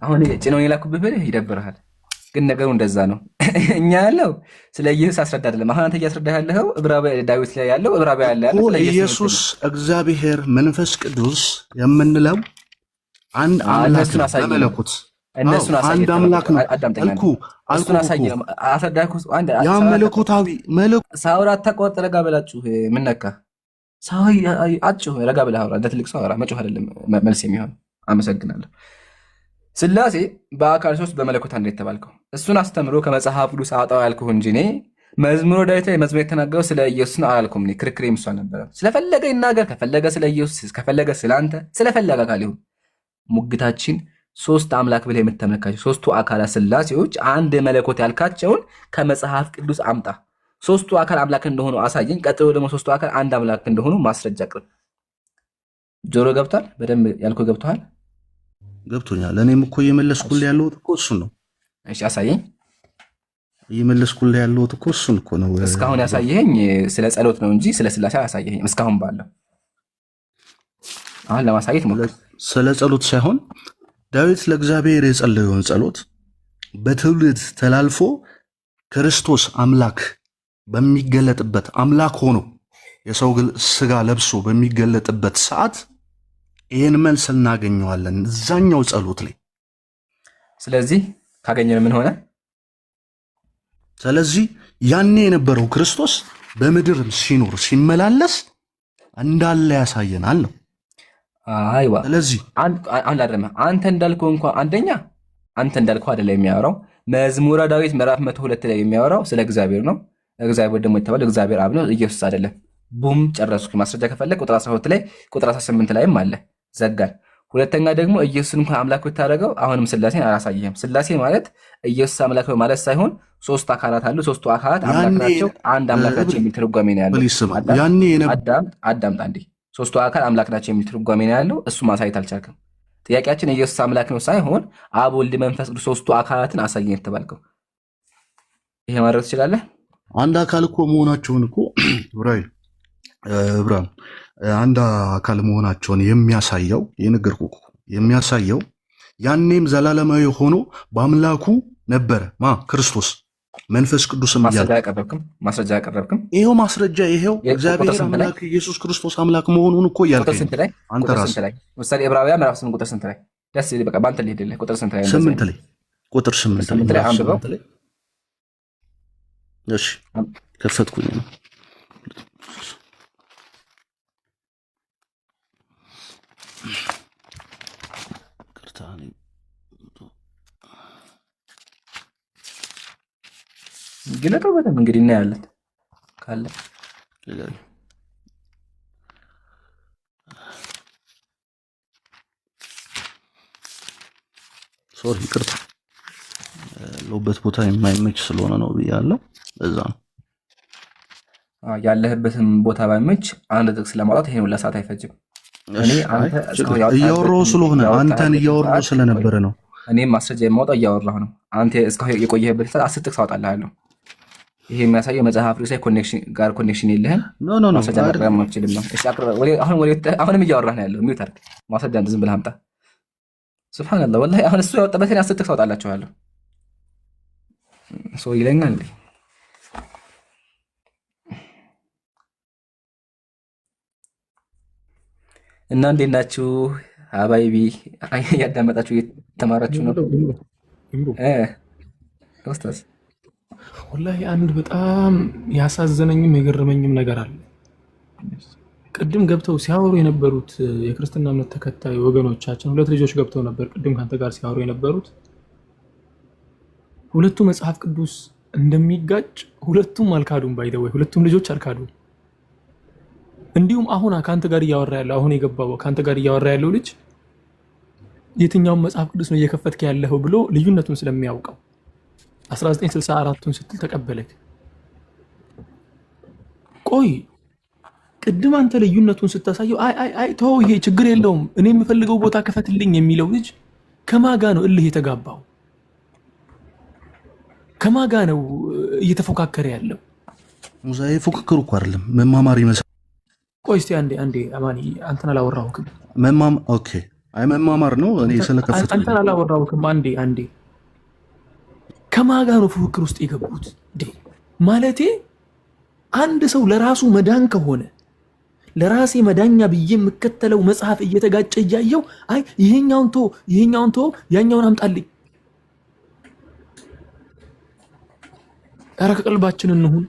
አሁን ጭነውን የላኩብህ ብልህ ይደብርሃል። ግን ነገሩ እንደዛ ነው። እኛ ያለው ስለ ኢየሱስ አስረዳ አይደለም። አሁን አንተ እያስረዳህ ያለው ዕብራዊ ዳዊት ላይ ያለው ዕብራዊ ያለ ኢየሱስ እግዚአብሔር መንፈስ ቅዱስ የምንለው አንድ አምላክ በመለኮት እነሱን አንድ አምላክ ነው አልኩ አስረዳኩ። ያ መለኮታዊ ሳውራ አታቋርጥ። ረጋ በላችሁ። ምን ነካ? ሳው አጭሁ ረጋ ብለህ አውራ። እንደ ትልቅ ሰው አውራ። መጮህ አይደለም መልስ የሚሆን። አመሰግናለሁ። ስላሴ በአካል ሶስት በመለኮት አንድ የተባልከው እሱን አስተምሮ ከመጽሐፍ ቅዱስ አውጣው ያልኩህ እንጂ እኔ መዝሙረ ዳዊት ላይ መዝሙር የተናገረው ስለ ኢየሱስ ነው አላልኩም። እኔ ክርክሬ እሱ አልነበረም። ስለፈለገ ይናገር፣ ከፈለገ ስለ ኢየሱስ፣ ከፈለገ ስለ አንተ፣ ስለፈለገ አካል ይሁን። ሙግታችን ሶስት አምላክ ብለህ የምታመልካቸው ሶስቱ አካላት ስላሴዎች አንድ መለኮት ያልካቸውን ከመጽሐፍ ቅዱስ አምጣ። ሶስቱ አካል አምላክ እንደሆኑ አሳየኝ። ቀጥሎ ደግሞ ሶስቱ አካል አንድ አምላክ እንደሆኑ ማስረጃ አቅርብ። ጆሮ ገብቷል? በደንብ ያልኩህ ገብቶሃል? ገብቶኛል። እኔም እኮ እየመለስኩልህ ያለሁት እኮ እሱን ነው። እሺ አሳየኝ። እየመለስኩልህ ያለሁት እኮ እሱን እኮ ነው። እስካሁን ያሳየኸኝ ስለ ጸሎት ነው እንጂ ስለ ስላሴ አያሳየኸኝም። እስካሁን ባለው አሁን ለማሳየት ሞክር። ስለ ጸሎት ሳይሆን ዳዊት ለእግዚአብሔር የጸለየውን ጸሎት በትውልድ ተላልፎ ክርስቶስ አምላክ በሚገለጥበት አምላክ ሆኖ የሰው ስጋ ለብሶ በሚገለጥበት ሰዓት ይህን መልስ እናገኘዋለን እዛኛው ጸሎት ላይ። ስለዚህ ካገኘን ምን ሆነ? ስለዚህ ያኔ የነበረው ክርስቶስ በምድር ሲኖር ሲመላለስ እንዳለ ያሳየናል ነው። አይዋ ስለዚህ አንተ እንዳልከው እንኳን አንደኛ አንተ እንዳልከው አይደለም የሚያወራው። መዝሙረ ዳዊት ምዕራፍ 102 ላይ የሚያወራው ስለ እግዚአብሔር ነው። እግዚአብሔር ደግሞ የተባለው እግዚአብሔር አብ ነው፣ ኢየሱስ አይደለም። ቡም ጨረስኩ። ማስረጃ ከፈለግ ቁጥር 12 ላይ ቁጥር 18 ላይም አለ። ዘጋን። ሁለተኛ ደግሞ ኢየሱስን እንኳን አምላክ ብታደርገው አሁንም ስላሴን አላሳየህም። ስላሴ ማለት ኢየሱስ አምላክ ነው ማለት ሳይሆን ሶስት አካላት አሉ። ሶስቱ አካላት አምላክ ናቸው፣ አንድ አምላክ ናቸው የሚል ትርጓሜ ነው ያለው። አዳምጥ አንዴ። ሶስቱ አካል አምላክ ናቸው የሚል ትርጓሜ ነው ያለው። እሱ ማሳየት አልቻልክም። ጥያቄያችን ኢየሱስ አምላክ ነው ሳይሆን አብ፣ ወልድ፣ መንፈስ ቅዱስ ሶስቱ አካላትን አሳየን የተባልከው። ይሄ ማድረግ ትችላለህ? አንድ አካል እኮ መሆናቸውን እኮ ብርሃኑ አንድ አካል መሆናቸውን የሚያሳየው የነገርኩህ የሚያሳየው ያኔም ዘላለማዊ ሆኖ በአምላኩ ነበረ ክርስቶስ መንፈስ ቅዱስም ማስረጃ ያቀረብክም ይሄው ማስረጃ ይሄው እግዚአብሔር አምላክ ኢየሱስ ክርስቶስ አምላክ መሆኑን እኮ ያልከኝ አንተ ራስህ ምሳሌ ዕብራውያን ምዕራፍ 8 ቁጥር ስንት ላይ ደስ ይል። በቃ ባንተ ልሄድልህ። ቁጥር ስንት ላይ? 8 ላይ ቁጥር 8 ላይ አንብበው። እሺ ከፈትኩኝ ነው። ግለጠው በደምብ እንግዲህ እናያለን ካለ ሶሪ ይቅርታ ያለሁበት ቦታ የማይመች ስለሆነ ነው ብያለሁ። እዛ ነው ያለህበትም ቦታ ባይመች አንድ ጥቅስ ለማውጣት ይሄን ሁላ ሰዓት አይፈጅም። እያወራሁ ስለሆነ አንተን እያወራሁ ስለነበረ ነው። እኔም ማስረጃ የማውጣው እያወራሁ ነው። አንተ እስካሁን የቆየህበት ሰዓት 10 ጥቅስ አውጣልሃለሁ። ይሄ የሚያሳየው መጽሐፍ ቅዱስ ላይ ኮኔክሽን የለህም። ማስረጃ ማቅረብ አትችልም ነው። እሺ አሁንም እያወራህ ነው ያለው። ሚውት አድርግ። ማስረጃ ዝም ብለህ አምጣ። ሱብሃንአላህ ወላሂ አሁን እሱ ያወጣበትን 10 ጥቅስ አውጣላችኋለሁ። ሰው ይለኛል እንዴ? እና እንዴት ናችሁ አባይቢ? ያዳመጣችሁ እየተማራችሁ ነው? ኡስታዝ ወላሂ አንድ በጣም ያሳዘነኝም የገረመኝም ነገር አለ። ቅድም ገብተው ሲያወሩ የነበሩት የክርስትና እምነት ተከታይ ወገኖቻችን ሁለት ልጆች ገብተው ነበር ቅድም ካንተ ጋር ሲያወሩ የነበሩት። ሁለቱ መጽሐፍ ቅዱስ እንደሚጋጭ ሁለቱም አልካዱም። ባይደው ሁለቱም ልጆች አልካዱም። እንዲሁም አሁን ካንተ ጋር እያወራ ያለው አሁን የገባው ካንተ ጋር እያወራ ያለው ልጅ የትኛው መጽሐፍ ቅዱስ ነው እየከፈትክ ያለው ብሎ ልዩነቱን ስለሚያውቀው 1964ቱን ስትል ተቀበለክ። ቆይ ቅድም አንተ ልዩነቱን ስታሳየው አይ ተው ይሄ ችግር የለውም እኔ የምፈልገው ቦታ ከፈትልኝ የሚለው ልጅ ከማጋ ነው እልህ የተጋባው? ከማጋ ነው እየተፎካከረ ያለው? ሙዛዬ ፉክክር እኮ አይደለም መማማር ይመስል። ቆይ እስቲ አንዴ አማኒ አንተን አላወራሁክም። ኦኬ አይ መማማር ነው። እኔ ስለከፈተ አንተን አላወራሁክም። አንዴ ከማን ጋር ነው ፉክክር ውስጥ የገቡት? ማለቴ አንድ ሰው ለራሱ መዳን ከሆነ ለራሴ መዳኛ ብዬ የምከተለው መጽሐፍ እየተጋጨ እያየው አይ ይሄኛውን ቶ ያኛውን አምጣልኝ። ኧረ ከቀልባችን እንሁን።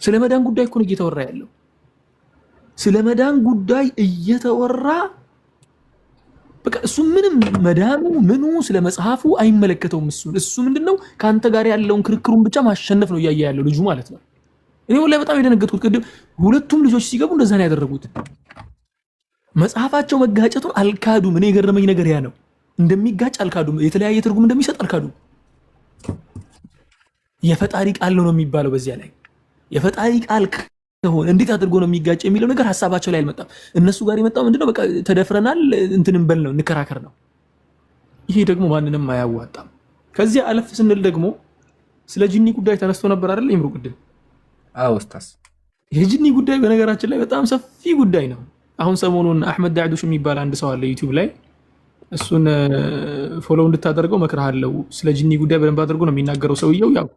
ስለ መዳን ጉዳይ እኮ ነው እየተወራ ያለው። ስለ መዳን ጉዳይ እየተወራ በቃ እሱ ምንም መዳኑ ምኑ ስለ መጽሐፉ አይመለከተውም። እሱ ምንድነው ካንተ ጋር ያለውን ክርክሩን ብቻ ማሸነፍ ነው እያየ ያለው ልጁ ማለት ነው። እኔ ወላሂ በጣም የደነገጥኩት ቅድም ሁለቱም ልጆች ሲገቡ እንደዛ ነው ያደረጉት። መጽሐፋቸው መጋጨቱን አልካዱም። እኔ የገረመኝ ነገር ያ ነው። እንደሚጋጭ አልካዱም። የተለያየ ትርጉም እንደሚሰጥ አልካዱም። የፈጣሪ ቃል ነው የሚባለው በዚያ ላይ የፈጣሪ ቃል ከሆነ እንዴት አድርጎ ነው የሚጋጭ የሚለው ነገር ሐሳባቸው ላይ አልመጣም። እነሱ ጋር የመጣው ምንድነው በቃ ተደፍረናል እንትንም በል ነው እንከራከር ነው። ይሄ ደግሞ ማንንም አያዋጣም። ከዚያ አለፍ ስንል ደግሞ ስለ ጂኒ ጉዳይ ተነስቶ ነበር አይደል ይምሩ ቅድም? አዎ ኡስታዝ፣ የጂኒ ጉዳይ በነገራችን ላይ በጣም ሰፊ ጉዳይ ነው። አሁን ሰሞኑን አህመድ ዳዕዱሽ የሚባል አንድ ሰው አለ ዩቲዩብ ላይ፣ እሱን ፎሎው እንድታደርገው መክርሃለሁ። ስለ ጂኒ ጉዳይ በደንብ አድርጎ ነው የሚናገረው ሰውየው። ያው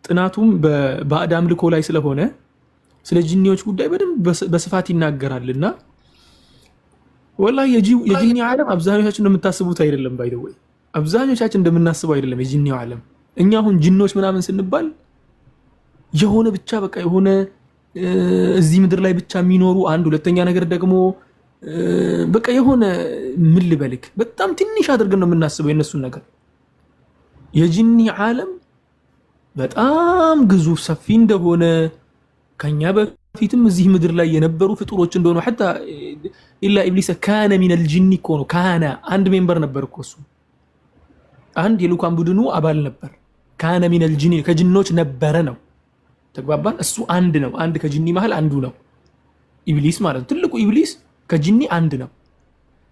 ጥናቱም በባዕድ አምልኮ ላይ ስለሆነ ስለ ጂኒዎች ጉዳይ በደንብ በስፋት ይናገራልና ወላሂ የጂኒ ዓለም አብዛኞቻችን እንደምታስቡት አይደለም። ባይደወይ አብዛኞቻችን እንደምናስበው አይደለም የጂኒው ዓለም። እኛ አሁን ጂኖች ምናምን ስንባል የሆነ ብቻ በቃ የሆነ እዚህ ምድር ላይ ብቻ የሚኖሩ አንድ፣ ሁለተኛ ነገር ደግሞ በቃ የሆነ ምን ልበልክ በጣም ትንሽ አድርገን ነው የምናስበው የነሱን ነገር። የጂኒ ዓለም በጣም ግዙፍ ሰፊ እንደሆነ ከኛ በፊትም እዚህ ምድር ላይ የነበሩ ፍጡሮች እንደሆነ حتى ኢላ ኢብሊስ ካነ ሚነል ጂኒ እኮ ነው። ካነ አንድ ሜምበር ነበር እኮ እሱ አንድ የልኡካን ቡድኑ አባል ነበር። ካነ ሚነል ጂኒ ከጂኖች ነበረ ነው። ተግባባን? እሱ አንድ ነው። አንድ ከጂኒ መሃል አንዱ ነው ኢብሊስ ማለት ነው። ትልቁ ኢብሊስ ከጂኒ አንድ ነው።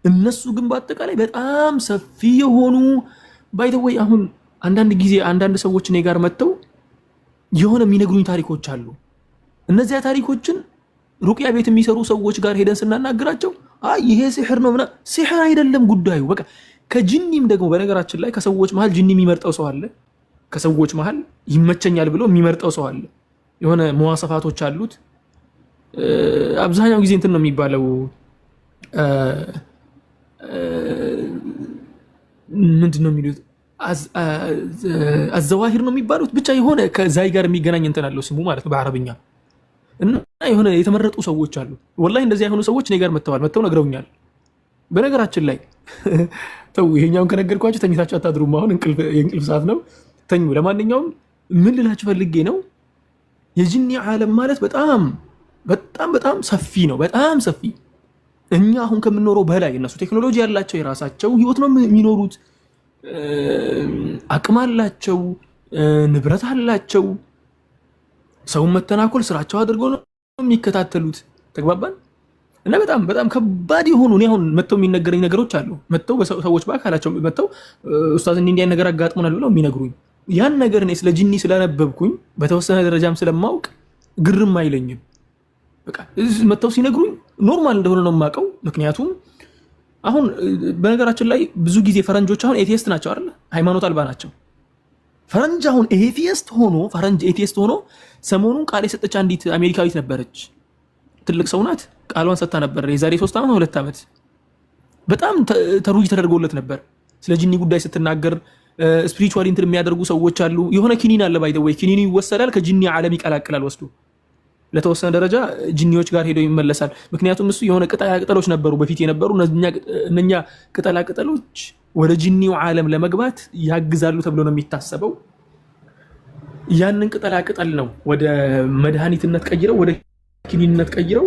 እነሱ ግን በአጠቃላይ በጣም ሰፊ የሆኑ ባይ ዘ ወይ አሁን አንዳንድ ጊዜ አንዳንድ ሰዎች እኔ ጋር መጥተው የሆነ የሚነግሩኝ ታሪኮች አሉ። እነዚያ ታሪኮችን ሩቅያ ቤት የሚሰሩ ሰዎች ጋር ሄደን ስናናግራቸው አይ ይሄ ሲህር ነው ምናምን፣ ሲህር አይደለም ጉዳዩ። በቃ ከጂኒም ደግሞ በነገራችን ላይ ከሰዎች መሃል ጂኒ የሚመርጠው ሰው አለ። ከሰዎች መሃል ይመቸኛል ብሎ የሚመርጠው ሰው አለ። የሆነ መዋሰፋቶች አሉት። አብዛኛው ጊዜ እንትን ነው የሚባለው ምንድን ነው የሚሉት አዘዋሂር ነው የሚባሉት። ብቻ የሆነ ከዛይ ጋር የሚገናኝ እንትን አለው ስሙ ማለት ነው በአረብኛ። እና የሆነ የተመረጡ ሰዎች አሉ። ወላሂ እንደዚህ የሆኑ ሰዎች እኔ ጋር መጥተው ነግረውኛል። በነገራችን ላይ ተው ይሄኛውን ከነገርኳችሁ ተኝታችሁ አታድሩም። አሁን የእንቅልፍ ሰዓት ነው፣ ተኙ። ለማንኛውም ምን ልላችሁ ፈልጌ ነው የጂኒ ዓለም ማለት በጣም በጣም በጣም ሰፊ ነው። በጣም ሰፊ እኛ አሁን ከምንኖረው በላይ እነሱ ቴክኖሎጂ ያላቸው የራሳቸው ህይወት ነው የሚኖሩት። አቅም አላቸው፣ ንብረት አላቸው። ሰውን መተናኮል ስራቸው አድርገው ነው የሚከታተሉት። ተግባባን? እና በጣም በጣም ከባድ የሆኑ እኔ አሁን መጥተው የሚነገረኝ ነገሮች አሉ። መጥተው ሰዎች በአካላቸው መጥተው ኡስታዝ እንዲህ ነገር አጋጥሞናል ብለው የሚነግሩኝ ያን ነገር እኔ ስለ ጂኒ ስለነበብኩኝ በተወሰነ ደረጃም ስለማውቅ ግርም አይለኝም። በቃ መጥተው ሲነግሩኝ ኖርማል እንደሆነ ነው የማውቀው። ምክንያቱም አሁን በነገራችን ላይ ብዙ ጊዜ ፈረንጆች አሁን ኤቲስት ናቸው አይደል? ሃይማኖት አልባ ናቸው። ፈረንጅ አሁን ኤቲስት ሆኖ ሰሞኑን ቃል የሰጠች አንዲት አሜሪካዊት ነበረች። ትልቅ ሰው ናት። ቃሏን ሰጥታ ነበር የዛሬ 3 ዓመት 2 ዓመት። በጣም ተሩጅ ተደርጎለት ነበር ስለ ጂኒ ጉዳይ ስትናገር። ስፒሪቹዋሊ እንትን የሚያደርጉ ሰዎች አሉ። የሆነ ኪኒን አለ ባይ ዘ ወይ ኪኒኑ ይወሰዳል፣ ከጂኒ ዓለም ይቀላቅላል ወስዶ ለተወሰነ ደረጃ ጂኒዎች ጋር ሄዶ ይመለሳል። ምክንያቱም እሱ የሆነ ቅጠላ ቅጠሎች ነበሩ በፊት የነበሩ እነኛ ቅጠላ ቅጠሎች ወደ ጂኒው ዓለም ለመግባት ያግዛሉ ተብሎ ነው የሚታሰበው። ያንን ቅጠላ ቅጠል ነው ወደ መድኃኒትነት ቀይረው ወደ ኪኒንነት ቀይረው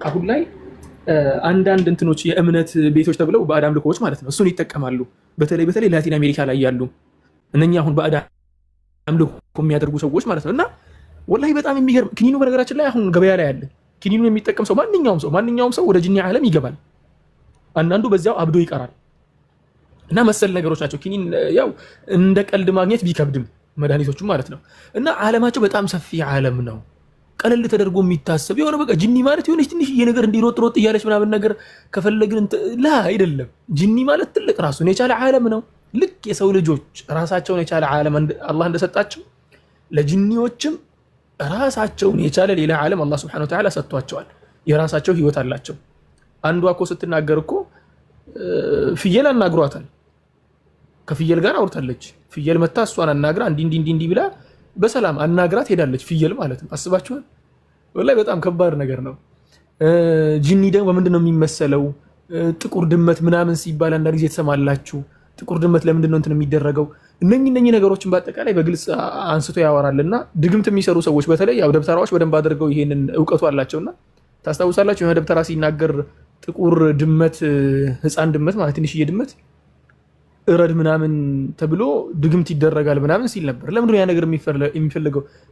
አሁን ላይ አንዳንድ እንትኖች የእምነት ቤቶች ተብለው ባዕድ አምልኮዎች ማለት ነው እሱን ይጠቀማሉ። በተለይ ላቲን አሜሪካ ላይ ያሉ እነኛ አሁን ባዕድ አምልኮ የሚያደርጉ ሰዎች ማለት ነው። እና ወላሂ በጣም የሚገርም ኪኒኑ በነገራችን ላይ አሁን ገበያ ላይ አለ። ኪኒኑ የሚጠቀም ሰው ማንኛውም ሰው ወደ ጂኒ ዓለም ይገባል። አንዳንዱ በዚያው አብዶ ይቀራል። እና መሰል ነገሮች ናቸው። ኪኒን ያው እንደ ቀልድ ማግኘት ቢከብድም መድኃኒቶቹ ማለት ነው። እና ዓለማቸው በጣም ሰፊ ዓለም ነው። ቀለል ተደርጎ የሚታሰብ የሆነ በቃ ጂኒ ማለት የሆነች ትንሽዬ ነገር እንዲሮጥ ሮጥ እያለች ምናምን ነገር ከፈለግን ላ አይደለም። ጂኒ ማለት ትልቅ ራሱን የቻለ ዓለም ነው። ልክ የሰው ልጆች ራሳቸውን የቻለ ዓለም አላህ እንደሰጣቸው ለጂኒዎችም ራሳቸውን የቻለ ሌላ ዓለም አላህ ሱብሓነሁ ወተዓላ ሰጥቷቸዋል። የራሳቸው ህይወት አላቸው። አንዷ እኮ ስትናገር እኮ ፍየል አናግሯታል። ከፍየል ጋር አውርታለች። ፍየል መታ እሷን አናግራ እንዲ ብላ በሰላም አናግራት ሄዳለች። ፍየል ማለት ነው። አስባችኋል? ወላሂ በጣም ከባድ ነገር ነው። ጂኒ ደግሞ በምንድን ነው የሚመሰለው? ጥቁር ድመት ምናምን ሲባል አንዳንድ ጊዜ ትሰማላችሁ። ጥቁር ድመት ለምንድን ነው እንትን የሚደረገው? እነኚህ ነገሮችን በአጠቃላይ በግልጽ አንስቶ ያወራልና ድግምት የሚሰሩ ሰዎች በተለይ ያው ደብተራዎች በደንብ አድርገው ይሄንን እውቀቱ አላቸውና ታስታውሳላችሁ። የሆነ ደብተራ ሲናገር ጥቁር ድመት ህፃን ድመት ማለት ትንሽዬ ድመት እረድ ምናምን ተብሎ ድግምት ይደረጋል ምናምን ሲል ነበር። ለምንድን ነው ያ ነገር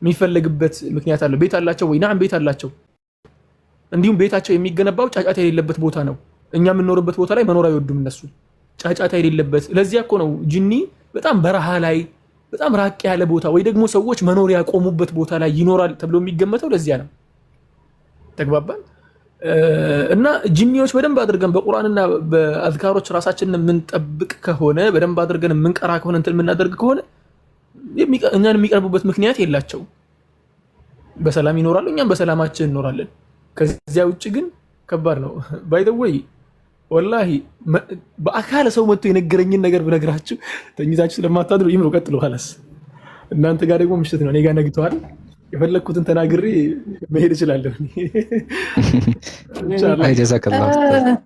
የሚፈለግበት ምክንያት አለው? ቤት አላቸው ወይ? ናም ቤት አላቸው። እንዲሁም ቤታቸው የሚገነባው ጫጫታ የሌለበት ቦታ ነው። እኛ የምንኖርበት ቦታ ላይ መኖር አይወዱም እነሱ፣ ጫጫታ የሌለበት። ለዚያ እኮ ነው ጂኒ በጣም በረሃ ላይ በጣም ራቅ ያለ ቦታ ወይ ደግሞ ሰዎች መኖር ያቆሙበት ቦታ ላይ ይኖራል ተብሎ የሚገመተው ለዚያ ነው። ተግባባን? እና ጂኒዎች በደንብ አድርገን በቁርአንና በአዝካሮች ራሳችንን የምንጠብቅ ከሆነ በደንብ አድርገን የምንቀራ ከሆነ እንትን የምናደርግ ከሆነ እኛን የሚቀርቡበት ምክንያት የላቸው። በሰላም ይኖራሉ፣ እኛም በሰላማችን እንኖራለን። ከዚያ ውጭ ግን ከባድ ነው። ባይ ዘ ወይ ወላሂ በአካል ሰው መጥቶ የነገረኝን ነገር ብነግራችሁ ተኝታችሁ ስለማታድሩ ይምሩ። ቀጥሎ ኋላስ እናንተ ጋር ደግሞ ምሽት ነው፣ እኔ ጋር ነግተዋል። የፈለግኩትን ተናግሬ መሄድ እችላለሁ። ጀዛከላህ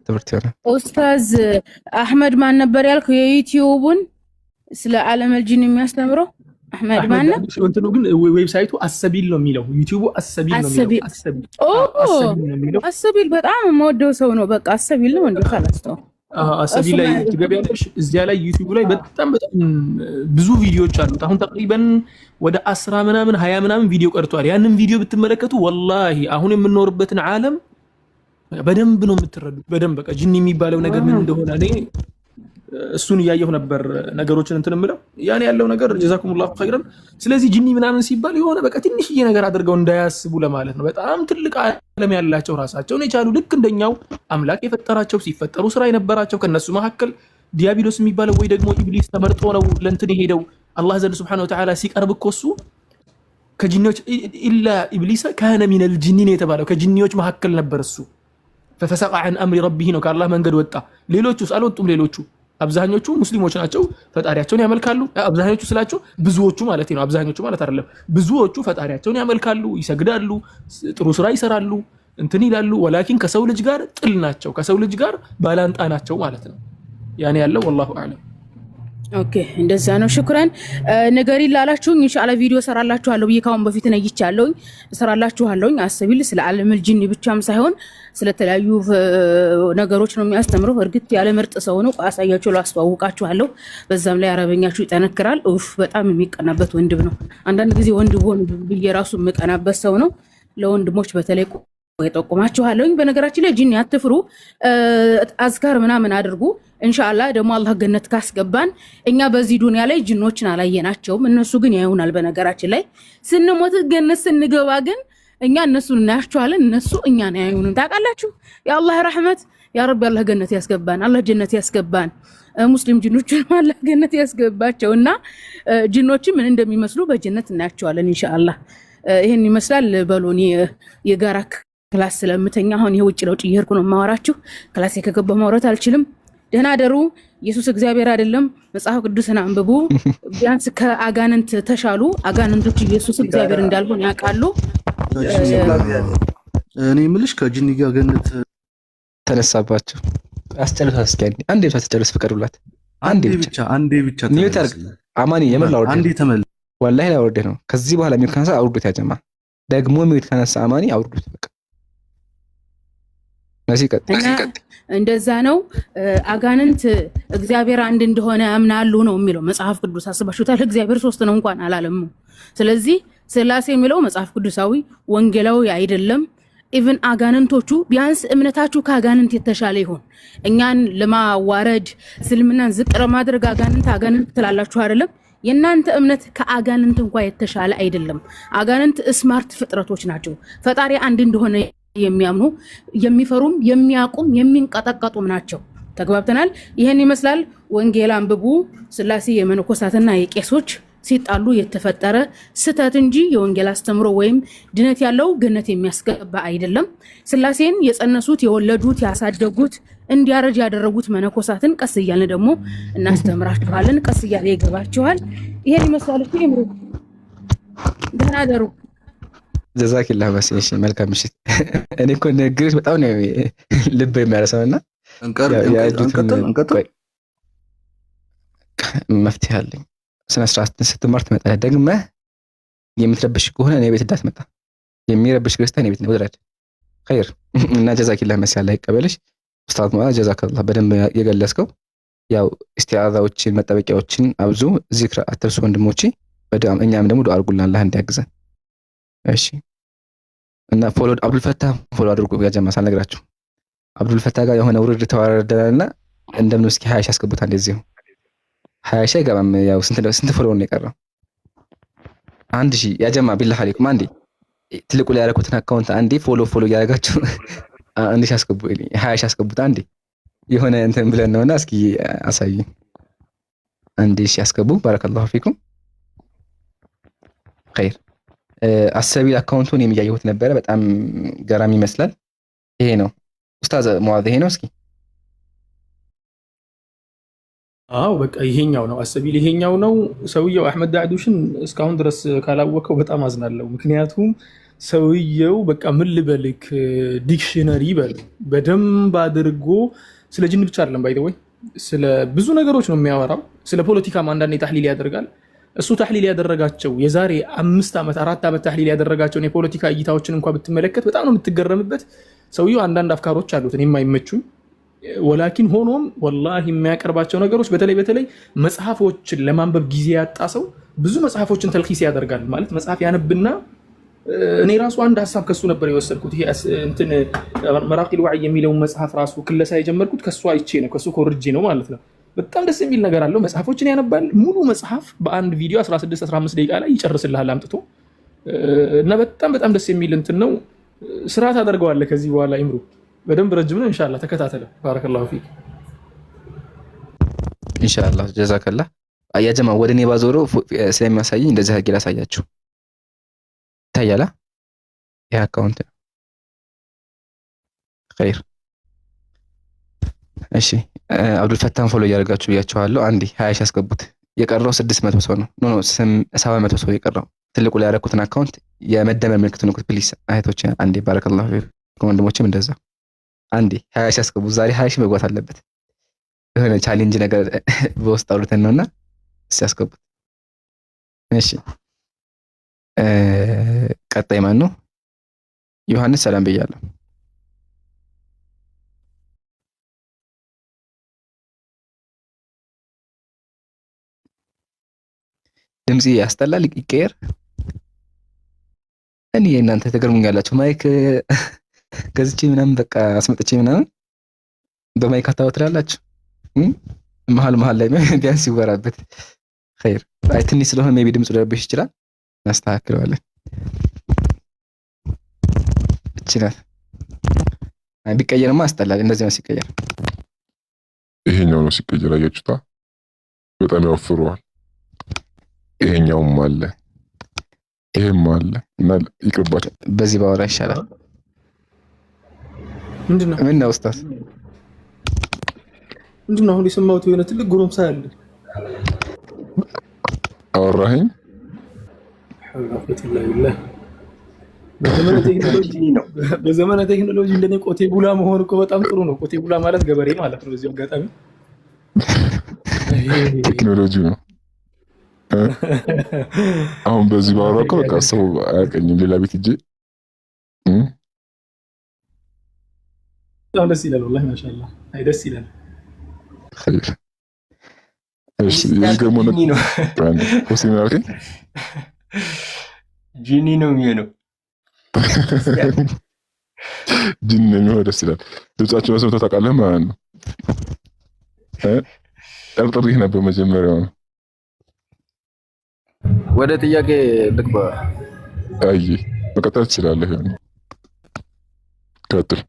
ትምህርት ይሆናል። ኡስታዝ አህመድ ማን ነበር ያልከው? የዩቲዩቡን ስለ ዓለመል ጂን የሚያስተምረው አህመድ ማን ነው? እንትኑ ግን ዌብሳይቱ አሰቢል ነው የሚለው፣ ዩቲዩቡ አሰቢል ነው የሚለው። አሰቢል በጣም የምወደው ሰው ነው። በቃ አሰቢል ነው እንዴ? ካላስተው አሰቢል ላይ ትገቢያለሽ። እዚያ ላይ ዩቲዩብ ላይ በጣም ብዙ ቪዲዮዎች አሉት። አሁን ተቅሪበን ወደ 10 ምናምን 20 ምናምን ቪዲዮ ቀርቷል። ያንን ቪዲዮ ብትመለከቱ ወላሂ አሁን የምንኖርበትን ዓለም በደንብ ነው የምትረዱት። በደንብ በቃ ጂኒ የሚባለው ነገር ምን እንደሆነ እኔ እሱን እያየሁ ነበር ነገሮችን እንትን ምለው ያኔ ያለው ነገር ጀዛኩሙላሁ ኸይረን። ስለዚህ ጂኒ ምናምን ሲባል የሆነ በቃ ትንሽዬ ነገር አድርገው እንዳያስቡ ለማለት ነው። በጣም ትልቅ ዓለም ያላቸው ራሳቸውን የቻሉ ልክ እንደኛው አምላክ የፈጠራቸው ሲፈጠሩ ስራ የነበራቸው ከነሱ መካከል ዲያብሎስ የሚባለው ወይ ደግሞ ኢብሊስ ተመርጦ ነው ለእንትን ሄደው አላህ ዘንድ ሱብሓነሁ ወተዓላ ሲቀርብ እኮ እሱ ከጂኒዎች ኢላ ኢብሊስ ካነ ሚነል ጂኒን የተባለው ከጂኒዎች መካከል ነበር። እሱ ፈፈሰቀ ዐን አምሪ ረቢህ ነው፣ ከአላህ መንገድ ወጣ። ሌሎቹስ አልወጡም። ሌሎቹ አብዛኞቹ ሙስሊሞች ናቸው፣ ፈጣሪያቸውን ያመልካሉ። አብዛኞቹ ስላቸው ብዙዎቹ ማለት ነው፣ አብዛኞቹ ማለት አይደለም። ብዙዎቹ ፈጣሪያቸውን ያመልካሉ፣ ይሰግዳሉ፣ ጥሩ ስራ ይሰራሉ፣ እንትን ይላሉ። ወላኪን ከሰው ልጅ ጋር ጥል ናቸው፣ ከሰው ልጅ ጋር ባላንጣ ናቸው ማለት ነው። ያኔ ያለው ወላሁ አዕለም። ኦኬ እንደዛ ነው። ሽክራን ነገሪ ላላችሁኝ ኢንሻአላህ ቪዲዮ ሰራላችኋለሁ ብዬ ካሁን በፊት ነይቻለሁኝ፣ ሰራላችኋለሁኝ። አሰቢል ስለ ዓለመል ጂን ብቻም ሳይሆን ስለተለያዩ ነገሮች ነው የሚያስተምረው። እርግጥ ያለ ምርጥ ሰው ነው፣ አሳያችሁ ላስተዋውቃችኋለሁ። በዛም ላይ አረበኛችሁ ይጠነክራል። ኡፍ በጣም የሚቀናበት ወንድም ነው። አንዳንድ ጊዜ ወንድም ብዬ ራሱ የምቀናበት ሰው ነው። ለወንድሞች በተለይ ይጠቁማችኋለሁኝ። በነገራችን ላይ ጂን አትፍሩ፣ አዝካር ምናምን አድርጉ። ኢንሻአላህ ደግሞ አላህ ገነት ካስገባን እኛ በዚህ ዱንያ ላይ ጂኖችን አላየናቸውም፣ እነሱ ግን ያዩናል። በነገራችን ላይ ስንሞት ገነት ስንገባ ግን እኛ እነሱን እናያቸዋለን፣ እነሱ እኛን ያዩንም። ታውቃላችሁ? የአላህ ረህመት ያ ረቢ አላህ ገነት ያስገባን፣ አላህ ጀነት ያስገባን። ሙስሊም ጂኖችን አላህ ገነት ያስገባቸውና ጂኖችን ምን እንደሚመስሉ በጀነት እናያቸዋለን ኢንሻአላህ። ይሄን ይመስላል። በሎኒ የጋራ ክላስ ስለምተኛ አሁን የውጭ ለውጭ እየሄድኩ ነው የማወራችሁ። ክላስ ከገባሁ ማውራት አልችልም። ደህና ደሩ። ኢየሱስ እግዚአብሔር አይደለም። መጽሐፍ ቅዱስን አንብቡ። ቢያንስ ከአጋንንት ተሻሉ። አጋንንቶች ኢየሱስ እግዚአብሔር እንዳልሆነ ያውቃሉ። እኔ የምልሽ ከጂኒ ጋር ገነት ተነሳባቸው። አስጨርሳት እስኪ አንዴ ብቻ ተጨርስ፣ ፍቀዱላት። አንዴ ብቻ ኒውተር አማኒ የመላው አንዴ ተመል ወላሂ ላወርደህ ነው። ከዚህ በኋላ ሚውት ከነሳ አውርዱት። ያጀማ ደግሞ ሚውት ከነሳ አማኒ አውርዱት። በቃ እንደዛ ነው። አጋንንት እግዚአብሔር አንድ እንደሆነ ያምናሉ ነው የሚለው መጽሐፍ ቅዱስ። አስባችሁታል? እግዚአብሔር 3 ነው እንኳን አላለሙ። ስለዚህ ስላሴ የሚለው መጽሐፍ ቅዱሳዊ ወንጌላዊ አይደለም። ኢቭን አጋንንቶቹ ቢያንስ እምነታችሁ ከአጋንንት የተሻለ ይሆን። እኛን ለማዋረድ እስልምናን ዝቅ ለማድረግ አጋንንት ትላላችሁ አይደለም? የናንተ እምነት ከአጋንንት እንኳን የተሻለ አይደለም። አጋንንት ስማርት ፍጥረቶች ናቸው። ፈጣሪ አንድ እንደሆነ የሚያምኑ የሚፈሩም የሚያቁም የሚንቀጠቀጡም ናቸው። ተግባብተናል። ይሄን ይመስላል። ወንጌል አንብቡ። ስላሴ የመነኮሳትና የቄሶች ሲጣሉ የተፈጠረ ስተት እንጂ የወንጌል አስተምሮ ወይም ድነት ያለው ገነት የሚያስገባ አይደለም። ስላሴን የጸነሱት የወለዱት ያሳደጉት እንዲያረጅ ያደረጉት መነኮሳትን ቀስ እያልን ደግሞ እናስተምራችኋለን። ቀስ እያለ ይገባችኋል። ይሄን ይመስላል። እምሩ ደህና ደሩ። ጀዛኪላህ መሲ። መልካም ምሽት። እኔ እኮ ንግግርሽ በጣም ነው ልብ የሚያረሳውና መፍትሄ አለኝ። ስነ ስርዓትን ስትማር ትመጣለህ። ደግመህ የምትረብሽ ከሆነ እኔ ቤት እንዳትመጣ። የሚረብሽ ክርስቲያን እኔ ቤት ነው ወድራድ ኸይር እና ጀዛኪላህ መሲ። አላህ ይቀበልሽ ኡስታዝ ማለት ጀዛከላህ። በደንብ የገለጽከው ያው ኢስቲዓዛዎችን መጠበቂያዎችን አብዙ፣ ዚክር አትርሱ ወንድሞቼ። በጣም እኛም ደግሞ ዱዓ አድርጉልን አላህ እንዲያግዘን። እሺ እና ፎሎ አብዱል ፈታህ ፎሎ አድርጉ ያ ጀማ። ሳልነግራችሁ አብዱል ፈታህ ጋር የሆነ ውርድ ተዋረደና እንደምን እስኪ 20 ሺህ አስገቡት። እንደዚህ 20 ሺህ አይገባም። ያው ስንት ፎሎ ነው የቀረው? 1000 ያ ጀማ ቢላህ አለይኩም አንዴ ትልቁ ላይ ያደረኩትን አካውንት አንዴ ፎሎ እያደረጋችሁ 1000 አስገቡ። 20 ሺህ አስገቡት አንዴ የሆነ እንትን ብለን ነውና እስኪ አሳዩ። 1000 አስገቡ። ባረከላሁ ፊኩም ኸይር። አሰቢል አካውንቱን የሚያየሁት ነበረ። በጣም ገራሚ ይመስላል። ይሄ ነው ኡስታዝ ሙአዝ፣ ይሄ ነው እስኪ። አዎ በቃ ይሄኛው ነው አሰቢል፣ ይሄኛው ነው። ሰውየው አህመድ ዳዕዱሽን እስካሁን ድረስ ካላወቀው በጣም አዝናለሁ። ምክንያቱም ሰውየው በቃ ምን ልበልክ ዲክሽነሪ በል በደንብ አድርጎ ስለ ጅን ብቻ አይደለም ባይ ዘ ወይ ስለ ብዙ ነገሮች ነው የሚያወራው። ስለ ፖለቲካም አንዳንዴ ታህሊል ያደርጋል። እሱ ታህሊል ያደረጋቸው የዛሬ 5 ዓመት 4 ዓመት ታህሊል ያደረጋቸውን የፖለቲካ እይታዎችን እንኳን ብትመለከት በጣም ነው የምትገረምበት። ሰውየው አንዳንድ አፍካሮች አሉት እኔ የማይመቹኝ፣ ወላኪን ሆኖም ወላሂ የሚያቀርባቸው ነገሮች በተለይ መጽሐፎችን ለማንበብ ጊዜ ያጣ ሰው ብዙ መጽሐፎችን ተልኺስ ያደርጋል። ማለት መጽሐፍ ያነብና እኔ ራሱ አንድ ሐሳብ ከሱ ነበር የወሰድኩት። ይሄ እንትን መራቂል ወዕይ የሚለው መጽሐፍ ራሱ ክለሳ የጀመርኩት ከሱ አይቼ ነው፣ ከሱ ኮርጄ ነው ማለት ነው። በጣም ደስ የሚል ነገር አለው። መጽሐፎችን ያነባል። ሙሉ መጽሐፍ በአንድ ቪዲዮ 16-15 ደቂቃ ላይ ይጨርስልሃል አምጥቶ እና በጣም ደስ የሚል እንትን ነው። ስራ ታደርገዋለህ ከዚህ በኋላ ይምሩ። በደንብ ረጅም ነው ኢንሻአላህ። ተከታተለ። ባረከላሁ ፊክ ኢንሻአላህ። ጀዛከላህ። ያ ጀማ ወደ እኔ ባዞረው ስለሚያሳየኝ እንደዚህ አድርጌ ላሳያችሁ። ታያላ ያ አካውንት ነው። ኸይር እሺ። አብዱል ፈታህን ፎሎ እያደረጋችሁ ብያችኋለሁ። አንዴ 20 ሺህ አስገቡት። የቀረው 600 ሰው ነው። 700 ሰው የቀረው። ትልቁ ላይ ያደረኩትን አካውንት የመደመር ምልክት ነው። ፕሊስ አያቶች አንዴ ባረከላሁ ፊኩም ወንድሞችም እንደዛ አንዴ 20 ሺህ አስገቡት። ዛሬ 20 ሺህ መግባት አለበት። የሆነ ቻሌንጅ ነገር በውስጥ አውርተን ነውና እስኪ አስገቡት። እሺ ቀጣይ ማን ነው? ዮሐንስ ሰላም ብያለሁ። ድምጽ ያስጠላል። ይቀየር። እኔ እናንተ ተገርሙኛላችሁ። ማይክ ገዝቼ ምናምን በቃ አስመጥቼ ምናምን በማይክ አታወትላላችሁ። መሀል ላይ ቢያንስ ይወራበት። ኸይር። አይ ትንሽ ስለሆነ ሜቢ ድምጽ ሊረብሽ ይችላል። እናስተካክለዋለን። እችላል ቢቀየርማ ያስጠላል። እንደዚህ ነው ሲቀየር። ይሄኛው ነው ሲቀየር። አያችሁታ በጣም ያወፍረዋል። ይሄኛውም አለ ይሄም አለ እና ይቅርባችሁ። በዚህ ባወራ ይሻላል። ምንድነው ምን ነው ኡስታዝ? ምንድነው አሁን የሰማሁት? የሆነ ትልቅ ጎረምሳ ያለ አወራኸኝ። በዘመነ ቴክኖሎጂ እንደኔ ቆቴ ቡላ መሆን እኮ በጣም ጥሩ ነው። ቆቴ ቡላ ማለት ገበሬ ማለት ነው። እዚህ አጋጣሚ ቴክኖሎጂ ነው። አሁን በዚህ ባወራ እኮ በቃ ሰው አያውቀኝም። ሌላ ቤት ሂጅ በጣም ደስ ይላል። ወላሂ ማሻአላህ። አይ ደስ ይላል። እሺ ይገርም ነው። ሁሴን አልከኝ ጂኒ ነው የሚሆነው። ጂኒ ነው የሚሆነው። ደስ ይላል። ድምጻቸው መስመር ታውቃለህ ማለት ነው። ጠርጥሬህ ነበር መጀመሪያው ነው ወደ ጥያቄ ልግባ። አይ መቀጠል ትችላለህ። ቀጥል።